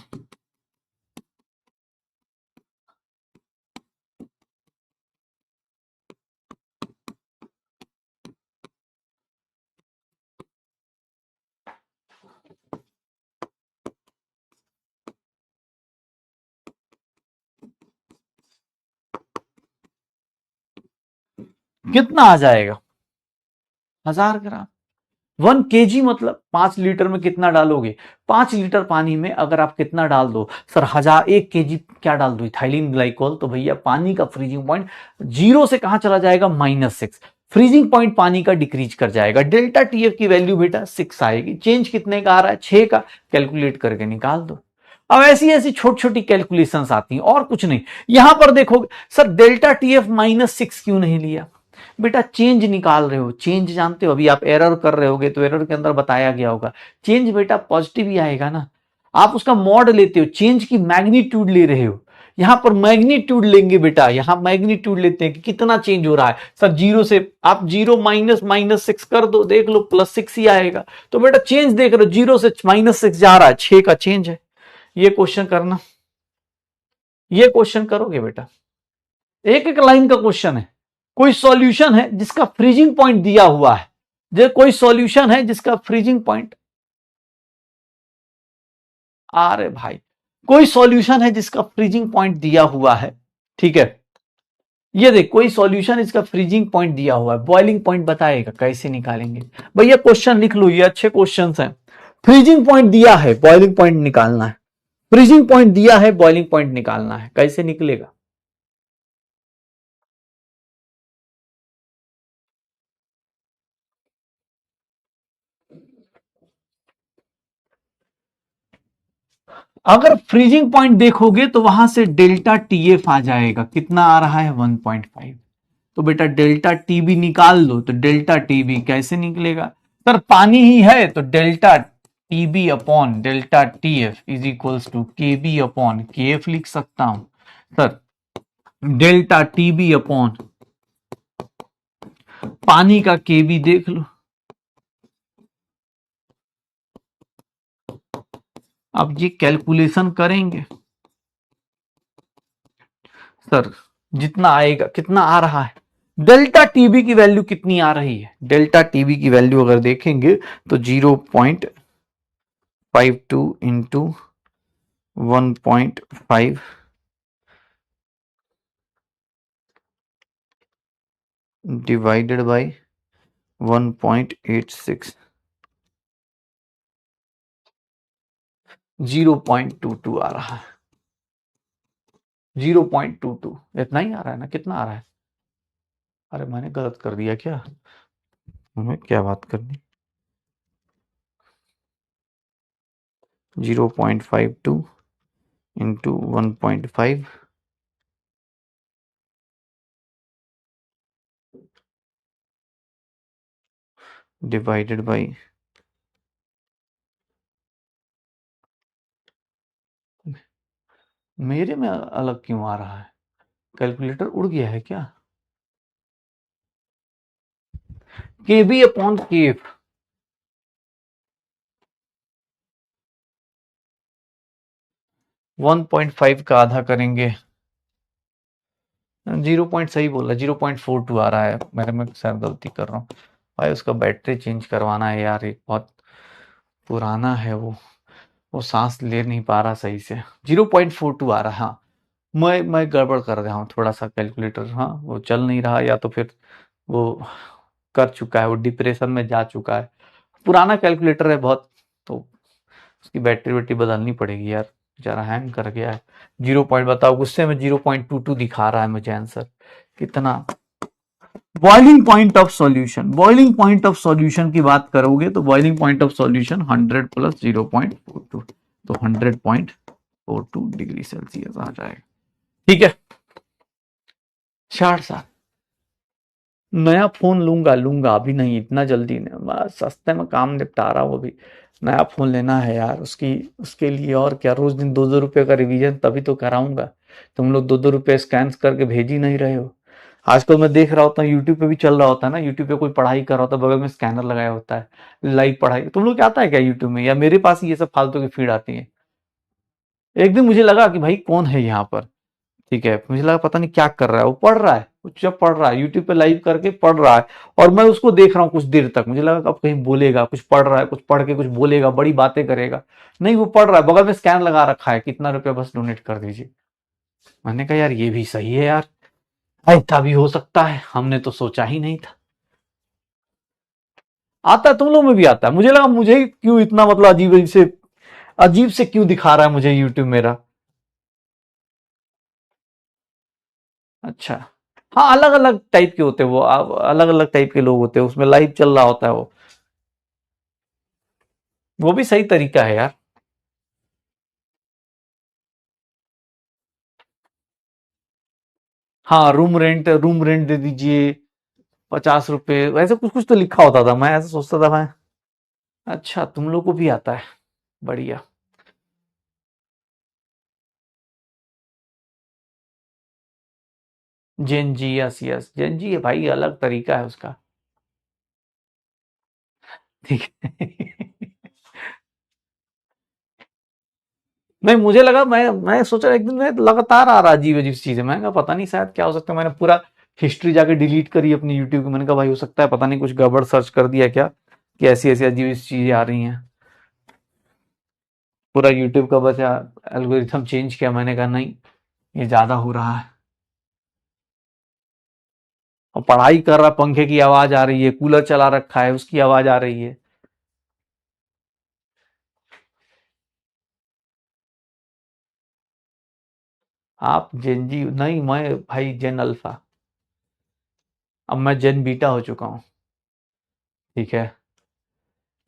कितना आ जाएगा? 1000 ग्राम। 1 kg मतलब 5 लीटर में कितना डालोगे? 5 लीटर पानी में अगर आप कितना डाल दो सर? 1 kg क्या डाल दो? Ethylene glycol. तो भैया पानी का फ्रीजिंग पॉइंट 0 से कहां चला जाएगा? -6। फ्रीजिंग पॉइंट पानी का डिक्रीज कर जाएगा। डेल्टा टीएफ की वैल्यू बेटा 6 आएगी। चेंज कितने का आ रहा है? 6 का। कैलकुलेट करके निकाल दो। अब ऐसी ऐसी छोटी छोटी कैलकुलेशंस आती हैं और कुछ नहीं। यहां पर देखोगे सर डेल्टा टीएफ -6 क्यों नहीं लिया? बेटा चेंज निकाल रहे हो, चेंज जानते हो, अभी आप एरर कर रहे होगे तो एरर के अंदर बताया गया होगा, चेंज बेटा पॉजिटिव ही आएगा ना। आप उसका मॉड लेते हो, चेंज की मैग्नीट्यूड ले रहे हो, यहां पर मैग्नीट्यूड लेंगे बेटा, यहां मैग्नीट्यूड लेते हैं कि कितना चेंज हो रहा है। सर 0 से आप 0 -6 कर दो, देख लो +6 ही आएगा। तो बेटा चेंज देख रहे हो, 0 से -6 जा रहा है, 6 का चेंज है। ये क्वेश्चन करना, ये क्वेश्चन करोगे बेटा, एक एक लाइन का क्वेश्चन है। कोई सॉल्यूशन है जिसका फ्रीजिंग पॉइंट दिया हुआ है, जो कोई सॉल्यूशन है जिसका फ्रीजिंग पॉइंट, अरे भाई कोई सॉल्यूशन है जिसका फ्रीजिंग पॉइंट दिया हुआ है, ठीक है। ये देख कोई सॉल्यूशन इसका फ्रीजिंग पॉइंट दिया हुआ है, बॉइलिंग पॉइंट बताएगा, कैसे निकालेंगे भैया? क्वेश्चन लिख लो, ये अच्छे क्वेश्चंस हैं। फ्रीजिंग पॉइंट दिया है, बॉइलिंग पॉइंट निकालना है। फ्रीजिंग पॉइंट दिया है, बॉइलिंग पॉइंट निकालना है, कैसे निकलेगा? अगर फ्रीजिंग पॉइंट देखोगे तो वहां से डेल्टा टीएफ आ जाएगा, कितना आ रहा है 1.5। तो बेटा डेल्टा टीबी निकाल लो, तो डेल्टा टीबी कैसे निकलेगा सर? पानी ही है तो delta TB upon delta TF is equals to KB upon KF लिख सकता हूं सर। डेल्टा टीबी अपॉन पानी का केबी देख लो। अब ये कैलकुलेशन करेंगे सर, जितना आएगा, कितना आ रहा है, डेल्टा टीबी की वैल्यू कितनी आ रही है? डेल्टा टीबी की वैल्यू अगर देखेंगे तो 0.52 इंटू 1.5 डिवाइडेड बाई 1.86, 0.22 आ रहा है। 0.22 इतना ही आ रहा है ना? कितना आ रहा है? अरे मैंने गलत कर दिया क्या? हमें क्या बात करनी? 0.52 इंटू 1.5 डिवाइडेड बाई, मेरे में अलग क्यों आ रहा है? कैलकुलेटर उड़ गया है क्या? केबी अपॉन केएफ, 1.5 का आधा करेंगे, 0 पॉइंट सही बोला, 0.42 आ रहा है। मैं शायद गलती कर रहा हूँ भाई, उसका बैटरी चेंज करवाना है यार, एक बहुत पुराना है वो सांस ले नहीं पा रहा सही से। 0.42 आ रहा है। हाँ, मैं गड़बड़ कर रहा हूँ थोड़ा सा कैलकुलेटर, हाँ वो चल नहीं रहा, या तो फिर वो कर चुका है, वो डिप्रेशन में जा चुका है। पुराना कैलकुलेटर है बहुत, तो उसकी बैटरी वेटरी बदलनी पड़ेगी यार, जरा हैंग कर गया है। 0 पॉइंट बताओ, गुस्से में 0.22 दिखा रहा है मुझे आंसर। कितना? Boiling point of solution, boiling point of solution की बात करोगे तो boiling point of solution 100 plus 0.42, तो 100.42 डिग्री सेल्सियस आ जाएगा। ठीक है, 60 साल। नया फोन लूंगा लूंगा, अभी नहीं, इतना जल्दी नहीं, बस सस्ते में काम निपटा रहा हूँ अभी। नया फोन लेना है यार, उसकी उसके लिए और क्या, रोज दिन 2-2 रुपए का रिवीजन तभी तो कराऊंगा। तुम लोग 2-2 रुपए स्कैन करके भेज ही नहीं रहे हो। आजकल मैं देख रहा होता हूँ, यूट्यूब पे भी चल रहा होता है ना, यूट्यूब पे कोई पढ़ाई कर रहा होता है, बगल में स्कैनर लगाया होता है, लाइव पढ़ाई। तुम लोग क्या आता है क्या यूट्यूब में, या मेरे पास ही ये सब फालतू की फीड आती है? एक दिन मुझे लगा कि भाई कौन है यहाँ पर, ठीक है, मुझे लगा पता नहीं क्या कर रहा है, वो पढ़ रहा है, कुछ जब पढ़ रहा है यूट्यूब पे लाइव करके पढ़ रहा है, और मैं उसको देख रहा हूँ कुछ देर तक, मुझे लगा अब कहीं बोलेगा, कुछ पढ़ रहा है, कुछ पढ़ के कुछ बोलेगा, बड़ी बातें करेगा। नहीं, वो पढ़ रहा है, बगल में स्कैन लगा रखा है, कितना रुपया बस डोनेट कर दीजिए। मैंने कहा यार ये भी सही है यार, ऐसा भी हो सकता है, हमने तो सोचा ही नहीं था। आता है तुम लोग में भी आता है? मुझे लगा मुझे ही क्यों इतना मतलब अजीब से क्यों दिखा रहा है मुझे यूट्यूब मेरा। अच्छा, हाँ अलग अलग टाइप के होते हैं वो, अलग अलग टाइप के लोग होते हैं, उसमें लाइव चल रहा होता है वो भी सही तरीका है यार। हाँ, रूम रेंट दे दीजिए 50 रुपए, वैसे कुछ कुछ तो लिखा होता था, मैं ऐसा सोचता था मैं। अच्छा, तुम लोग को भी आता है, बढ़िया। जेन जी, यस यस, जेन जी है भाई, अलग तरीका है उसका। ठीक है। नहीं, मुझे लगा, मैं सोचा एक दिन में लगातार आ रहा अजीब अजीब चीजें, मैंने कहा पता नहीं शायद क्या हो सकता है, मैंने पूरा हिस्ट्री जाके डिलीट करी अपनी यूट्यूब की, मैंने कहा भाई हो सकता है पता नहीं कुछ गड़बड़ सर्च कर दिया क्या, कि ऐसी ऐसी अजीब चीजें आ रही हैं। पूरा यूट्यूब का बस एल्गोरिथम चेंज किया, मैंने कहा नहीं, ये ज्यादा हो रहा है। और पढ़ाई कर रहा, पंखे की आवाज आ रही है, कूलर चला रखा है उसकी आवाज आ रही है। आप जेन जी नहीं, मैं भाई जेन अल्फा, अब मैं जेन बीटा हो चुका हूं। ठीक है,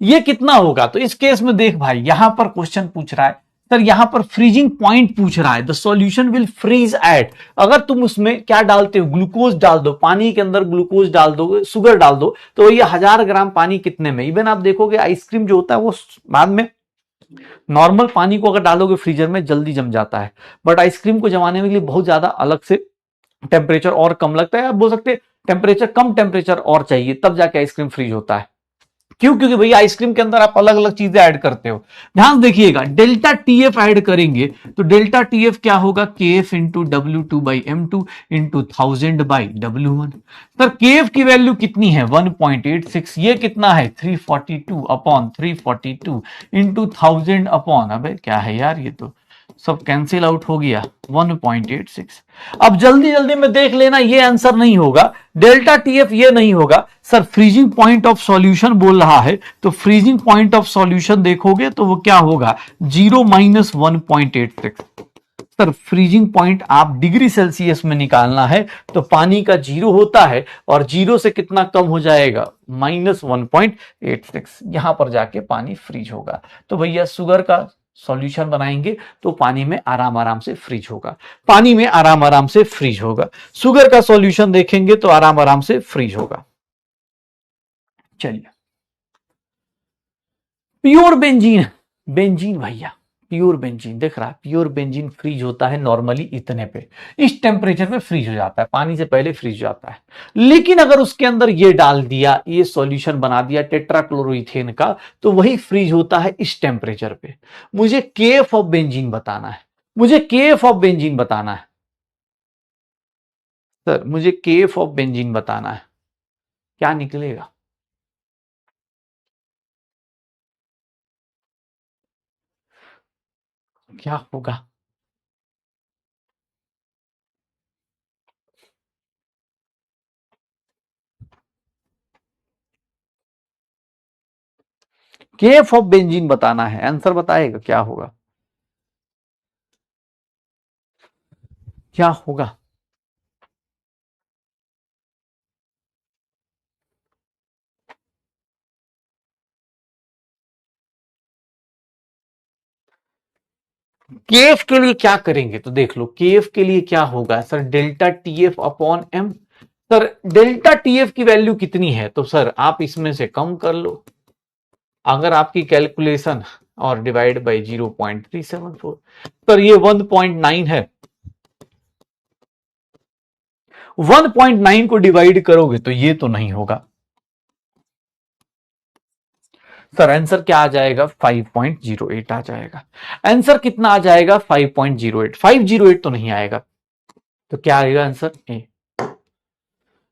ये कितना होगा? तो इस केस में देख भाई, यहां पर क्वेश्चन पूछ रहा है सर, यहां पर फ्रीजिंग पॉइंट पूछ रहा है, the solution will freeze at, अगर तुम उसमें क्या डालते हो, ग्लूकोज डाल दो, पानी के अंदर ग्लूकोज डाल दो, शुगर डाल दो, तो ये 1000 ग्राम पानी कितने में, इवन आप देखोगे आइसक्रीम जो होता है वो बाद में नॉर्मल पानी को अगर डालोगे फ्रीजर में जल्दी जम जाता है, बट आइसक्रीम को जमाने के लिए बहुत ज्यादा अलग से टेम्परेचर और कम लगता है, आप बोल सकते टेम्परेचर कम, टेम्परेचर और चाहिए तब जाके आइसक्रीम फ्रीज होता है। क्यों? क्योंकि भैया आइसक्रीम के अंदर आप अलग अलग चीजें ऐड करते हो। ध्यान देखिएगा, डेल्टा टीएफ ऐड करेंगे तो डेल्टा टीएफ क्या होगा, के F into W2/M2 into 1000/W1। Sir के एफ की वैल्यू कितनी है 1.86, ये कितना है 342/342 इंटू 1000 अबे क्या है यार, ये तो सब कैंसिल आउट हो गया 1.86। अब जल्दी जल्दी में देख लेना, ये आंसर नहीं होगा, डेल्टा टीएफ ये नहीं होगा। Sir freezing point of solution बोल रहा है, तो फ्रीजिंग पॉइंट ऑफ सॉल्यूशन देखोगे तो वो क्या होगा 0 माइनस 1.86। सर फ्रीजिंग पॉइंट आप डिग्री सेल्सियस में निकालना है तो पानी का 0 होता है, और 0 से कितना कम हो जाएगा -1.86, यहां पर जाके पानी फ्रीज होगा। तो भैया शुगर का सॉल्यूशन बनाएंगे तो पानी में आराम आराम से फ्रीज होगा, पानी में आराम आराम से फ्रीज होगा, शुगर का सॉल्यूशन देखेंगे तो आराम आराम से फ्रीज होगा। चलिए, प्योर बेंजीन, बेंजीन भैया प्योर बेंजीन दिख रहा है, प्योर बेंजीन फ्रीज होता है नॉर्मली इतने पे, इस टेम्परेचर पे फ्रीज हो जाता है, पानी से पहले फ्रीज हो जाता है। लेकिन अगर उसके अंदर ये डाल दिया, ये सॉल्यूशन बना दिया टेट्राक्लोरोइथेन का, तो वही फ्रीज होता है इस टेम्परेचर पे। मुझे केएफ ऑफ बेंजीन बताना है, मुझे केएफ ऑफ बेंजीन बताना है सर, मुझे केएफ ऑफ बेंजीन बताना है, क्या निकलेगा? क्या होगा? केएफ ऑफ बेंजीन बताना है, आंसर बताएगा क्या होगा, क्या होगा? केएफ के लिए क्या करेंगे तो देख लो, केएफ के लिए क्या होगा sir, delta TF upon M. Sir delta TF की वैल्यू कितनी है, तो सर आप इसमें से कम कर लो, अगर आपकी कैलकुलेशन और डिवाइड बाय 0.374, सर ये 1.9 है, 1.9 को डिवाइड करोगे तो ये तो नहीं होगा। सर आंसर क्या आ जाएगा 5.08 आ जाएगा, आंसर कितना आ जाएगा 5.08, 508 तो नहीं आएगा, तो क्या आएगा आंसर ए।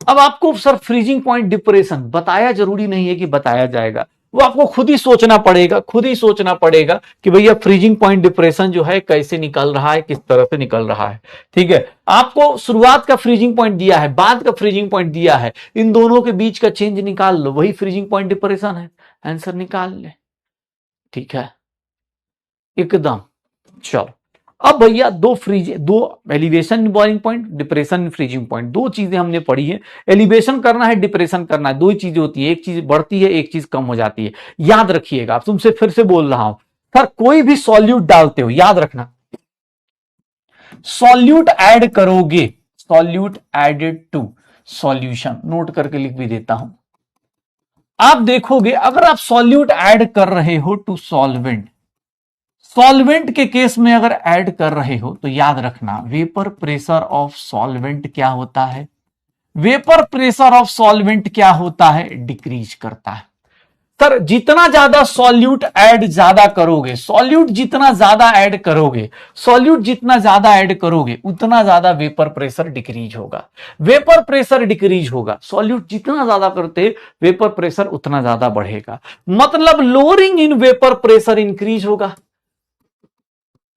अब आपको सर फ्रीजिंग पॉइंट डिप्रेशन बताया जरूरी नहीं है कि बताया जाएगा, वो आपको खुद ही सोचना पड़ेगा, खुद ही सोचना पड़ेगा कि भैया फ्रीजिंग पॉइंट डिप्रेशन जो है कैसे निकल रहा है, किस तरह से निकल रहा है। ठीक है, आपको शुरुआत का फ्रीजिंग पॉइंट दिया है, बाद का फ्रीजिंग पॉइंट दिया है, इन दोनों के बीच का चेंज निकाल लो, वही फ्रीजिंग पॉइंट डिप्रेशन है, आंसर निकाल ले। ठीक है एकदम। चलो अब भैया दो elevation boiling point, depression freezing point, दो चीजें हमने पढ़ी है, एलिवेशन करना है, डिप्रेशन करना है, दो ही चीजें होती है, एक चीज बढ़ती है, एक चीज कम हो जाती है, याद रखिएगा। आप तुमसे फिर से बोल रहा हूं सर, कोई भी सॉल्यूट डालते हो याद रखना, सॉल्यूट ऐड करोगे, solute added to solution, note करके लिख भी देता हूं। आप देखोगे अगर आप सॉल्यूट ऐड कर रहे हो टू सॉल्वेंट, सॉल्वेंट के केस में अगर ऐड कर रहे हो तो याद रखना वेपर प्रेशर ऑफ सॉल्वेंट क्या होता है, वेपर प्रेशर ऑफ सॉल्वेंट क्या होता है, डिक्रीज करता है। सर जितना ज्यादा सॉल्यूट ऐड ज्यादा करोगे, सॉल्यूट जितना ज्यादा ऐड करोगे, सॉल्यूट जितना ज्यादा ऐड करोगे उतना ज्यादा वेपर प्रेशर डिक्रीज होगा, वेपर प्रेशर डिक्रीज होगा, सॉल्यूट जितना ज्यादा करते वेपर प्रेशर उतना ज्यादा बढ़ेगा, मतलब lowering in vapour pressure increase होगा,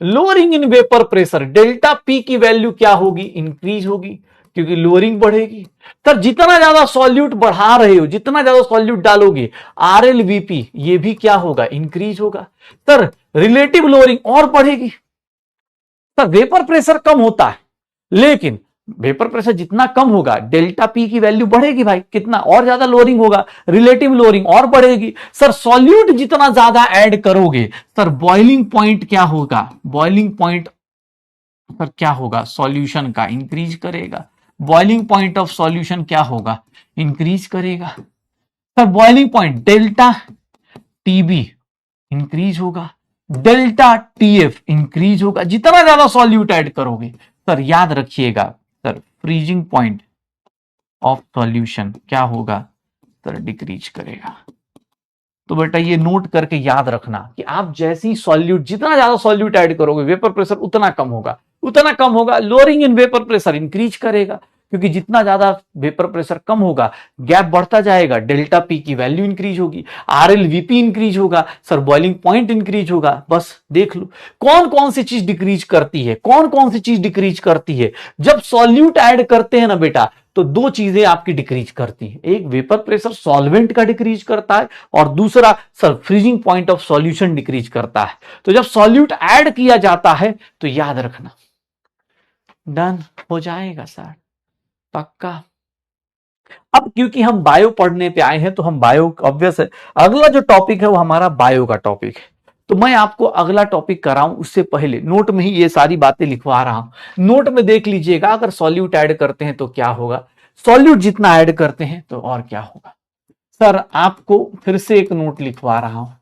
lowering in vapour pressure, delta p की वैल्यू क्या होगी, इंक्रीज होगी, क्योंकि लोअरिंग बढ़ेगी। सर जितना ज्यादा सॉल्यूट बढ़ा रहे हो, जितना ज्यादा सॉल्यूट डालोगे, आरएलवीपी ये भी क्या होगा, इंक्रीज होगा। सर रिलेटिव लोअरिंग और बढ़ेगी, सर वेपर प्रेशर कम होता है, लेकिन वेपर प्रेशर जितना कम होगा डेल्टा पी की वैल्यू बढ़ेगी भाई, कितना और ज्यादा लोअरिंग होगा, रिलेटिव लोअरिंग और बढ़ेगी। सर सॉल्यूट जितना ज्यादा ऐड करोगे सर बॉइलिंग पॉइंट क्या होगा, बॉइलिंग पॉइंट सर क्या होगा, सॉल्यूशन का इंक्रीज करेगा। बॉइलिंग पॉइंट ऑफ सॉल्यूशन क्या होगा, इंक्रीज करेगा। Sir boiling point delta TB increase होगा, डेल्टा टीएफ इंक्रीज होगा जितना ज्यादा सॉल्यूट ऐड करोगे। सर याद रखिएगा sir freezing point of solution क्या होगा सर, डिक्रीज करेगा। तो बेटा ये नोट करके याद रखना कि आप जैसी सॉल्यूट, जितना ज्यादा सॉल्यूट ऐड करोगे वेपर प्रेशर उतना कम होगा, उतना कम होगा। Lowering in vapour pressure increase करेगा, क्योंकि जितना ज्यादा वेपर प्रेशर कम होगा गैप बढ़ता जाएगा, डेल्टा पी की वैल्यू इंक्रीज होगी, आरएलवीपी इंक्रीज होगा, सर बॉइलिंग पॉइंट इंक्रीज होगा। बस देख लो कौन कौन सी चीज डिक्रीज करती है, कौन कौन सी चीज डिक्रीज करती है। जब सॉल्यूट ऐड करते हैं ना बेटा तो दो चीजें आपकी डिक्रीज करती है, एक वेपर प्रेशर सॉल्वेंट का डिक्रीज करता है और दूसरा sir freezing point of solution decrease करता है। तो जब सॉल्यूट ऐड किया जाता है तो याद रखना, डन हो जाएगा सर पक्का। अब क्योंकि हम बायो पढ़ने पे आए हैं तो हम बायो ऑब्वियस है, अगला जो टॉपिक है वो हमारा बायो का टॉपिक है। तो मैं आपको अगला टॉपिक कराऊं उससे पहले नोट में ही ये सारी बातें लिखवा रहा हूं, नोट में देख लीजिएगा। अगर सॉल्यूट ऐड करते हैं तो क्या होगा, सॉल्यूट जितना ऐड करते हैं तो और क्या होगा। सर आपको फिर से एक नोट लिखवा रहा हूं,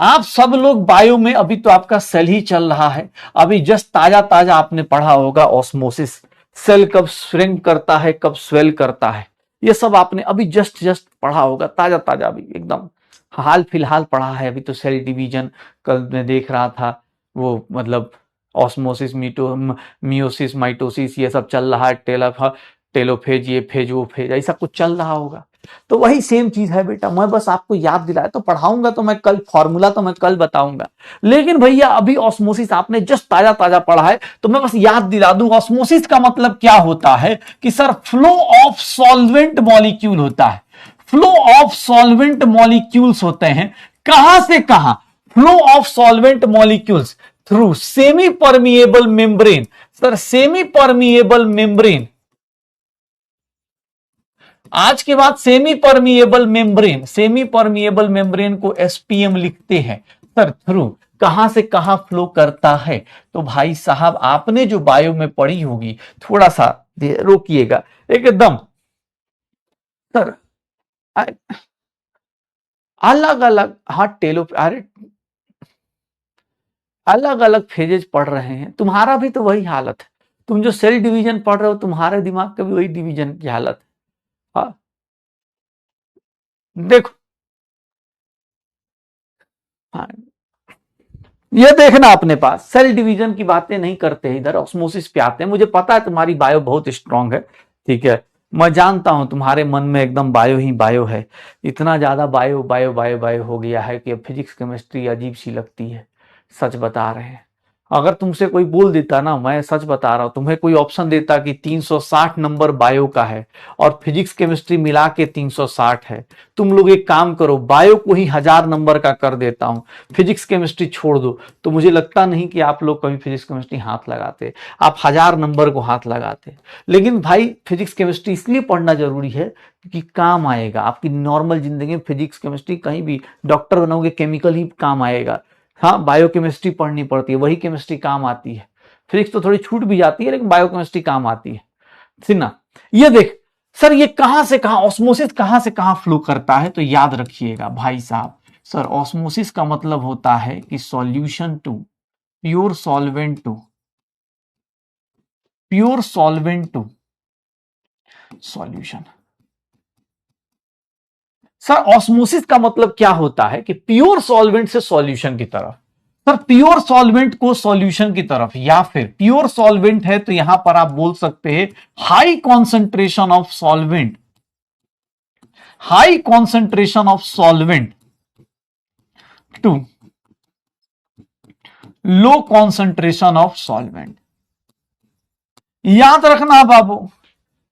आप सब लोग बायो में अभी तो आपका सेल ही चल रहा है, अभी जस्ट ताजा ताजा आपने पढ़ा होगा ऑस्मोसिस, सेल कब श्रिंक करता है कब स्वेल करता है, ये सब आपने अभी जस्ट पढ़ा होगा, ताजा ताजा अभी एकदम हाल फिलहाल पढ़ा है। अभी तो सेल डिवीजन कल मैं देख रहा था, वो मतलब ऑस्मोसिस मियोसिस माइटोसिस ये सब चल रहा है, टेलोफेज ये फेज वो फेज ऐसा कुछ चल रहा होगा। तो वही सेम चीज है बेटा, मैं बस आपको याद दिलाया, तो पढ़ाऊंगा तो मैं कल फॉर्मूला तो मैं कल बताऊंगा, लेकिन भैया अभी ऑस्मोसिस आपने जस्ट ताजा ताजा पढ़ा है तो मैं बस याद दिला दूं ऑस्मोसिस का मतलब क्या होता है कि sir flow of solvent molecule होता है, फ्लो ऑफ सॉल्वेंट मॉलिक्यूल्स होते हैं। कहां से कहां, flow of solvent molecules through semi permeable membrane. Sir semi permeable membrane, आज के बाद semi permeable membrane, semi permeable membrane को एसपीएम लिखते हैं। सर थ्रू कहां से कहां फ्लो करता है, तो भाई साहब आपने जो बायो में पढ़ी होगी, थोड़ा सा रोकिएगा एकदम। सर अलग अलग, हाँ टेलो, अरे अलग अलग फेजेज पढ़ रहे हैं, तुम्हारा भी तो वही हालत है, तुम जो सेल डिवीजन पढ़ रहे हो तुम्हारे दिमाग का भी वही डिवीजन की हालत है। हाँ देखो, हाँ ये देखना अपने पास सेल डिवीजन की बातें नहीं करते, इधर ऑस्मोसिस पे आते हैं। मुझे पता है तुम्हारी बायो बहुत स्ट्रांग है, ठीक है, मैं जानता हूं तुम्हारे मन में एकदम बायो ही बायो है, इतना ज्यादा बायो बायो बायो बायो हो गया है कि अब फिजिक्स केमिस्ट्री अजीब सी लगती है। सच बता रहे हैं, अगर तुमसे कोई बोल देता ना, मैं सच बता रहा हूं, तुम्हें कोई ऑप्शन देता कि 360 नंबर बायो का है और फिजिक्स केमिस्ट्री मिला के 360 है, तुम लोग एक काम करो बायो को ही 1000 नंबर का कर देता हूं, फिजिक्स केमिस्ट्री छोड़ दो, तो मुझे लगता नहीं कि आप लोग कभी फिजिक्स केमिस्ट्री हाथ लगाते, आप 1000 नंबर को हाथ लगाते। लेकिन भाई फिजिक्स केमिस्ट्री इसलिए पढ़ना जरूरी है क्योंकि काम आएगा आपकी नॉर्मल जिंदगी में, फिजिक्स केमिस्ट्री कहीं भी डॉक्टर बनोगे केमिकल ही काम आएगा। हाँ बायोकेमिस्ट्री पढ़नी पड़ती है, वही केमिस्ट्री काम आती है, फिजिक्स तो थोड़ी छूट भी जाती है लेकिन बायोकेमिस्ट्री काम आती है। सुनना, ये देख सर ये कहां से कहां ऑस्मोसिस कहां से कहां फ्लो करता है, तो याद रखिएगा भाई साहब, सर ऑस्मोसिस का मतलब होता है कि solution to pure solvent to pure solvent to solution. Sir osmosis का मतलब क्या होता है कि प्योर सॉल्वेंट से सॉल्यूशन की तरफ, सर प्योर सॉल्वेंट को सॉल्यूशन की तरफ, या फिर प्योर सॉल्वेंट है तो यहां पर आप बोल सकते हैं high concentration of solvent, high concentration of solvent to low concentration of solvent. याद रखना बाबू,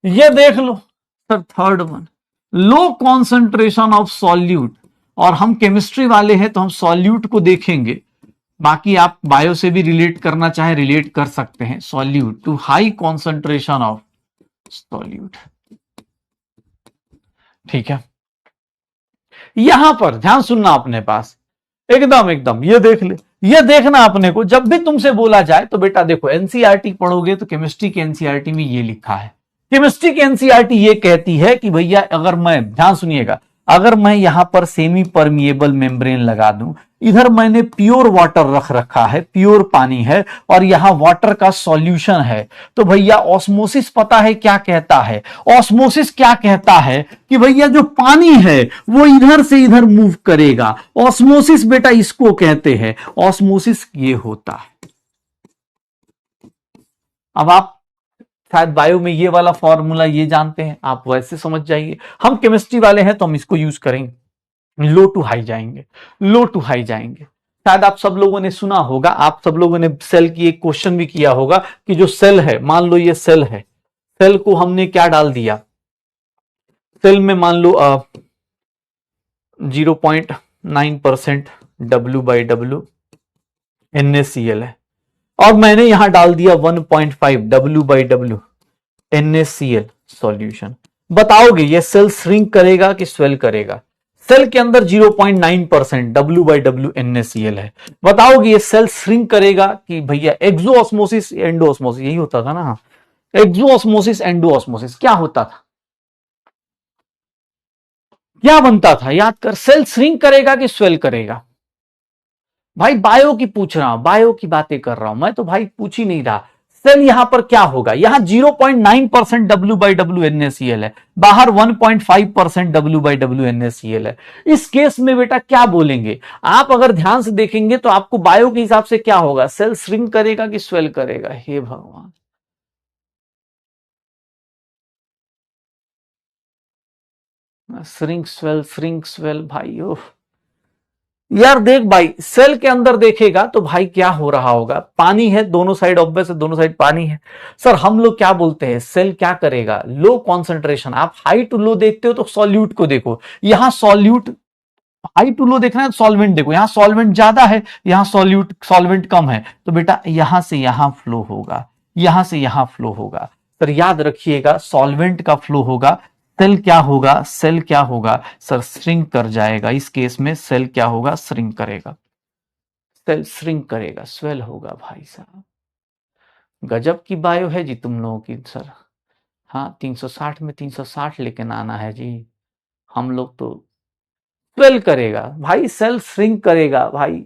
ये देख लो sir third one, low concentration of solute, और हम केमिस्ट्री वाले हैं तो हम सॉल्यूट को देखेंगे, बाकी आप बायो से भी रिलेट करना चाहे रिलेट कर सकते हैं। Solute to high concentration of solute, ठीक है। यहां पर ध्यान सुनना अपने पास, एकदम एकदम ये देख ले, ये देखना अपने को, जब भी तुमसे बोला जाए तो बेटा देखो एनसीईआरटी पढ़ोगे तो केमिस्ट्री के एनसीईआरटी में ये लिखा है। केमिस्ट्री की एनसीईआरटी ये कहती है कि भैया अगर मैं, ध्यान सुनिएगा, अगर मैं यहां पर सेमी परमिएबल मेम्ब्रेन लगा दूं, इधर मैंने प्योर वाटर रख रखा है, प्योर पानी है, और यहां वाटर का सॉल्यूशन है, तो भैया ऑस्मोसिस पता है क्या कहता है? ऑस्मोसिस क्या कहता है कि भैया जो पानी है वो इधर से इधर मूव करेगा। ऑस्मोसिस बेटा इसको कहते हैं, ऑस्मोसिस ये होता है। अब आप शायद बायो में ये वाला फॉर्मूला ये जानते हैं, आप वैसे समझ जाइए। हम केमिस्ट्री वाले हैं तो हम इसको यूज करेंगे, लो टू हाई जाएंगे, लो टू हाई जाएंगे। शायद आप सब लोगों ने सुना होगा, आप सब लोगों ने सेल की एक क्वेश्चन भी किया होगा कि जो सेल है, मान लो ये सेल है, सेल को हमने क्या डाल दिया, सेल में मान लो 0.9% W/W NaCl है, और मैंने यहां डाल दिया 1.5 W/W NaCl सॉल्यूशन। बताओगे ये सेल श्रिंक करेगा कि स्वेल करेगा? सेल के अंदर 0.9% W/W NaCl है, बताओगे ये सेल श्रिंक करेगा कि भैया एक्सोऑस्मोसिस एंडोऑस्मोसिस? यही होता था ना, एक्सोऑस्मोसिस एंडोऑस्मोसिस क्या होता था, क्या बनता था, याद कर। सेल श्रिंक करेगा कि स्वेल करेगा? भाई बायो की पूछ रहा हूं, बायो की बातें कर रहा हूं मैं, तो भाई पूछ ही नहीं रहा। सेल यहां पर क्या होगा, यहां 0.9% W/W NaCl है, बाहर 1.5% W/W NaCl है। इस केस में बेटा क्या बोलेंगे आप, अगर ध्यान से देखेंगे तो आपको बायो के हिसाब से क्या होगा, सेल श्रिंक करेगा कि स्वेल करेगा? हे भगवान, श्रिंक स्वेल भाई। ओह यार देख भाई, सेल के अंदर देखेगा तो भाई क्या हो रहा होगा, पानी है दोनों साइड, ऑब्वियस है दोनों साइड पानी है। सर हम लोग क्या बोलते हैं, सेल क्या करेगा, लो कॉन्सेंट्रेशन। आप हाई टू लो देखते हो तो सॉल्यूट को देखो, यहां सॉल्यूट हाई टू लो देखना है तो सॉल्वेंट देखो, यहां सॉल्वेंट ज्यादा है, यहां सॉल्वेंट कम है, तो बेटा यहां से यहां फ्लो होगा, यहां से यहां फ्लो होगा। सर याद रखिएगा सॉल्वेंट का फ्लो होगा, सेल क्या होगा, सेल क्या होगा सर, श्रिंक कर जाएगा। इस केस में सेल क्या होगा, श्रिंक करेगा, सेल श्रिंक करेगा, स्वेल होगा। भाई साहब गजब की बायो है जी तुम लोगों की सर। हाँ 360 में 360 लेकिन आना है जी, हम लोग तो स्वेल करेगा भाई, सेल श्रिंक करेगा भाई।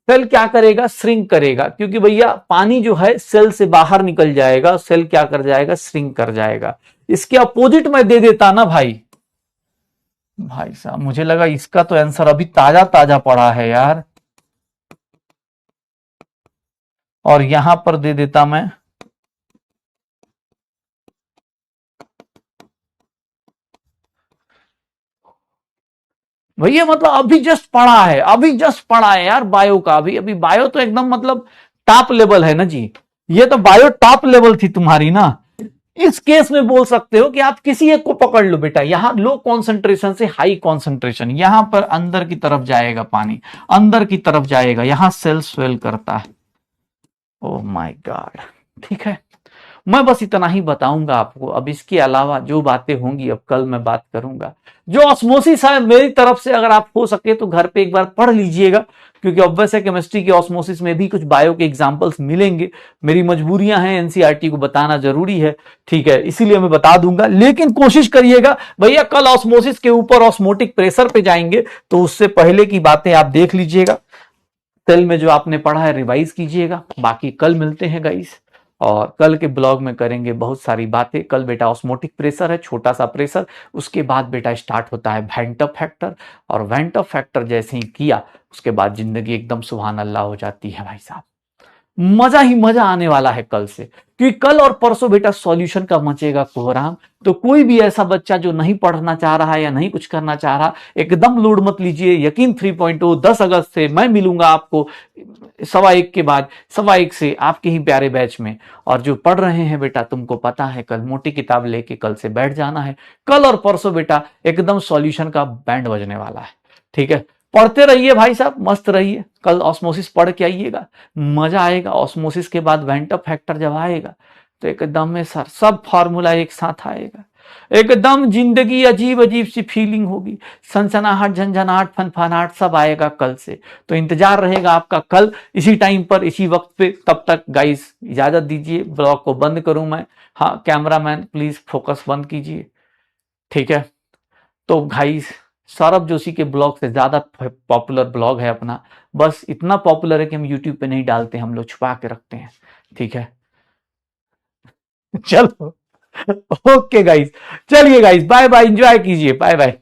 सेल क्या करेगा, श्रिंक करेगा, क्योंकि भैया पानी जो है सेल से बाहर निकल जाएगा, सेल क्या कर जाएगा, श्रिंक कर जाएगा। इसके अपोजिट में दे देता ना भाई, भाई साहब मुझे लगा इसका तो आंसर अभी ताजा ताजा पड़ा है यार, और यहां पर दे देता मैं भैया, मतलब अभी जस्ट पढ़ा है, अभी जस्ट पढ़ा है यार बायो का, अभी अभी बायो तो एकदम मतलब टॉप लेवल है ना जी, ये तो बायो टॉप लेवल थी तुम्हारी ना। इस केस में बोल सकते हो कि आप किसी एक को पकड़ लो बेटा, यहां लो कॉन्सेंट्रेशन से हाई कॉन्सेंट्रेशन, यहां पर अंदर की तरफ जाएगा पानी, अंदर की तरफ जाएगा, यहां सेल स्वेल करता है। ओह माय गॉड, ठीक है, मैं बस इतना ही बताऊंगा आपको, अब इसके अलावा जो बातें होंगी अब कल मैं बात करूंगा। जो ऑस्मोसिस है मेरी तरफ से, अगर आप हो सके तो घर पे एक बार पढ़ लीजिएगा, क्योंकि ऑब्वियस है केमिस्ट्री के ऑस्मोसिस में भी कुछ बायो के एग्जांपल्स मिलेंगे, मेरी मजबूरियां हैं, एनसीईआरटी को बताना जरूरी है, ठीक है, इसीलिए मैं बता दूंगा। लेकिन कोशिश करिएगा भैया, कल ऑस्मोसिस के ऊपर ऑस्मोटिक प्रेशर पे जाएंगे तो उससे पहले की बातें आप देख लीजिएगा, सेल में जो आपने पढ़ा है रिवाइज कीजिएगा। बाकी कल मिलते हैं गाइस, और कल के ब्लॉग में करेंगे बहुत सारी बातें। कल बेटा ऑस्मोटिक प्रेशर है, छोटा सा प्रेशर, उसके बाद बेटा स्टार्ट होता है वेंटअप फैक्टर, और वेंटअप फैक्टर जैसे ही किया उसके बाद जिंदगी एकदम सुभान अल्लाह हो जाती है भाई साहब। मजा ही मजा आने वाला है कल से, क्योंकि कल और परसों बेटा सॉल्यूशन का मचेगा कोहराम। तो कोई भी ऐसा बच्चा जो नहीं पढ़ना चाह रहा है या नहीं कुछ करना चाह रहा, एकदम लोड मत लीजिए। यकीन 3.0 10 अगस्त से मैं मिलूंगा आपको 1:15 के बाद, 1:15 से आपके ही प्यारे बैच में। और जो पढ़ रहे हैं बेटा, तुमको पता है कल मोटी किताब लेके कल से बैठ जाना है। कल और परसों बेटा एकदम सॉल्यूशन का बैंड बजने वाला है, ठीक है। पढ़ते रहिए भाई साहब, मस्त रहिए। कल ऑस्मोसिस पढ़ के आइएगा, मजा आएगा। ऑस्मोसिस के बाद वेंटअप फैक्टर जब आएगा तो एकदम में सर सब फॉर्मूला एक साथ आएगा, एकदम जिंदगी अजीब अजीब सी फीलिंग होगी, सनसनाहट, झंझनाहट, फनफनाहट सब आएगा कल से। तो इंतजार रहेगा आपका कल इसी टाइम पर, इसी वक्त पे। तब तक गाइस इजाजत दीजिए, ब्लॉग को बंद करूं मैं। हाँ कैमरामैन प्लीज फोकस बंद कीजिए, ठीक है। तो गाइस सौरभ जोशी के ब्लॉग से ज्यादा पॉपुलर ब्लॉग है अपना, बस इतना पॉपुलर है कि हम यूट्यूब पे नहीं डालते, हम लोग छुपा के रखते हैं, ठीक है। चलो ओके गाइस, चलिए गाइस बाय बाय, एंजॉय कीजिए, बाय बाय।